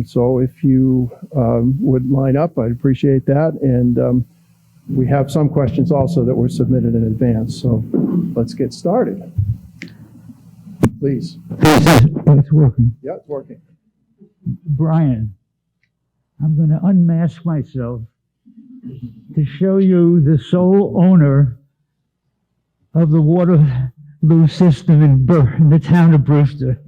[SPEAKER 3] So if you would line up, I'd appreciate that. And we have some questions also that were submitted in advance. So let's get started. Please.
[SPEAKER 9] It's working.
[SPEAKER 3] Yeah, it's working.
[SPEAKER 9] Brian, I'm going to unmask myself to show you the sole owner of the Waterloo system in the town of Brewster.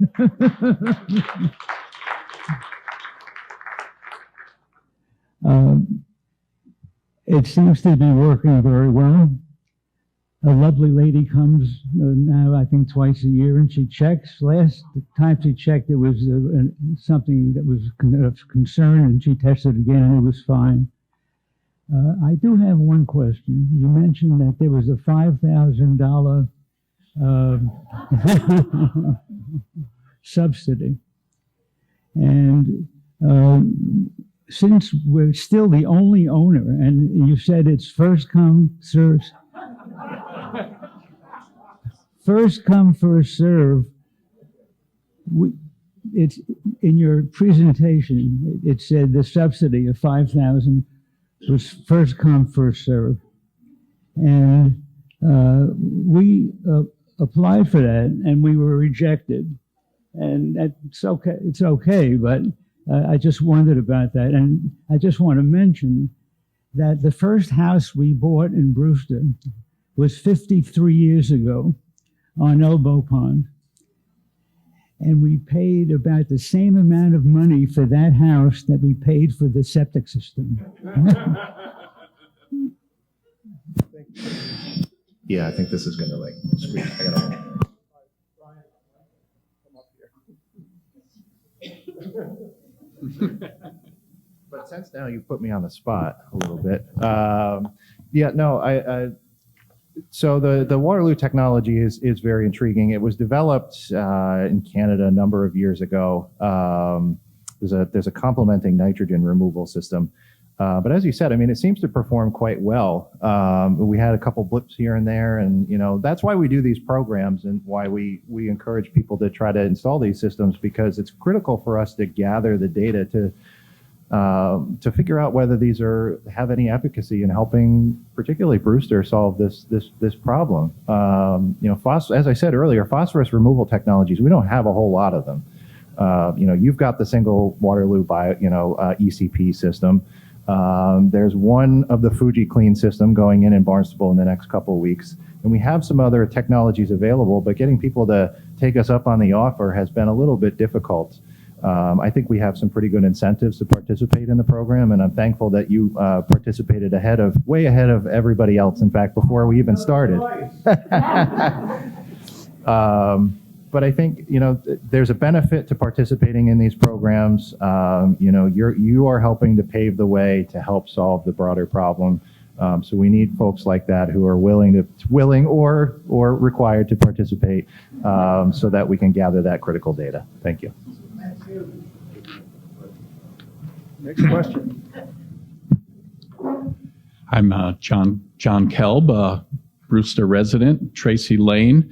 [SPEAKER 9] It seems to be working very well. A lovely lady comes now, I think, twice a year, and she checks. Last time she checked, it was something that was of concern, and she tested again, and it was fine. I do have one question. You mentioned that there was a $5,000 subsidy, and since we're still the only owner, and you said it's first come, first come, first serve. It's in your presentation. It said the subsidy of $5,000 was first come, first serve, and we applied for that, and we were rejected. and it's okay. It's okay, but I just wondered about that, and I just want to mention that the first house we bought in Brewster was 53 years ago on Elbow Pond. And we paid about the same amount of money for that house that we paid for the septic system.
[SPEAKER 7] Yeah, I think this is gonna like squeak. I gotta. But since now you put me on the spot a little bit, yeah, no, so the Waterloo technology is very intriguing. It was developed in Canada a number of years ago. There's a complementing nitrogen removal system. But as you said, I mean, it seems to perform quite well. We had a couple blips here and there, and that's why we do these programs and why we encourage people to try to install these systems, because it's critical for us to gather the data to figure out whether these have any efficacy in helping, particularly Brewster, solve this problem. As I said earlier, phosphorus removal technologies, we don't have a whole lot of them. You've got the single Waterloo ECP system. There's one of the Fuji Clean system going in Barnstable in the next couple of weeks. And we have some other technologies available, but getting people to take us up on the offer has been a little bit difficult. I think we have some pretty good incentives to participate in the program, and I'm thankful that you participated way ahead of everybody else, in fact, before we even started. But I think, there's a benefit to participating in these programs. You are helping to pave the way to help solve the broader problem. So we need folks like that who are willing or required to participate, so that we can gather that critical data. Thank you.
[SPEAKER 3] Next question.
[SPEAKER 10] I'm John Kelb, Brewster resident, Tracy Lane.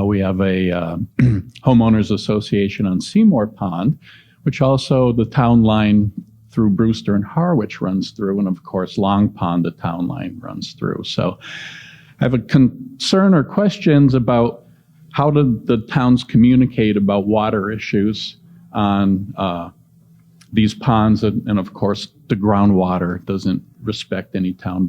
[SPEAKER 10] We have a homeowners association on Seymour Pond, which also the town line through Brewster and Harwich runs through, and of course Long Pond, the town line runs through. So I have a concern or questions about how do the towns communicate about water issues on these ponds, and of course the groundwater doesn't respect any town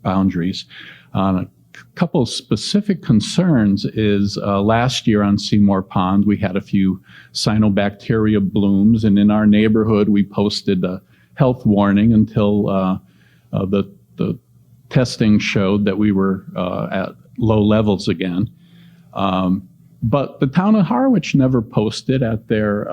[SPEAKER 10] boundaries. A couple of specific concerns is last year on Seymour Pond we had a few cyanobacteria blooms, and in our neighborhood we posted a health warning until the testing showed that we were at low levels again. But the town of Harwich never posted at their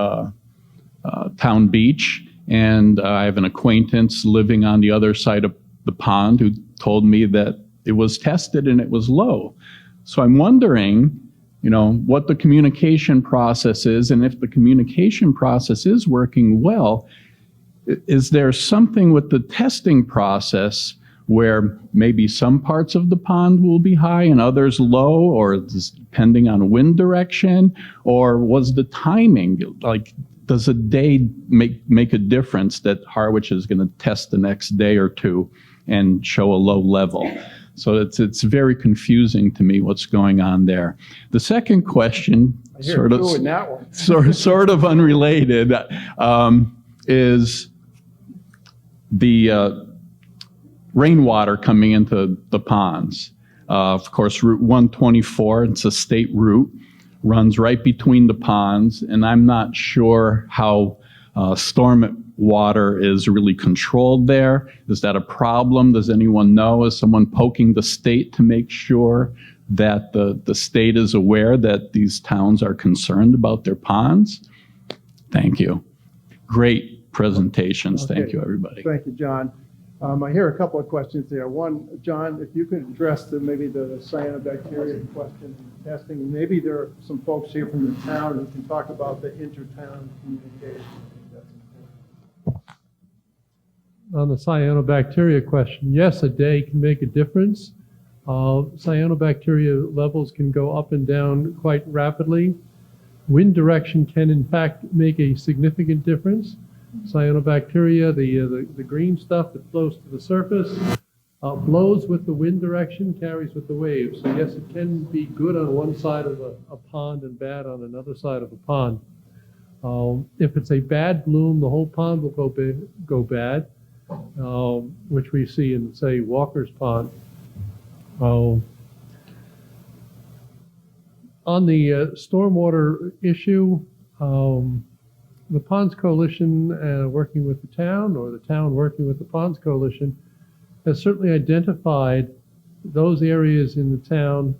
[SPEAKER 10] town beach, and I have an acquaintance living on the other side of the pond who told me that it was tested and it was low. So I'm wondering, what the communication process is, and if the communication process is working well, is there something with the testing process where maybe some parts of the pond will be high and others low, or depending on wind direction, or was the timing, like, does a day make a difference that Harwich is going to test the next day or two and show a low level? So it's very confusing to me what's going on there. The second question, sort of unrelated, is the rainwater coming into the ponds. Of course, Route 124, it's a state route, runs right between the ponds, and I'm not sure how storm water is really controlled there. Is that a problem? Does anyone know? Is someone poking the state to make sure that the state is aware that these towns are concerned about their ponds? Thank you. Great presentations.
[SPEAKER 3] Okay.
[SPEAKER 10] Thank you, everybody.
[SPEAKER 3] Thank you, John. I hear a couple of questions there. One, John, if you could address maybe the cyanobacteria question and testing. Maybe there are some folks here from the town who can talk about the inter-town communication.
[SPEAKER 4] On the cyanobacteria question, yes, a day can make a difference. Cyanobacteria levels can go up and down quite rapidly. Wind direction can, in fact, make a significant difference. Cyanobacteria, the green stuff that flows to the surface, blows with the wind direction, carries with the waves. So yes, it can be good on one side of a pond and bad on another side of a pond. If it's a bad bloom, the whole pond will go bad, which we see in, say, Walker's Pond. On the stormwater issue, the Ponds Coalition working with the town, or the town working with the Ponds Coalition, has certainly identified those areas in the town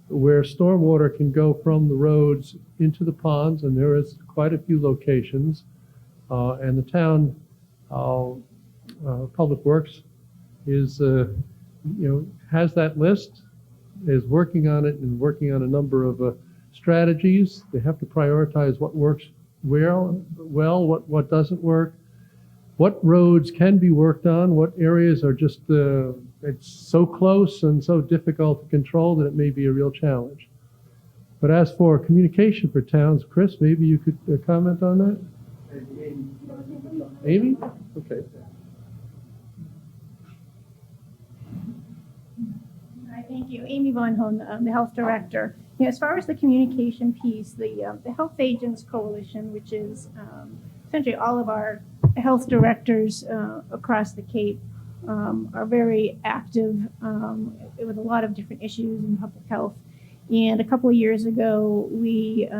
[SPEAKER 4] where stormwater can go from the roads into the ponds, and there is quite a few locations. And the town Public Works is, has that list, is working on it, and working on a number of strategies. They have to prioritize what works well, what doesn't work, what roads can be worked on, what areas are just, it's so close and so difficult to control that it may be a real challenge. But as for communication for towns, Chris, maybe you could comment on that? Amy? Okay.
[SPEAKER 11] Hi, thank you. Amy Von Hoon, the health director. As far as the communication piece, the Health Agents Coalition, which is essentially all of our health directors across the Cape, are very active with a lot of different issues in public health. And a couple of years ago, we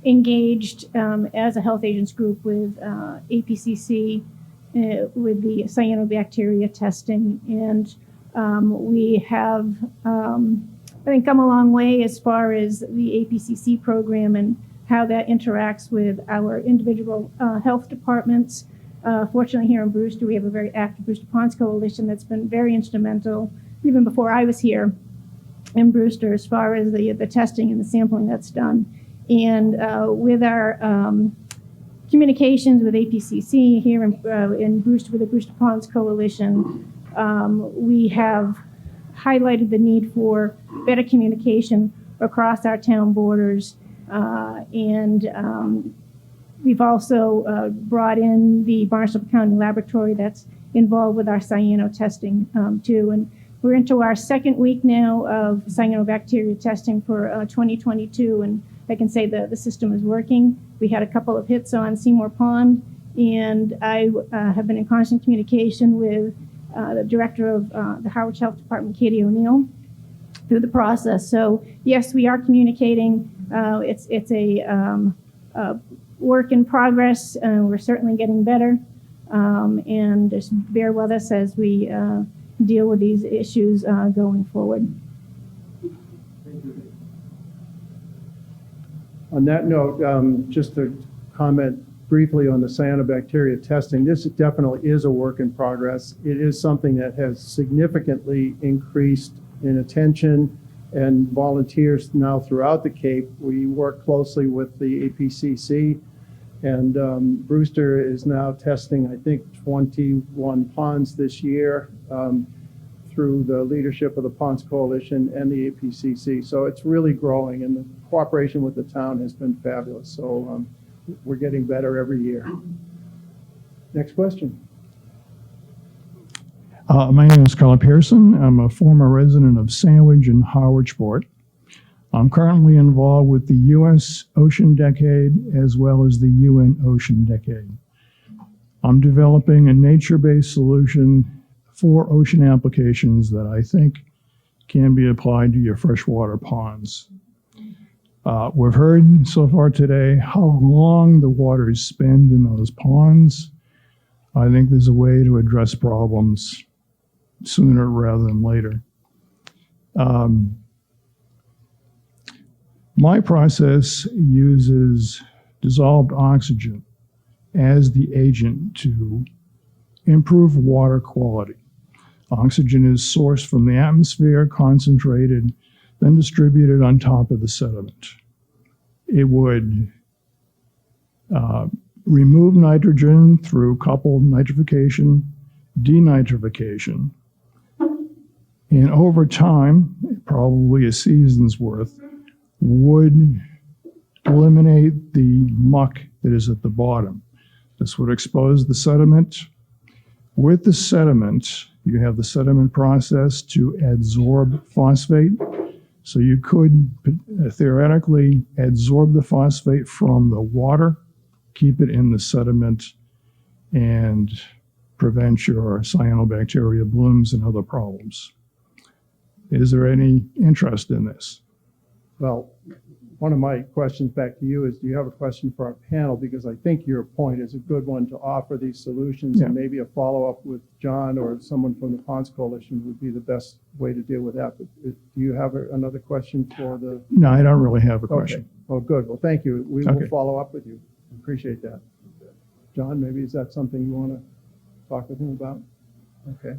[SPEAKER 11] engaged as a health agents group with APCC with the cyanobacteria testing. And we have, I think, come a long way as far as the APCC program and how that interacts with our individual health departments. Fortunately, here in Brewster, we have a very active Brewster Ponds Coalition that's been very instrumental, even before I was here in Brewster, as far as the testing and the sampling that's done. And with our communications with APCC here in Brewster, with the Brewster Ponds Coalition, we have highlighted the need for better communication across our town borders. We've also brought in the Barnstable County Laboratory that's involved with our cyano testing too. And we're into our second week now of cyanobacteria testing for 2022, and I can say the system is working. We had a couple of hits on Seymour Pond, and I have been in constant communication with the director of the Howard Health Department, Katie O'Neill, through the process. So yes, we are communicating. It's a work in progress. We're certainly getting better, and just bear with us as we deal with these issues going forward.
[SPEAKER 3] On that note, just to comment briefly on the cyanobacteria testing, this definitely is a work in progress. It is something that has significantly increased in attention and volunteers now throughout the Cape. We work closely with the APCC, and Brewster is now testing, I think, 21 ponds this year through the leadership of the Ponds Coalition and the APCC. So it's really growing, and the cooperation with the town has been fabulous. So we're getting better every year. Next question.
[SPEAKER 12] My name is Carla Pearson. I'm a former resident of Sandwich and Howardsport. I'm currently involved with the U.S. Ocean Decade as well as the UN Ocean Decade. I'm developing a nature-based solution for ocean applications that I think can be applied to your freshwater ponds. We've heard so far today how long the waters spend in those ponds. I think there's a way to address problems sooner rather than later. My process uses dissolved oxygen as the agent to improve water quality. Oxygen is sourced from the atmosphere, concentrated, then distributed on top of the sediment. It would remove nitrogen through coupled nitrification, denitrification, and over time, probably a season's worth, would eliminate the muck that is at the bottom. This would expose the sediment. With the sediment, you have the sediment process to adsorb phosphate. So you could theoretically adsorb the phosphate from the water, keep it in the sediment and prevent your cyanobacteria blooms and other problems. Is there any interest in this?
[SPEAKER 3] Well, one of my questions back to you is, do you have a question for our panel? Because I think your point is a good one to offer these solutions, and maybe a follow-up with John or someone from the Ponds Coalition would be the best way to deal with that. But do you have another question for the?
[SPEAKER 12] No, I don't really have a question.
[SPEAKER 3] Okay. Well, good. Well, thank you. We will follow up with you. Appreciate that. John, maybe is that something you want to talk with him about? Okay.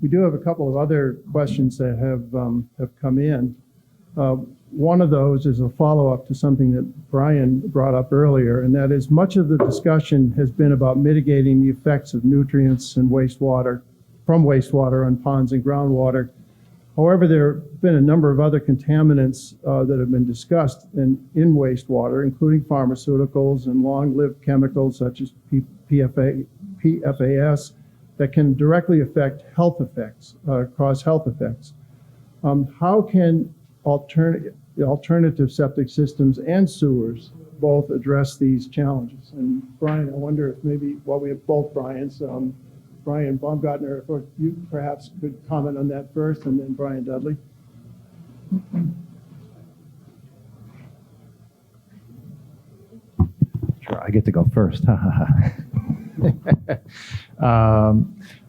[SPEAKER 3] We do have a couple of other questions that have come in. One of those is a follow-up to something that Brian brought up earlier, and that is much of the discussion has been about mitigating the effects of nutrients and wastewater on ponds and groundwater. However, there have been a number of other contaminants that have been discussed in wastewater, including pharmaceuticals and long-lived chemicals such as PFAS that can directly affect health effects, cause health effects. How can alternative septic systems and sewers both address these challenges? And Brian, I wonder if maybe, well, we have both Brians, Brian Baumgartner, if you perhaps could comment on that first, and then Brian Dudley.
[SPEAKER 7] Sure, I get to go first.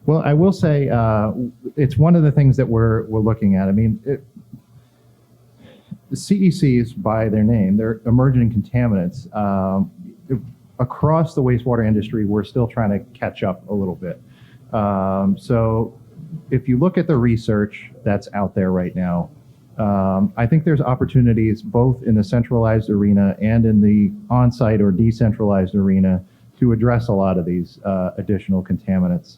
[SPEAKER 7] Well, I will say it's one of the things that we're looking at. I mean, the CECs, by their name, they're emerging contaminants. Across the wastewater industry, we're still trying to catch up a little bit. So if you look at the research that's out there right now, I think there's opportunities both in the centralized arena and in the on-site or decentralized arena to address a lot of these additional contaminants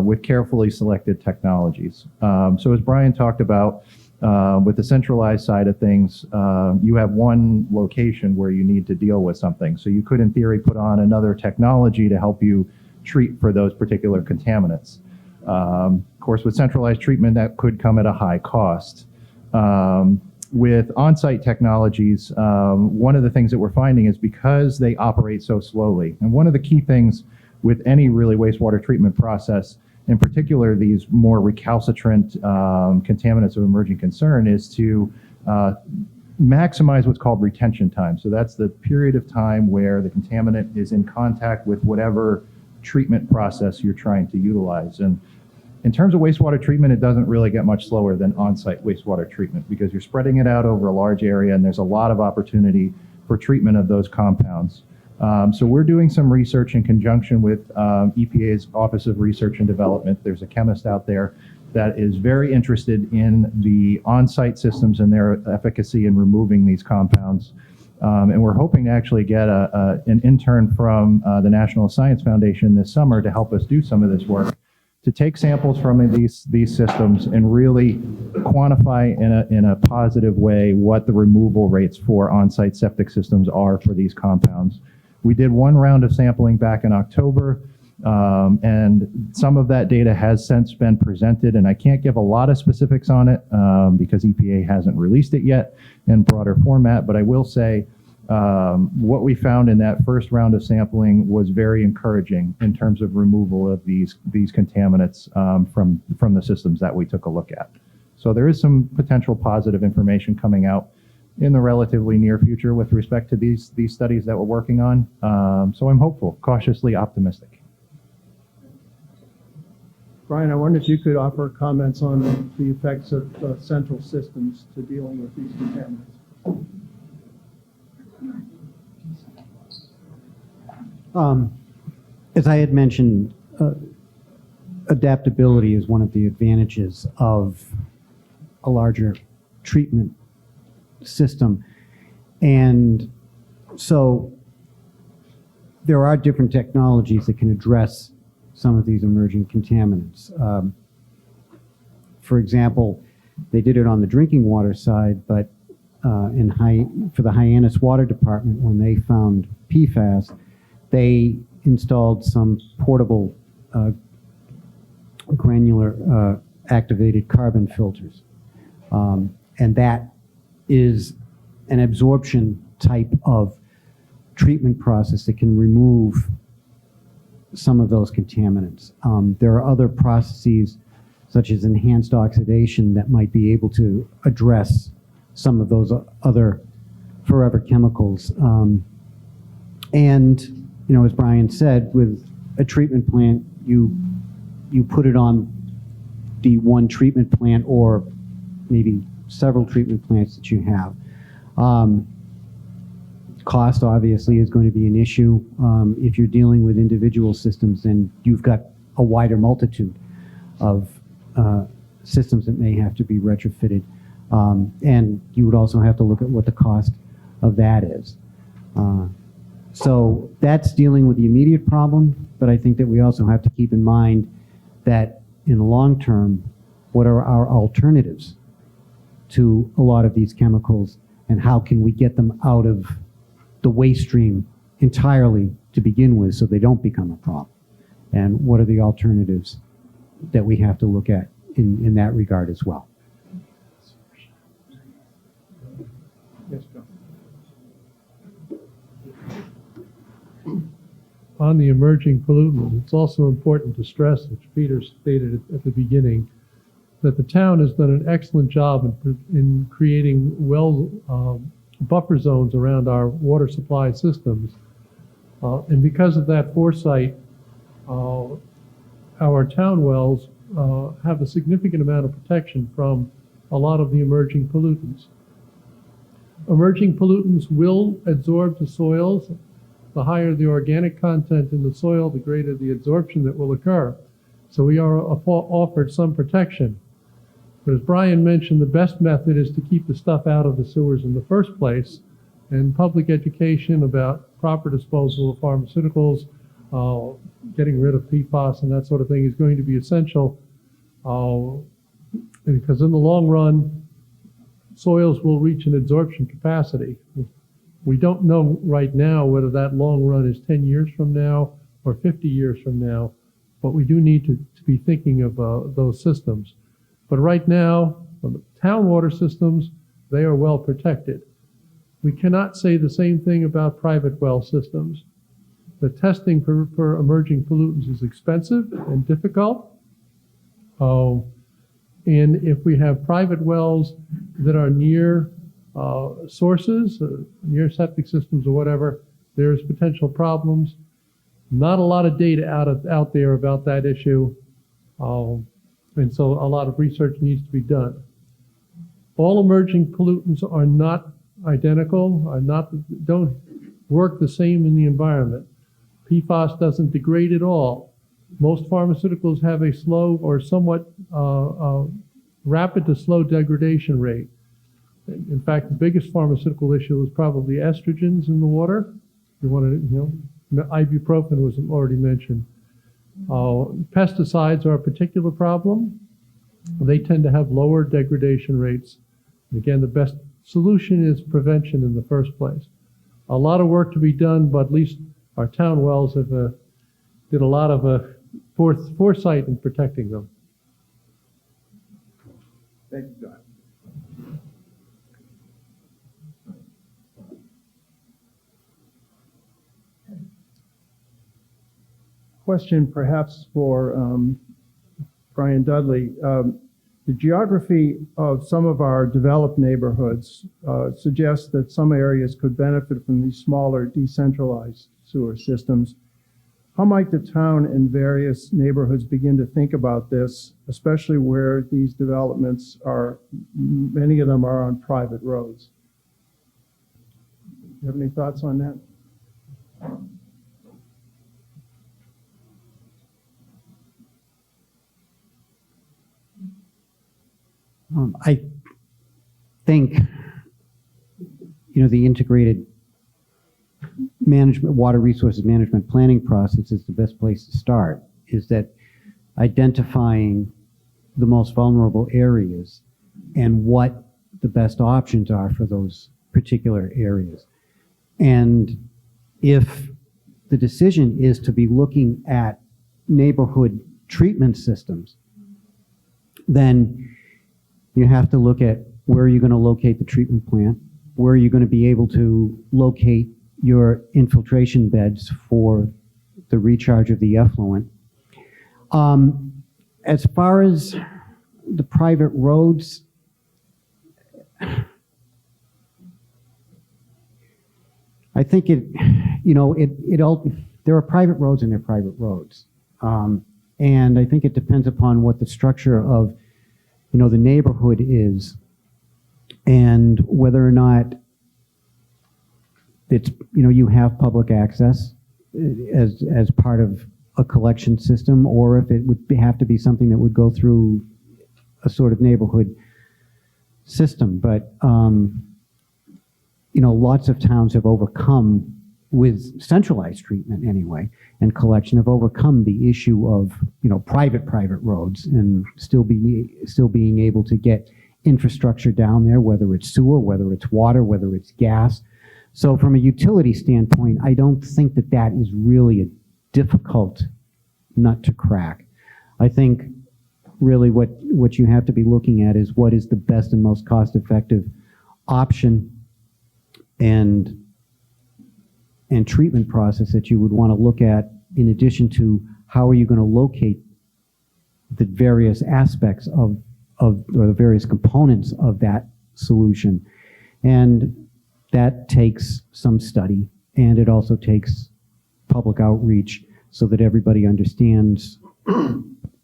[SPEAKER 7] with carefully selected technologies. So as Brian talked about, with the centralized side of things, you have one location where you need to deal with something. So you could, in theory, put on another technology to help you treat for those particular contaminants. Of course, with centralized treatment, that could come at a high cost. With on-site technologies, one of the things that we're finding is because they operate so slowly, and one of the key things with any really wastewater treatment process, in particular these more recalcitrant contaminants of emerging concern, is to maximize what's called retention time. So that's the period of time where the contaminant is in contact with whatever treatment process you're trying to utilize. And in terms of wastewater treatment, it doesn't really get much slower than on-site wastewater treatment because you're spreading it out over a large area and there's a lot of opportunity for treatment of those compounds. So we're doing some research in conjunction with EPA's Office of Research and Development. There's a chemist out there that is very interested in the on-site systems and their efficacy in removing these compounds. And we're hoping to actually get an intern from the National Science Foundation this summer to help us do some of this work, to take samples from these systems and really quantify in a positive way what the removal rates for on-site septic systems are for these compounds. We did one round of sampling back in October, and some of that data has since been presented, and I can't give a lot of specifics on it because EPA hasn't released it yet in broader format, but I will say what we found in that first round of sampling was very encouraging in terms of removal of these contaminants from the systems that we took a look at. So there is some potential positive information coming out in the relatively near future with respect to these studies that we're working on. So I'm hopeful, cautiously optimistic.
[SPEAKER 3] Brian, I wonder if you could offer comments on the effects of central systems to dealing with these contaminants.
[SPEAKER 6] As I had mentioned, adaptability is one of the advantages of a larger treatment system. And so there are different technologies that can address some of these emerging contaminants. For example, they did it on the drinking water side, but for the Hyannis Water Department, when they found PFAS, they installed some portable granular activated carbon filters. And that is an absorption type of treatment process that can remove some of those contaminants. There are other processes such as enhanced oxidation that might be able to address some of those other forever chemicals. And, you know, as Brian said, with a treatment plant, you put it on the one treatment plant or maybe several treatment plants that you have. Cost obviously is going to be an issue. If you're dealing with individual systems, then you've got a wider multitude of systems that may have to be retrofitted. And you would also have to look at what the cost of that is. So that's dealing with the immediate problem, but I think that we also have to keep in mind that in the long term, what are our alternatives to a lot of these chemicals, and how can we get them out of the waste stream entirely to begin with so they don't become a problem? And what are the alternatives that we have to look at in that regard as well?
[SPEAKER 3] Yes, John.
[SPEAKER 4] On the emerging pollutants, it's also important to stress, which Peter stated at the beginning, that the town has done an excellent job in creating buffer zones around our water supply systems. And because of that foresight, our town wells have a significant amount of protection from a lot of the emerging pollutants. Emerging pollutants will absorb the soils. The higher the organic content in the soil, the greater the absorption that will occur. So we are offered some protection. But as Brian mentioned, the best method is to keep the stuff out of the sewers in the first place, and public education about proper disposal of pharmaceuticals, getting rid of PFAS and that sort of thing is going to be essential, because in the long run, soils will reach an absorption capacity. We don't know right now whether that long run is 10 years from now or 50 years from now, but we do need to be thinking of those systems. But right now, the town water systems, they are well protected. We cannot say the same thing about private well systems. The testing for emerging pollutants is expensive and difficult. And if we have private wells that are near sources, near septic systems or whatever, there's potential problems. Not a lot of data out there about that issue. And so a lot of research needs to be done. All emerging pollutants are not identical, don't work the same in the environment. PFAS doesn't degrade at all. Most pharmaceuticals have a slow or somewhat rapid to slow degradation rate. In fact, the biggest pharmaceutical issue is probably estrogens in the water. You want to, ibuprofen was already mentioned. Pesticides are a particular problem. They tend to have lower degradation rates. And again, the best solution is prevention in the first place. A lot of work to be done, but at least our town wells have did a lot of foresight in protecting them.
[SPEAKER 3] Thank you, John. Question perhaps for Brian Dudley. The geography of some of our developed neighborhoods suggests that some areas could benefit from these smaller decentralized sewer systems. How might the town and various neighborhoods begin to think about this, especially where these developments are, many of them are on private roads? You have any thoughts on that?
[SPEAKER 6] I think, the integrated management, water resources management planning process is the best place to start, is that identifying the most vulnerable areas and what the best options are for those particular areas. And if the decision is to be looking at neighborhood treatment systems, then you have to look at where are you going to locate the treatment plant, where are you going to be able to locate your infiltration beds for the recharge of the effluent. As far as the private roads, I think there are private roads and there are private roads. And I think it depends upon what the structure of, the neighborhood is and whether or not it's, you have public access as part of a collection system, or if it would have to be something that would go through a sort of neighborhood system. But, lots of towns have overcome, with centralized treatment anyway, and collection, have overcome the issue of, private roads and still being able to get infrastructure down there, whether it's sewer, whether it's water, whether it's gas. So from a utility standpoint, I don't think that is really a difficult nut to crack. I think really what you have to be looking at is what is the best and most cost-effective option and treatment process that you would want to look at, in addition to how are you going to locate the various aspects or the various components of that solution. And that takes some study, and it also takes public outreach so that everybody understands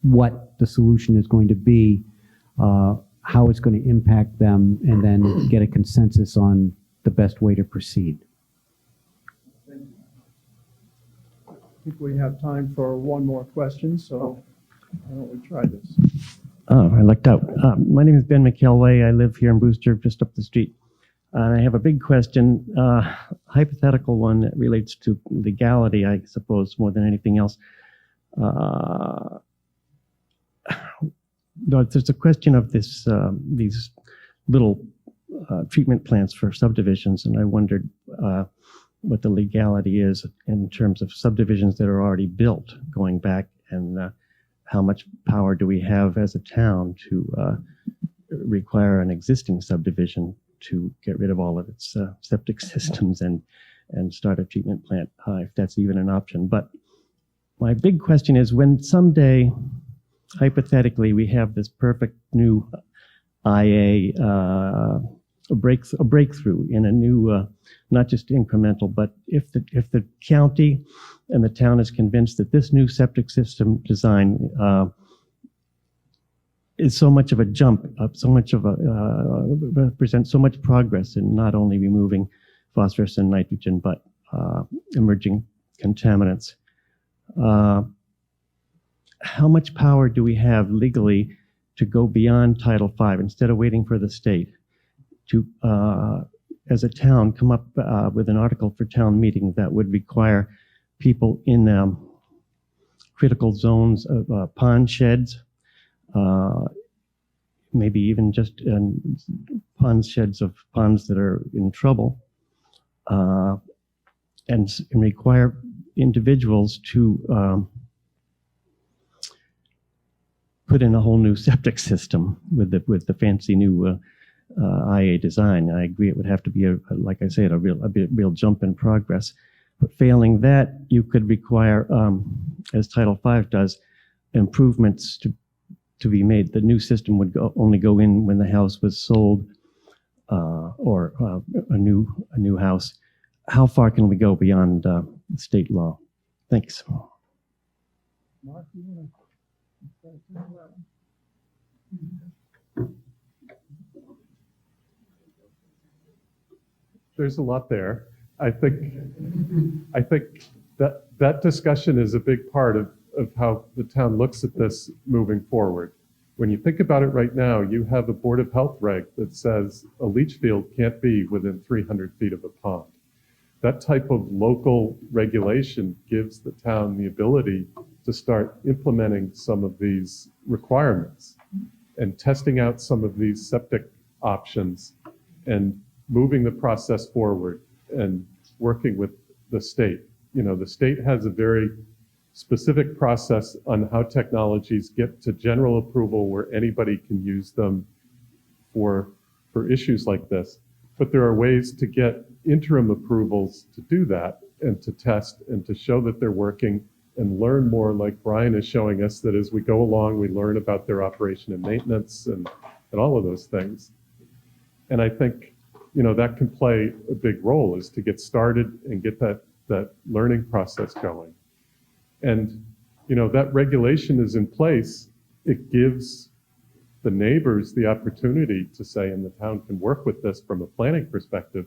[SPEAKER 6] what the solution is going to be, how it's going to impact them, and then get a consensus on the best way to proceed.
[SPEAKER 3] I think we have time for one more question, so why don't we try this?
[SPEAKER 13] Oh, I lucked out. My name is Ben McKelway. I live here in Brewster, just up the street. I have a big question, hypothetical one that relates to legality, I suppose, more than anything else. There's a question of these little treatment plants for subdivisions, and I wondered what the legality is in terms of subdivisions that are already built going back, and how much power do we have as a town to require an existing subdivision to get rid of all of its septic systems and start a treatment plant, if that's even an option. But my big question is, when someday, hypothetically, we have this perfect new IA, a breakthrough in a new, not just incremental, but if the county and the town is convinced that this new septic system design is so much of a jump up, so much of represents so much progress in not only removing phosphorus and nitrogen, but emerging contaminants. How much power do we have legally to go beyond Title V, instead of waiting for the state to, as a town, come up with an article for town meeting that would require people in critical zones of pond sheds, maybe even just pond sheds of ponds that are in trouble, and require individuals to put in a whole new septic system with the fancy new IA design. I agree it would have to be, like I said, a real jump in progress. But failing that, you could require, as Title V does, improvements to be made. The new system would only go in when the house was sold, or a new house. How far can we go beyond state law? Thanks.
[SPEAKER 3] Mark, you want to?
[SPEAKER 5] There's a lot there. I think that discussion is a big part of how the town looks at this moving forward. When you think about it right now, you have a Board of Health reg that says a leach field can't be within 300 feet of a pond. That type of local regulation gives the town the ability to start implementing some of these requirements and testing out some of these septic options and moving the process forward and working with the state. The state has a very specific process on how technologies get to general approval where anybody can use them for issues like this. But there are ways to get interim approvals to do that and to test and to show that they're working and learn more, like Brian is showing us, that as we go along, we learn about their operation and maintenance and all of those things. And I think, that can play a big role, is to get started and get that learning process going. And, that regulation is in place. It gives the neighbors the opportunity to say, and the town can work with this from a planning perspective.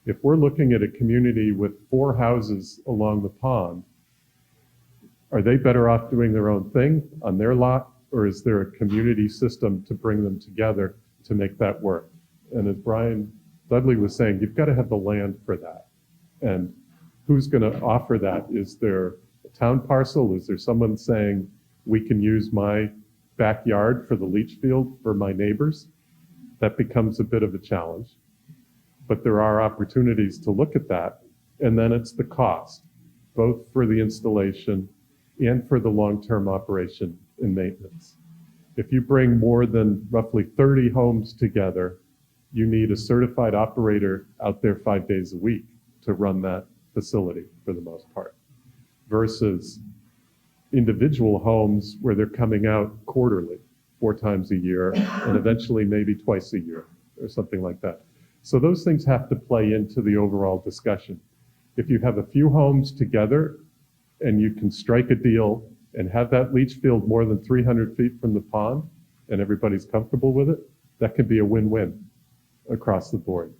[SPEAKER 5] If we're looking at a community with 4 houses along the pond, are they better off doing their own thing on their lot, or is there a community system to bring them together to make that work? And as Brian Dudley was saying, you've got to have the land for that. And who's going to offer that? Is there a town parcel? Is there someone saying, we can use my backyard for the leach field for my neighbors? That becomes a bit of a challenge. But there are opportunities to look at that. And then it's the cost, both for the installation and for the long-term operation and maintenance. If you bring more than roughly 30 homes together, you need a certified operator out there 5 days a week to run that facility for the most part, versus individual homes where they're coming out quarterly, 4 times a year, and eventually maybe twice a year or something like that. So those things have to play into the overall discussion. If you have a few homes together and you can strike a deal and have that leach field more than 300 feet from the pond and everybody's comfortable with it, that could be a win-win across the board.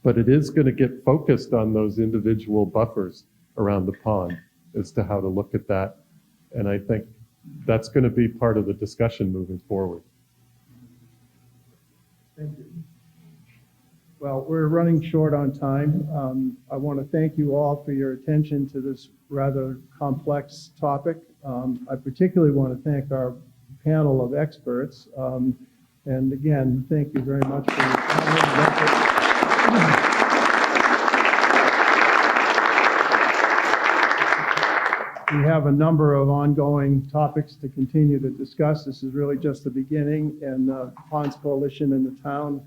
[SPEAKER 5] But it is going to get focused on those individual buffers around the pond as to how to look at that. And I think that's going to be part of the discussion moving forward.
[SPEAKER 3] Thank you. Well, we're running short on time. I want to thank you all for your attention to this rather complex topic. I particularly want to thank our panel of experts. And again, thank you very much for your time. We have a number of ongoing topics to continue to discuss. This is really just the beginning, and the Ponds Coalition and the town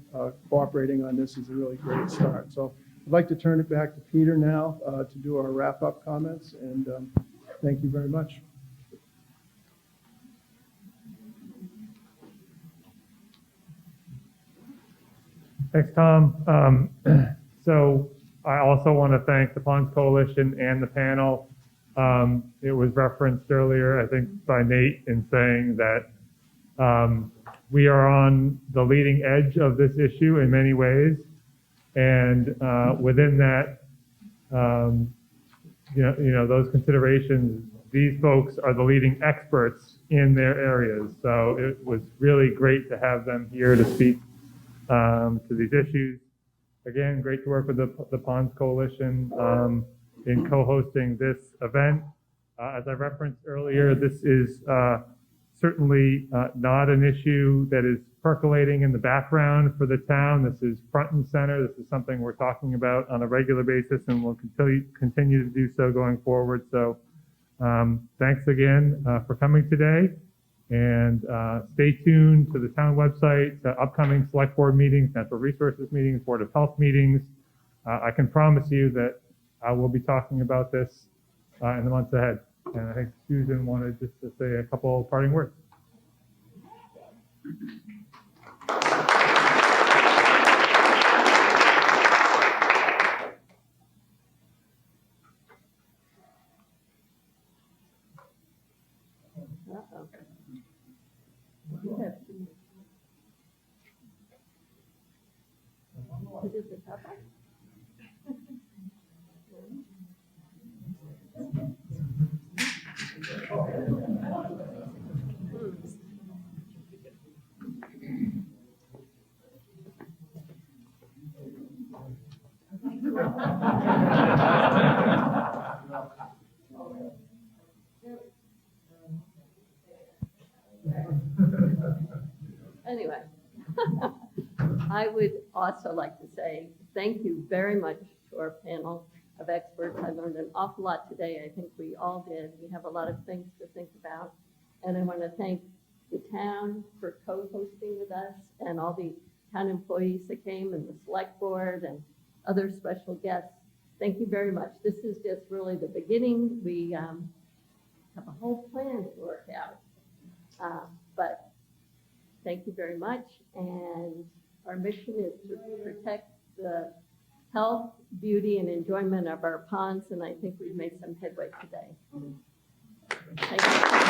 [SPEAKER 3] cooperating on this is a really great start. So I'd like to turn it back to Peter now to do our wrap-up comments, and thank you very much.
[SPEAKER 2] Thanks, Tom. So I also want to thank the Ponds Coalition and the panel. It was referenced earlier, I think, by Nate in saying that we are on the leading edge of this issue in many ways. And within that, those considerations, these folks are the leading experts in their areas. So it was really great to have them here to speak to these issues. Again, great to work with the Ponds Coalition in co-hosting this event. As I referenced earlier, this is certainly not an issue that is percolating in the background for the town. This is front and center. This is something we're talking about on a regular basis, and we'll continue to do so going forward. So thanks again for coming today. And stay tuned to the town website, to upcoming select board meetings, natural resources meetings, Board of Health meetings. I can promise you that I will be talking about this in the months ahead. And I think Susan wanted just to say a couple of parting words.
[SPEAKER 1] Anyway, I would also like to say thank you very much to our panel of experts. I learned an awful lot today. I think we all did. We have a lot of things to think about. And I want to thank the town for co-hosting with us and all the town employees that came and the select board and other special guests. Thank you very much. This is just really the beginning. We have a whole plan to work out. But thank you very much. And our mission is to protect the health, beauty, and enjoyment of our ponds. And I think we've made some headway today. Thank you.